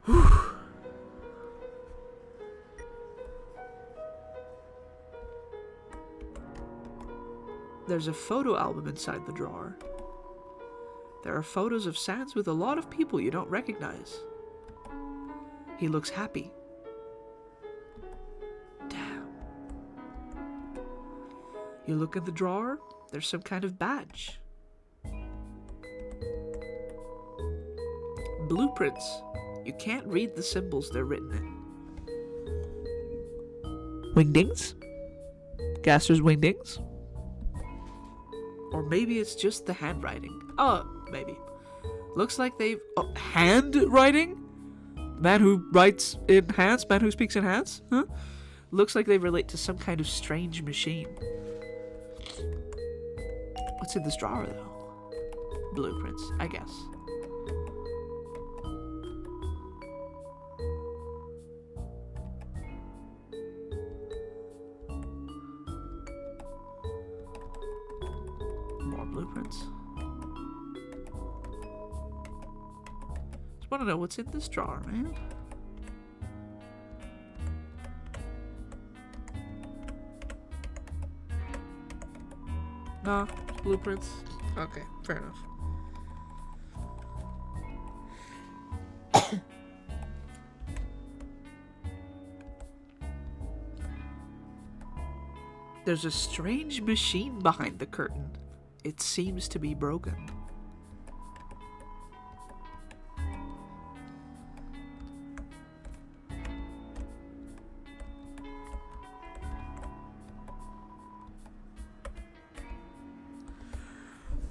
Whew. There's a photo album inside the drawer. There are photos of Sans with a lot of people you don't recognize. He looks happy. Damn. You look in the drawer, there's some kind of badge. Blueprints. You can't read the symbols they're written in. Wingdings? Gaster's wingdings? Or maybe it's just the handwriting. Oh, maybe. Looks like they've... Oh, handwriting? Man who writes in hands? Man who speaks in hands? Huh? Looks like they relate to some kind of strange machine. What's in this drawer, though? Blueprints, I guess. More blueprints. Just want to know what's in this drawer, man. Nah, blueprints. Okay, fair enough. There's a strange machine behind the curtain. It seems to be broken.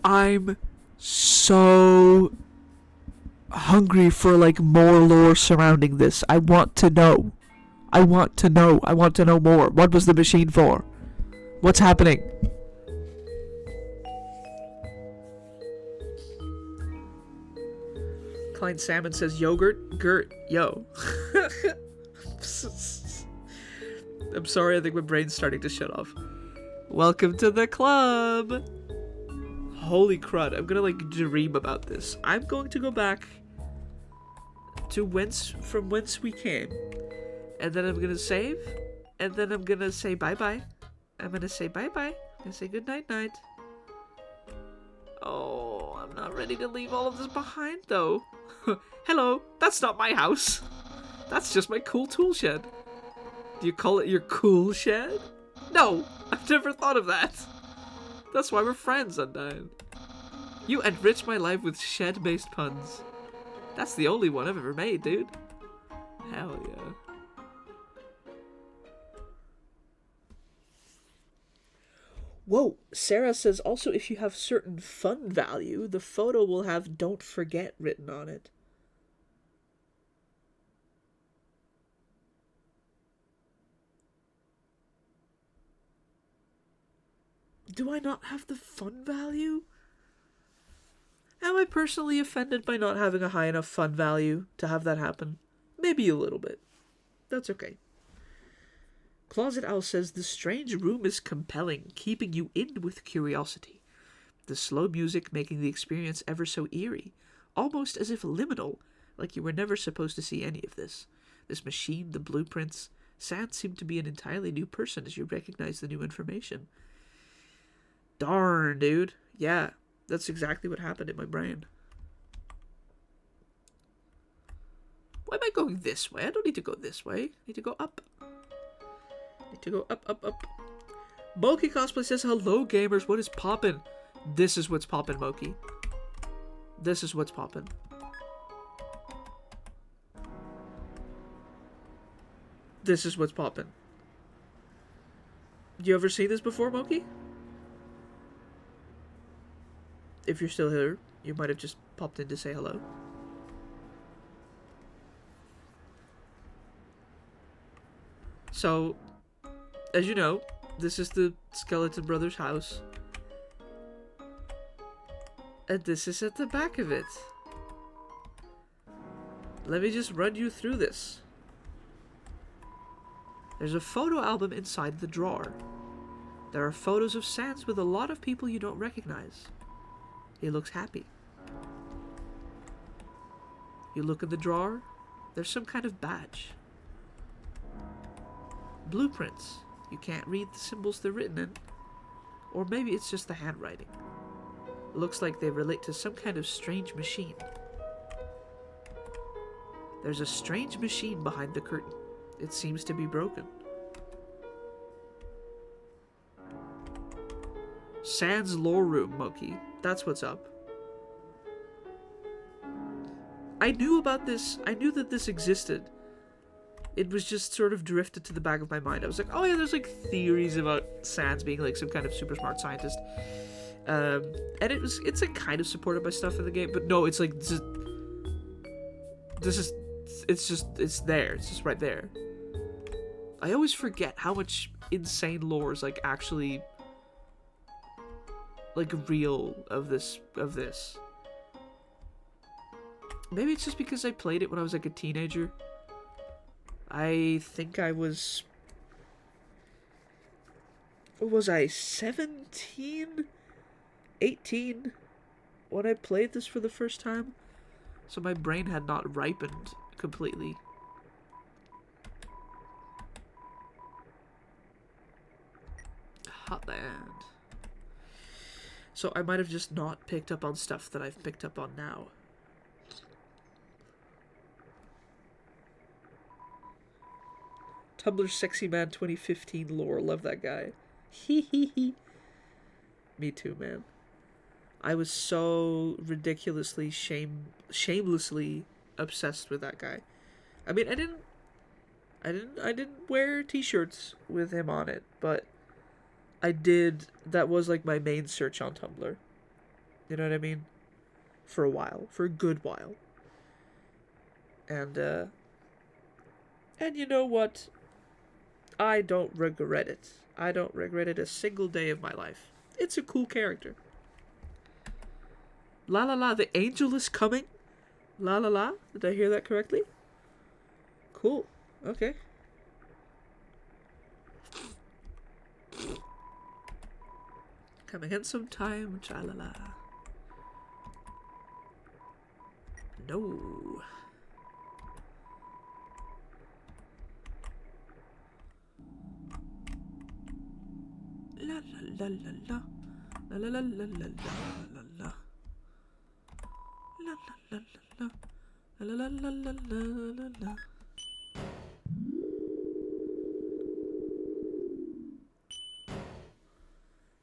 I'm so hungry for like more lore surrounding this. I want to know. I want to know. I want to know more. What was the machine for? What's happening? Klein Salmon says yogurt, Gert, yo. I'm sorry, I think my brain's starting to shut off. Welcome to the club. Holy crud, I'm gonna like dream about this. I'm going to go back to from whence we came. And then I'm gonna save. And then I'm gonna say bye-bye. I'm gonna say bye-bye. I'm gonna say good night-night. Oh, I'm not ready to leave all of this behind, though. Hello, that's not my house. That's just my cool tool shed. Do you call it your cool shed? No, I've never thought of that. That's why we're friends, Undyne. You enrich my life with shed-based puns. That's the only one I've ever made, dude. Hell yeah. Whoa, Sarah says also if you have certain fun value, the photo will have "Don't Forget" written on it. Do I not have the fun value? Am I personally offended by not having a high enough fun value to have that happen? Maybe a little bit. That's okay. Closet Owl says the strange room is compelling, keeping you in with curiosity. The slow music making the experience ever so eerie, almost as if liminal, like you were never supposed to see any of this. This machine, the blueprints, Sans seemed to be an entirely new person as you recognize the new information. Darn, dude. Yeah, that's exactly what happened in my brain. Why am I going this way? I don't need to go this way. I need to go up. I need to go up, up, up. Moki Cosplay says, hello, gamers. What is poppin'? This is what's poppin', Moki. This is what's poppin'. This is what's poppin'. You ever seen this before, Moki? If you're still here, you might have just popped in to say hello. So, as you know, this is the Skeleton Brothers house. And this is at the back of it. Let me just run you through this. There's a photo album inside the drawer. There are photos of Sans with a lot of people you don't recognize. He looks happy. You look in the drawer, there's some kind of badge. Blueprints. You can't read the symbols they're written in. Or maybe it's just the handwriting. Looks like they relate to some kind of strange machine. There's a strange machine behind the curtain. It seems to be broken. Sans lore room, Moki. That's what's up. I knew about this. I knew that this existed. It was just sort of drifted to the back of my mind. I was like, oh yeah, there's like theories about Sans being like some kind of super smart scientist. And it's like kind of supported by stuff in the game, but no, it's like, it's there. It's just right there. I always forget how much insane lore is like actually like real of this. Maybe it's just because I played it when I was like a teenager. I think I was... What was I, 17? 18? When I played this for the first time? So my brain had not ripened completely. Hotland. So I might have just not picked up on stuff that I've picked up on now. Tumblr Sexy Man 2015 lore. Love that guy. Hee. Me too, man. I was so ridiculously shamelessly obsessed with that guy. I mean, I didn't wear t-shirts with him on it, but I did. That was like my main search on Tumblr. You know what I mean? For a while, for a good while. And you know what? I don't regret it. I don't regret it a single day of my life. It's a cool character. La la la, the angel is coming. La la la. Did I hear that correctly? Cool. Okay. Coming in sometime. Cha la la. No. La la la la la. La la la la la la la. La la la la la. La la la la la la.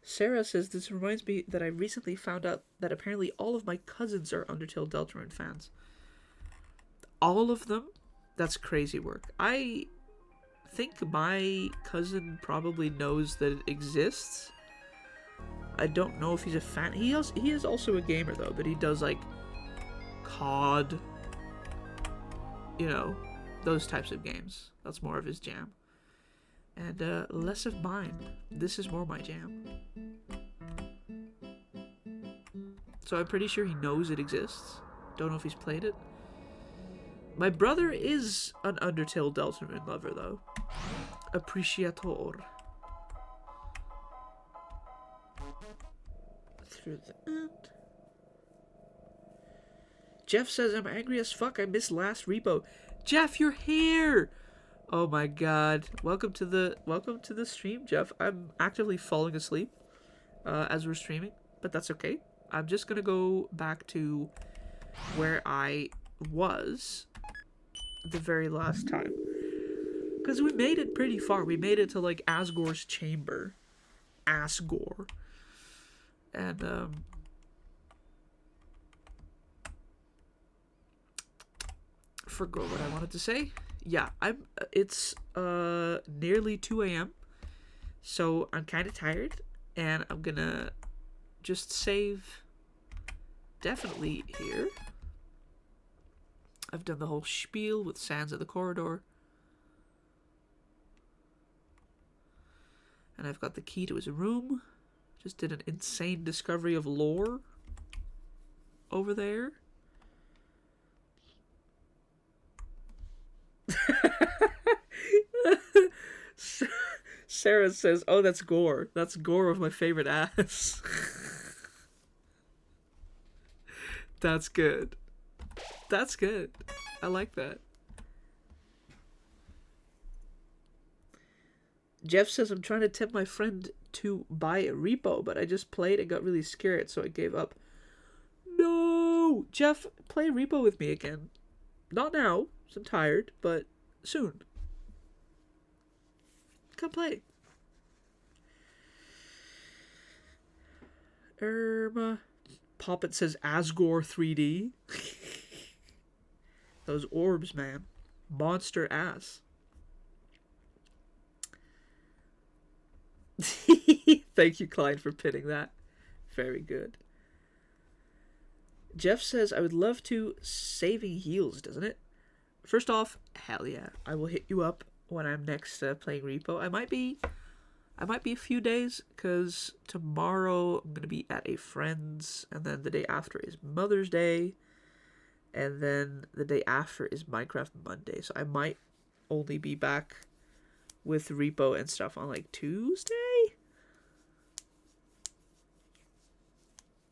Sarah says, this reminds me that I recently found out that apparently all of my cousins are Undertale Deltarune fans. All of them? That's crazy work. I think my cousin probably knows that it exists. I don't know if he's a fan. He is also a gamer though, but he does like COD, you know, those types of games. That's more of his jam. And less of mine. This is more my jam. So I'm pretty sure he knows it exists. Don't know if he's played it. My brother is an Undertale deltarune lover, though. Appreciator. Through the end. Jeff says, I'm angry as fuck. I missed last repo. Jeff, you're here! Oh my god. Welcome to the stream, Jeff. I'm actively falling asleep as we're streaming, but that's okay. I'm just gonna go back to where I was the very last time. Because we made it pretty far. We made it to, like, Asgore's chamber. Asgore. And, forgot what I wanted to say. Yeah, it's nearly 2 a.m. So I'm kind of tired, and I'm gonna just save definitely here. I've done the whole spiel with Sands of the Corridor. And I've got the key to his room. Just did an insane discovery of lore over there. Sarah says, oh, that's gore. That's gore of my favorite ass. That's good. That's good. I like that. Jeff says, I'm trying to tempt my friend to buy a repo, but I just played and got really scared, so I gave up. No! Jeff, play repo with me again. Not now, because I'm tired, but soon. Come play. Poppet says Asgore 3D. Those orbs, man. Monster ass. Thank you, Klein, for pinning that. Very good. Jeff says, I would love to. Saving heals, doesn't it? First off, hell yeah. I will hit you up when I'm next playing repo. I might be a few days, because tomorrow I'm going to be at a friend's, and then the day after is Mother's Day, and then the day after is Minecraft Monday, so I might only be back with repo and stuff on, like, Tuesday?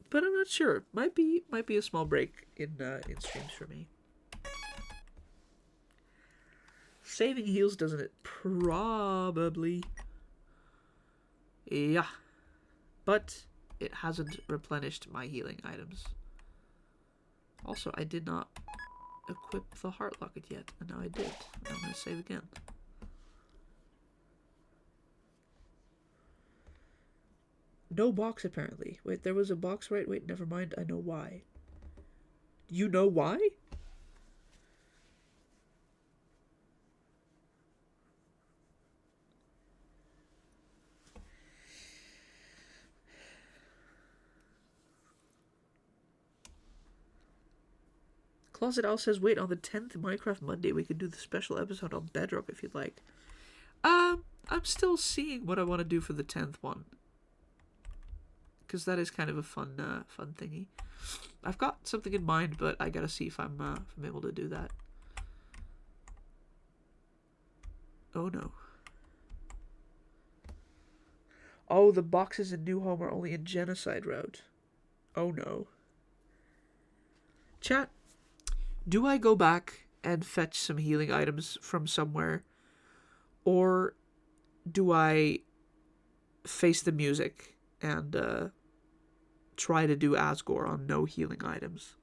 But I'm not sure. Might be a small break in streams for me. Saving heals, doesn't it? Probably. Yeah. But it hasn't replenished my healing items. Also, I did not equip the heart locket yet, and now I did. I'm going to save again. No box, apparently. Wait, there was a box, right? Wait, never mind. I know why. You know why? Closet Owl says, wait, on the 10th Minecraft Monday, we could do the special episode on Bedrock if you'd like. I'm still seeing what I want to do for the 10th one. Because that is kind of a fun thingy. I've got something in mind, but I gotta see if I'm able to do that. Oh no. Oh, the boxes in New Home are only in Genocide route. Oh no. Chat, do I go back and fetch some healing items from somewhere? Or do I face the music and try to do Asgore on no healing items?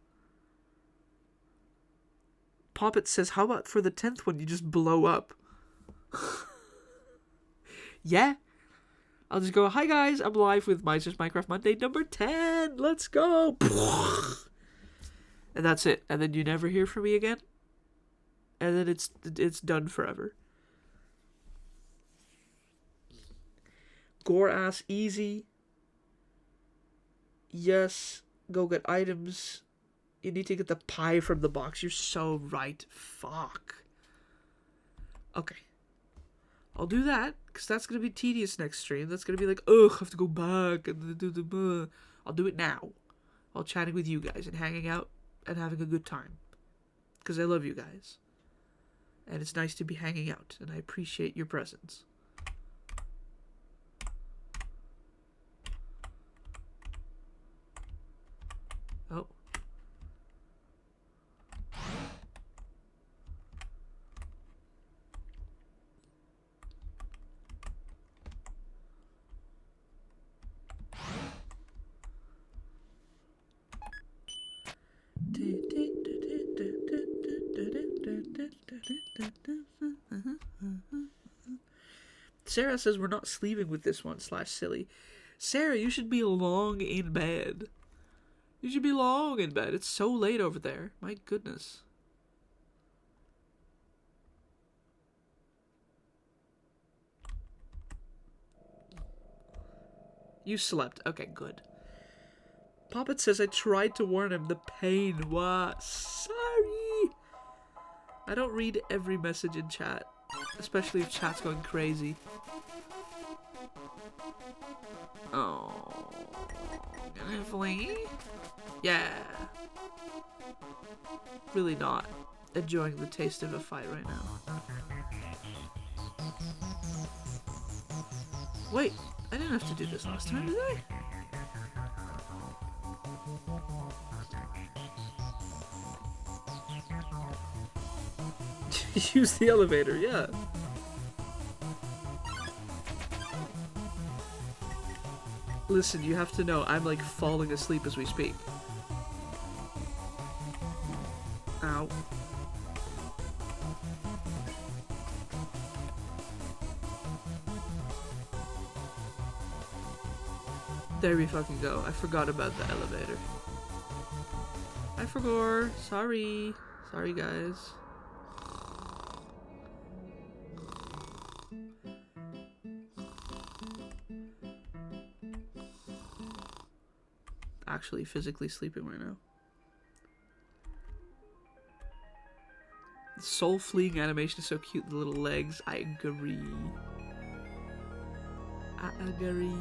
Poppet says, how about for the 10th one you just blow up? Yeah. I'll just go, hi guys, I'm live with Miser's Minecraft Monday number 10. Let's go. And that's it. And then you never hear from me again. And then it's done forever. Gore ass easy. Yes, go get items. You need to get the pie from the box. You're so right. Fuck. Okay. I'll do that, because that's going to be tedious next stream. That's going to be like, ugh, I have to go back and do the... I'll do it now. while chatting with you guys and hanging out and having a good time. Because I love you guys. And it's nice to be hanging out, and I appreciate your presence. Oh. Sarah says we're not sleeping with this one / silly. Sarah, you should be long in bed. You should be long in bed. It's so late over there. My goodness. You slept. Okay, good. Poppet says I tried to warn him. The pain. What? Sorry. I don't read every message in chat. Especially if chat's going crazy. Oh. Gonna flee? Yeah. Really not enjoying the taste of a fight right now. Wait, I didn't have to do this last time, did I? Use the elevator, yeah. Listen, you have to know, I'm like falling asleep as we speak. Ow. There we fucking go. I forgot about the elevator. I forgot. Sorry. Sorry, guys. Actually physically sleeping right now. The soul fleeing animation is so cute, the little legs. I agree. I agree.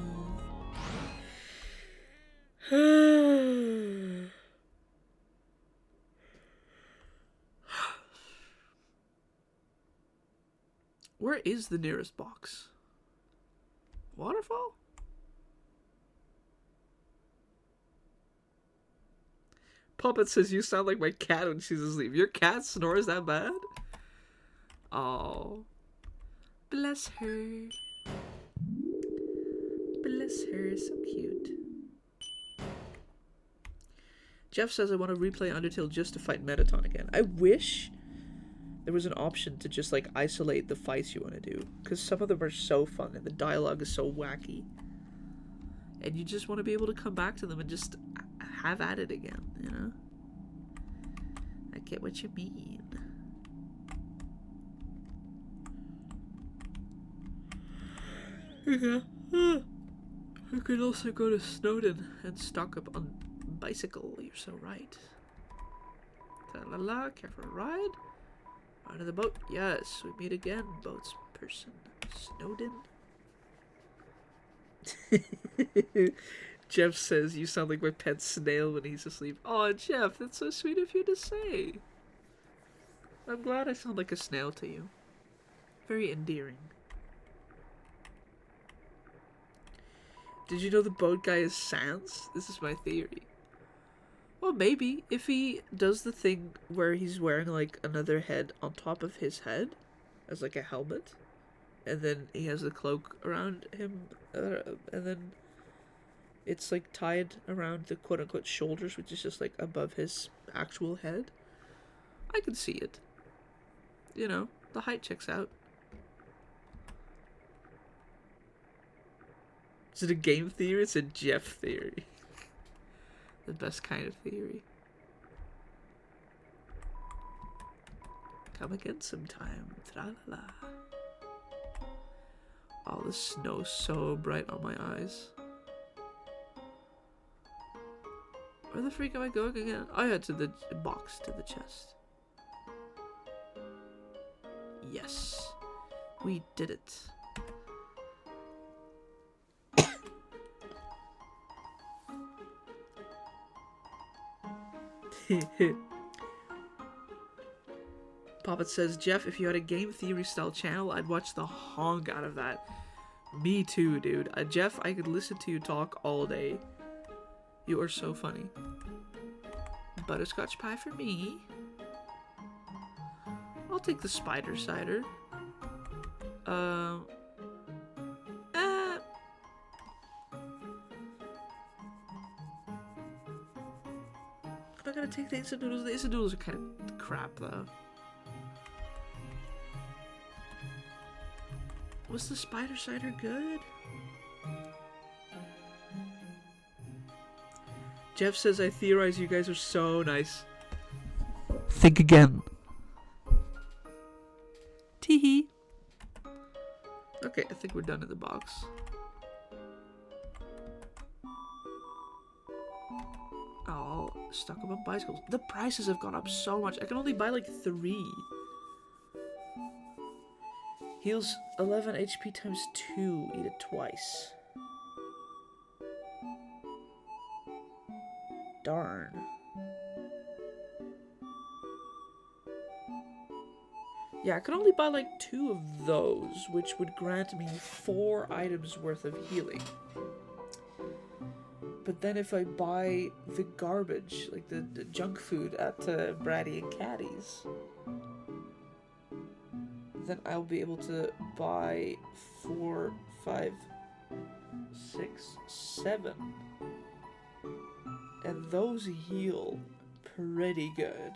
Where is the nearest box? Waterfall? Puppet says you sound like my cat when she's asleep. Your cat snores that bad? Oh. Bless her. Bless her. So cute. Jeff says I want to replay Undertale just to fight Metaton again. I wish there was an option to just like isolate the fights you want to do. Because some of them are so fun and the dialogue is so wacky. And you just want to be able to come back to them and just have at it again, you know? I get what you mean. Yeah. I could also go to Snowdon and stock up on bicycle. You're so right. La la, care for a ride? Out of the boat. Yes, we meet again, boats person. Snowdon. Jeff says you sound like my pet snail when he's asleep. Oh, Jeff, that's so sweet of you to say. I'm glad I sound like a snail to you. Very endearing. Did you know the boat guy is Sans? This is my theory. Well, maybe if he does the thing where he's wearing like another head on top of his head as like a helmet, and then he has the cloak around him, and then it's like tied around the quote-unquote shoulders, which is just like above his actual head. I can see it. You know, the height checks out. Is it a game theory? It's a Jeff theory. The best kind of theory. Come again sometime. Tra-la-la. Oh, the snow's so bright on my eyes. Where the freak am I going again? Oh yeah, to the box, to the chest. Yes. We did it. Poppet says, Jeff, if you had a game theory style channel, I'd watch the honk out of that. Me too, dude. Jeff, I could listen to you talk all day. You are so funny. Butterscotch pie for me. I'll take the spider cider. I'm not gonna take the instant noodles. The instant noodles are kind of crap, though. Was the spider cider good? Jeff says, I theorize you guys are so nice. Think again. Teehee. Okay, I think we're done in the box. Oh, stuck up on bicycles. The prices have gone up so much. I can only buy like 3. Heals 11 HP times 2. Eat it twice. Darn. Yeah, I could only buy like 2 of those, which would grant me 4 items worth of healing. But then if I buy the garbage, like the junk food at Bratty and Caddy's, then I'll be able to buy 4, 5, 6, 7. And those heal pretty good.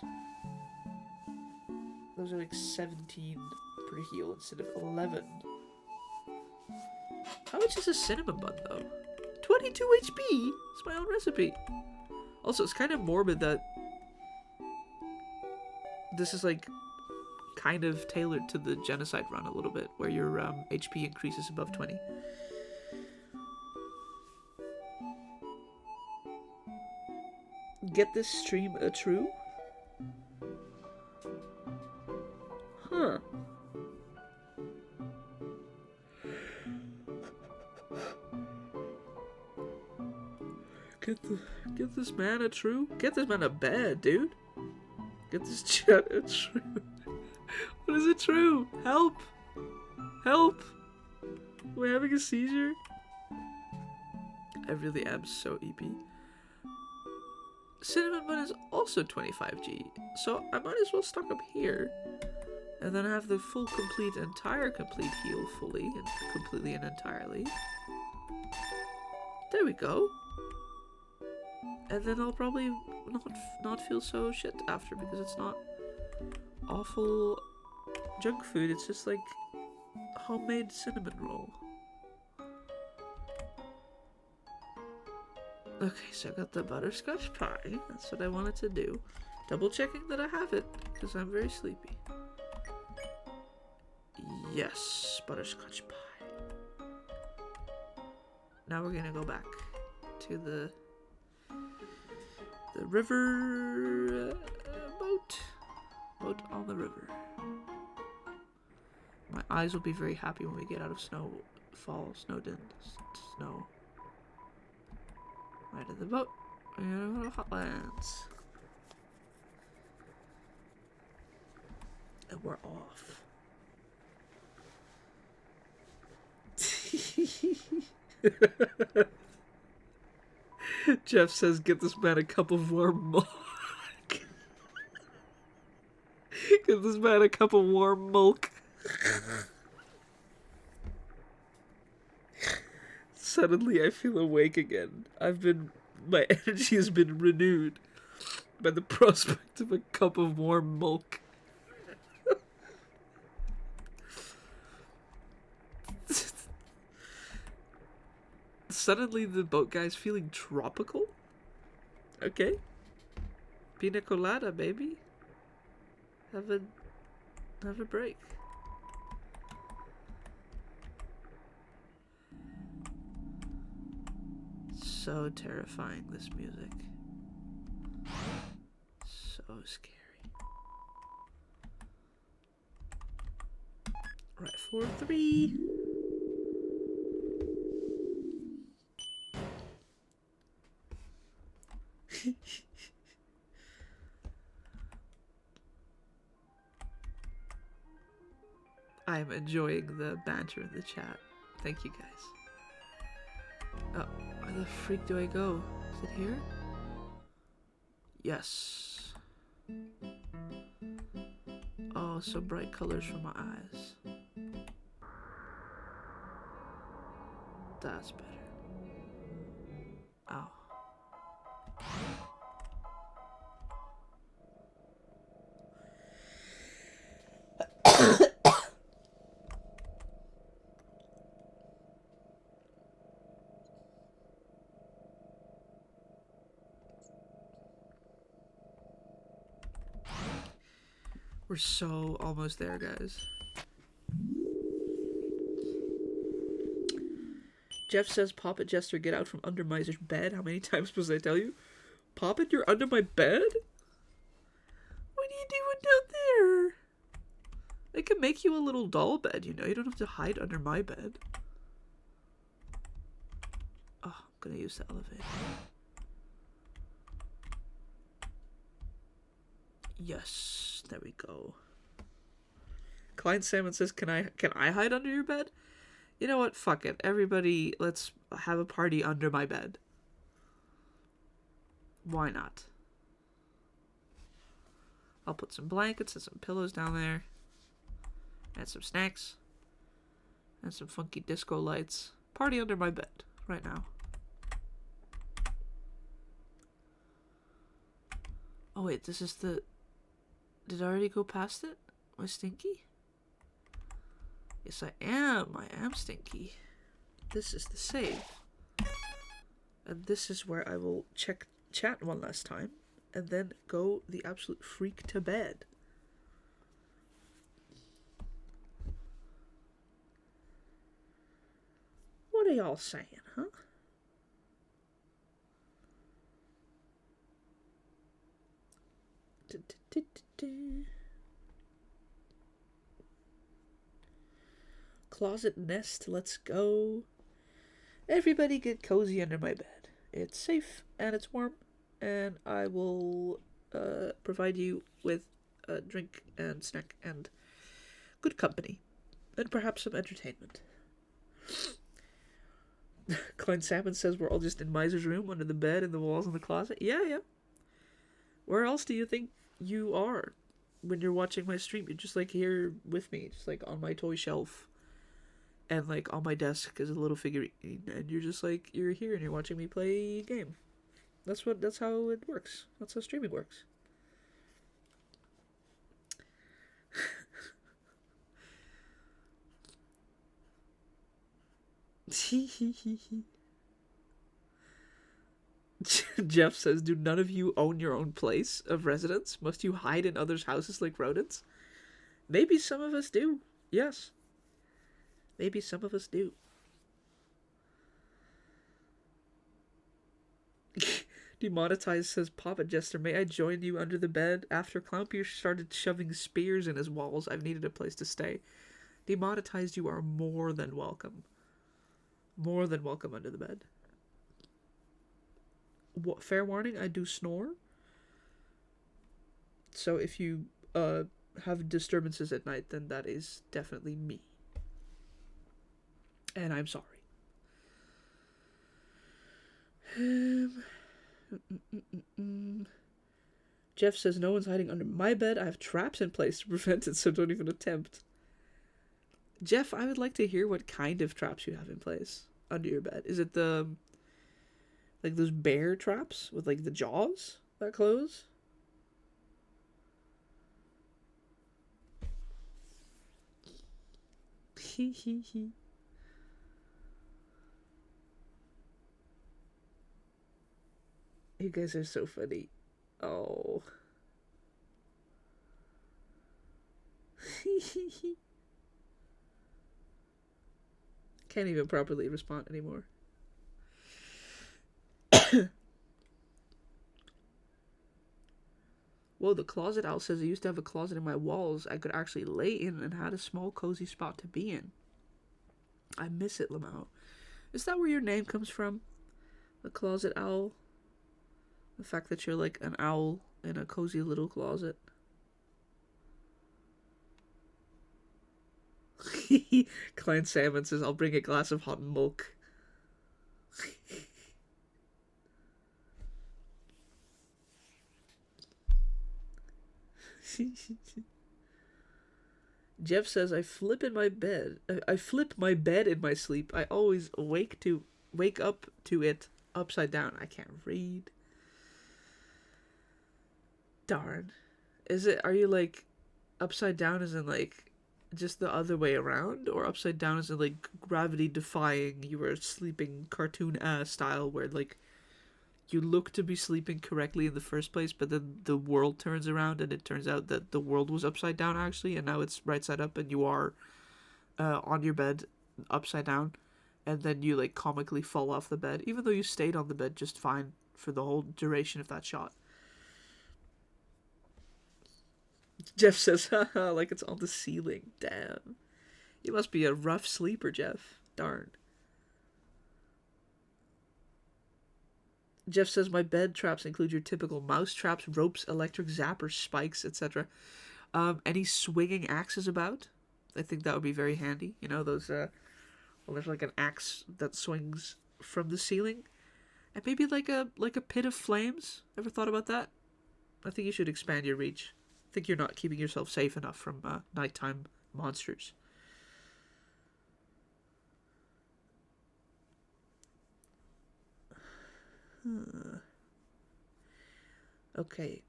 Those are like 17 per heal instead of 11. How much is a cinnamon bun though? 22 HP! It's my own recipe. Also, it's kind of morbid that this is like kind of tailored to the genocide run a little bit, where your HP increases above 20. Get this stream a true? Huh. Get this man a true? Get this man a bed, dude. Get this chat a true. What is it true? Help! Help! Am I having a seizure? I really am so EP. Cinnamon bun is also 25G, so I might as well stock up here. And then have the full, complete heal fully and completely and entirely. There we go. And then I'll probably not feel so shit after, because it's not awful junk food. It's just like homemade cinnamon roll. Okay, so I got the butterscotch pie. That's what I wanted to do. Double checking that I have it, because I'm very sleepy. Yes, butterscotch pie. Now we're gonna go back to the river boat on the river. My eyes will be very happy when we get out of snow right in the boat. We're gonna go to Hotlands, and we're off. Jeff says, get this man a cup of warm milk. Get this man a cup of warm milk. Suddenly I feel awake again. My energy has been renewed by the prospect of a cup of warm milk. Suddenly the boat guy's feeling tropical? Okay. Pina colada, baby. Have a break. So terrifying, this music. So scary. Right, 4-3. I am enjoying the banter in the chat. Thank you guys. Oh, where the freak do I go? Is it here? Yes. Oh, so bright colors for my eyes. That's better. Ow. We're so almost there, guys. Jeff says, Pop it, Jester, get out from under Miser's bed. How many times must I tell you? Pop it, you're under my bed? What are you doing down there? I can make you a little doll bed, you know. You don't have to hide under my bed. Oh, I'm gonna use the elevator. Yes, there we go. Klein Salmon says, can I hide under your bed? You know what? Fuck it. Everybody, let's have a party under my bed. Why not? I'll put some blankets and some pillows down there. And some snacks. And some funky disco lights. Party under my bed right now. Oh wait, this is the... Did I already go past it? Am I stinky? Yes, I am. I am stinky. This is the save. And this is where I will check chat one last time. And then go the absolute freak to bed. What are y'all saying, huh? Closet nest, let's go. Everybody get cozy under my bed. It's safe and it's warm, and I will provide you with a drink and snack and good company, and perhaps some entertainment. Klein Salmon says we're all just in Miser's room under the bed and the walls in the closet. Yeah. Where else do you think you are when you're watching my stream? You're just like here with me, just like on my toy shelf. And like on my desk is a little figurine, and you're just like, you're here and you're watching me play a game. That's how it works. That's how streaming works. Jeff says, do none of you own your own place of residence? Must you hide in others' houses like rodents? Maybe some of us do. Yes. Maybe some of us do. Demonetized says, Papa Jester, may I join you under the bed? After Clownmeiser started shoving spears in his walls, I've needed a place to stay. Demonetized, you are more than welcome. More than welcome under the bed. What, fair warning, I do snore. So if you have disturbances at night, then that is definitely me. And I'm sorry. Jeff says, no one's hiding under my bed. I have traps in place to prevent it, so don't even attempt. Jeff, I would like to hear what kind of traps you have in place under your bed. Is it the... like those bear traps with like the jaws that close? Hee. You guys are so funny. Oh. Can't even properly respond anymore. Whoa, the closet owl says I used to have a closet in my walls I could actually lay in and had a small cozy spot to be in. I miss it, Lamau. Is that where your name comes from? The closet owl? The fact that you're like an owl in a cozy little closet. Client Salmon says, I'll bring a glass of hot milk. Jeff says, I flip in my bed. I flip my bed in my sleep. I always wake up to it upside down. I can't read. Darn. Are you like upside down as in like just the other way around, or upside down as in like gravity defying, you were sleeping cartoon style where like you look to be sleeping correctly in the first place, but then the world turns around and it turns out that the world was upside down actually, and now it's right side up and you are on your bed upside down, and then you like comically fall off the bed even though you stayed on the bed just fine for the whole duration of that shot. Jeff says, haha, like it's on the ceiling. Damn. You must be a rough sleeper, Jeff. Darn. Jeff says, my bed traps include your typical mouse traps, ropes, electric zappers, spikes, etc. Any swinging axes about? I think that would be very handy. You know, those, well, there's like an axe that swings from the ceiling. And maybe like a pit of flames. Ever thought about that? I think you should expand your reach. I think you're not keeping yourself safe enough from nighttime monsters. Okay.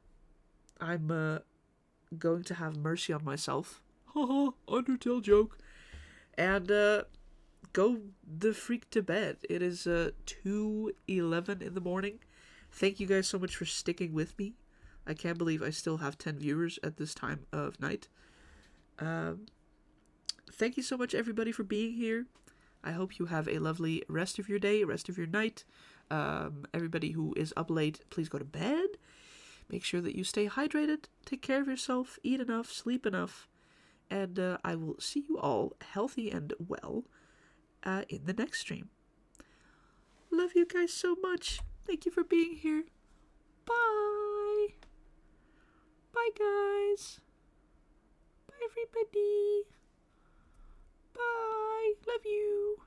I'm going to have mercy on myself. Haha, Undertale joke. And go the freak to bed. It is 2:11 in the morning. Thank you guys so much for sticking with me. I can't believe I still have 10 viewers at this time of night. Thank you so much, everybody, for being here. I hope you have a lovely rest of your day, rest of your night. Everybody who is up late, please go to bed. Make sure that you stay hydrated, take care of yourself, eat enough, sleep enough. And I will see you all healthy and well in the next stream. Love you guys so much. Thank you for being here. Bye. Bye, guys. Bye, everybody. Bye. Love you.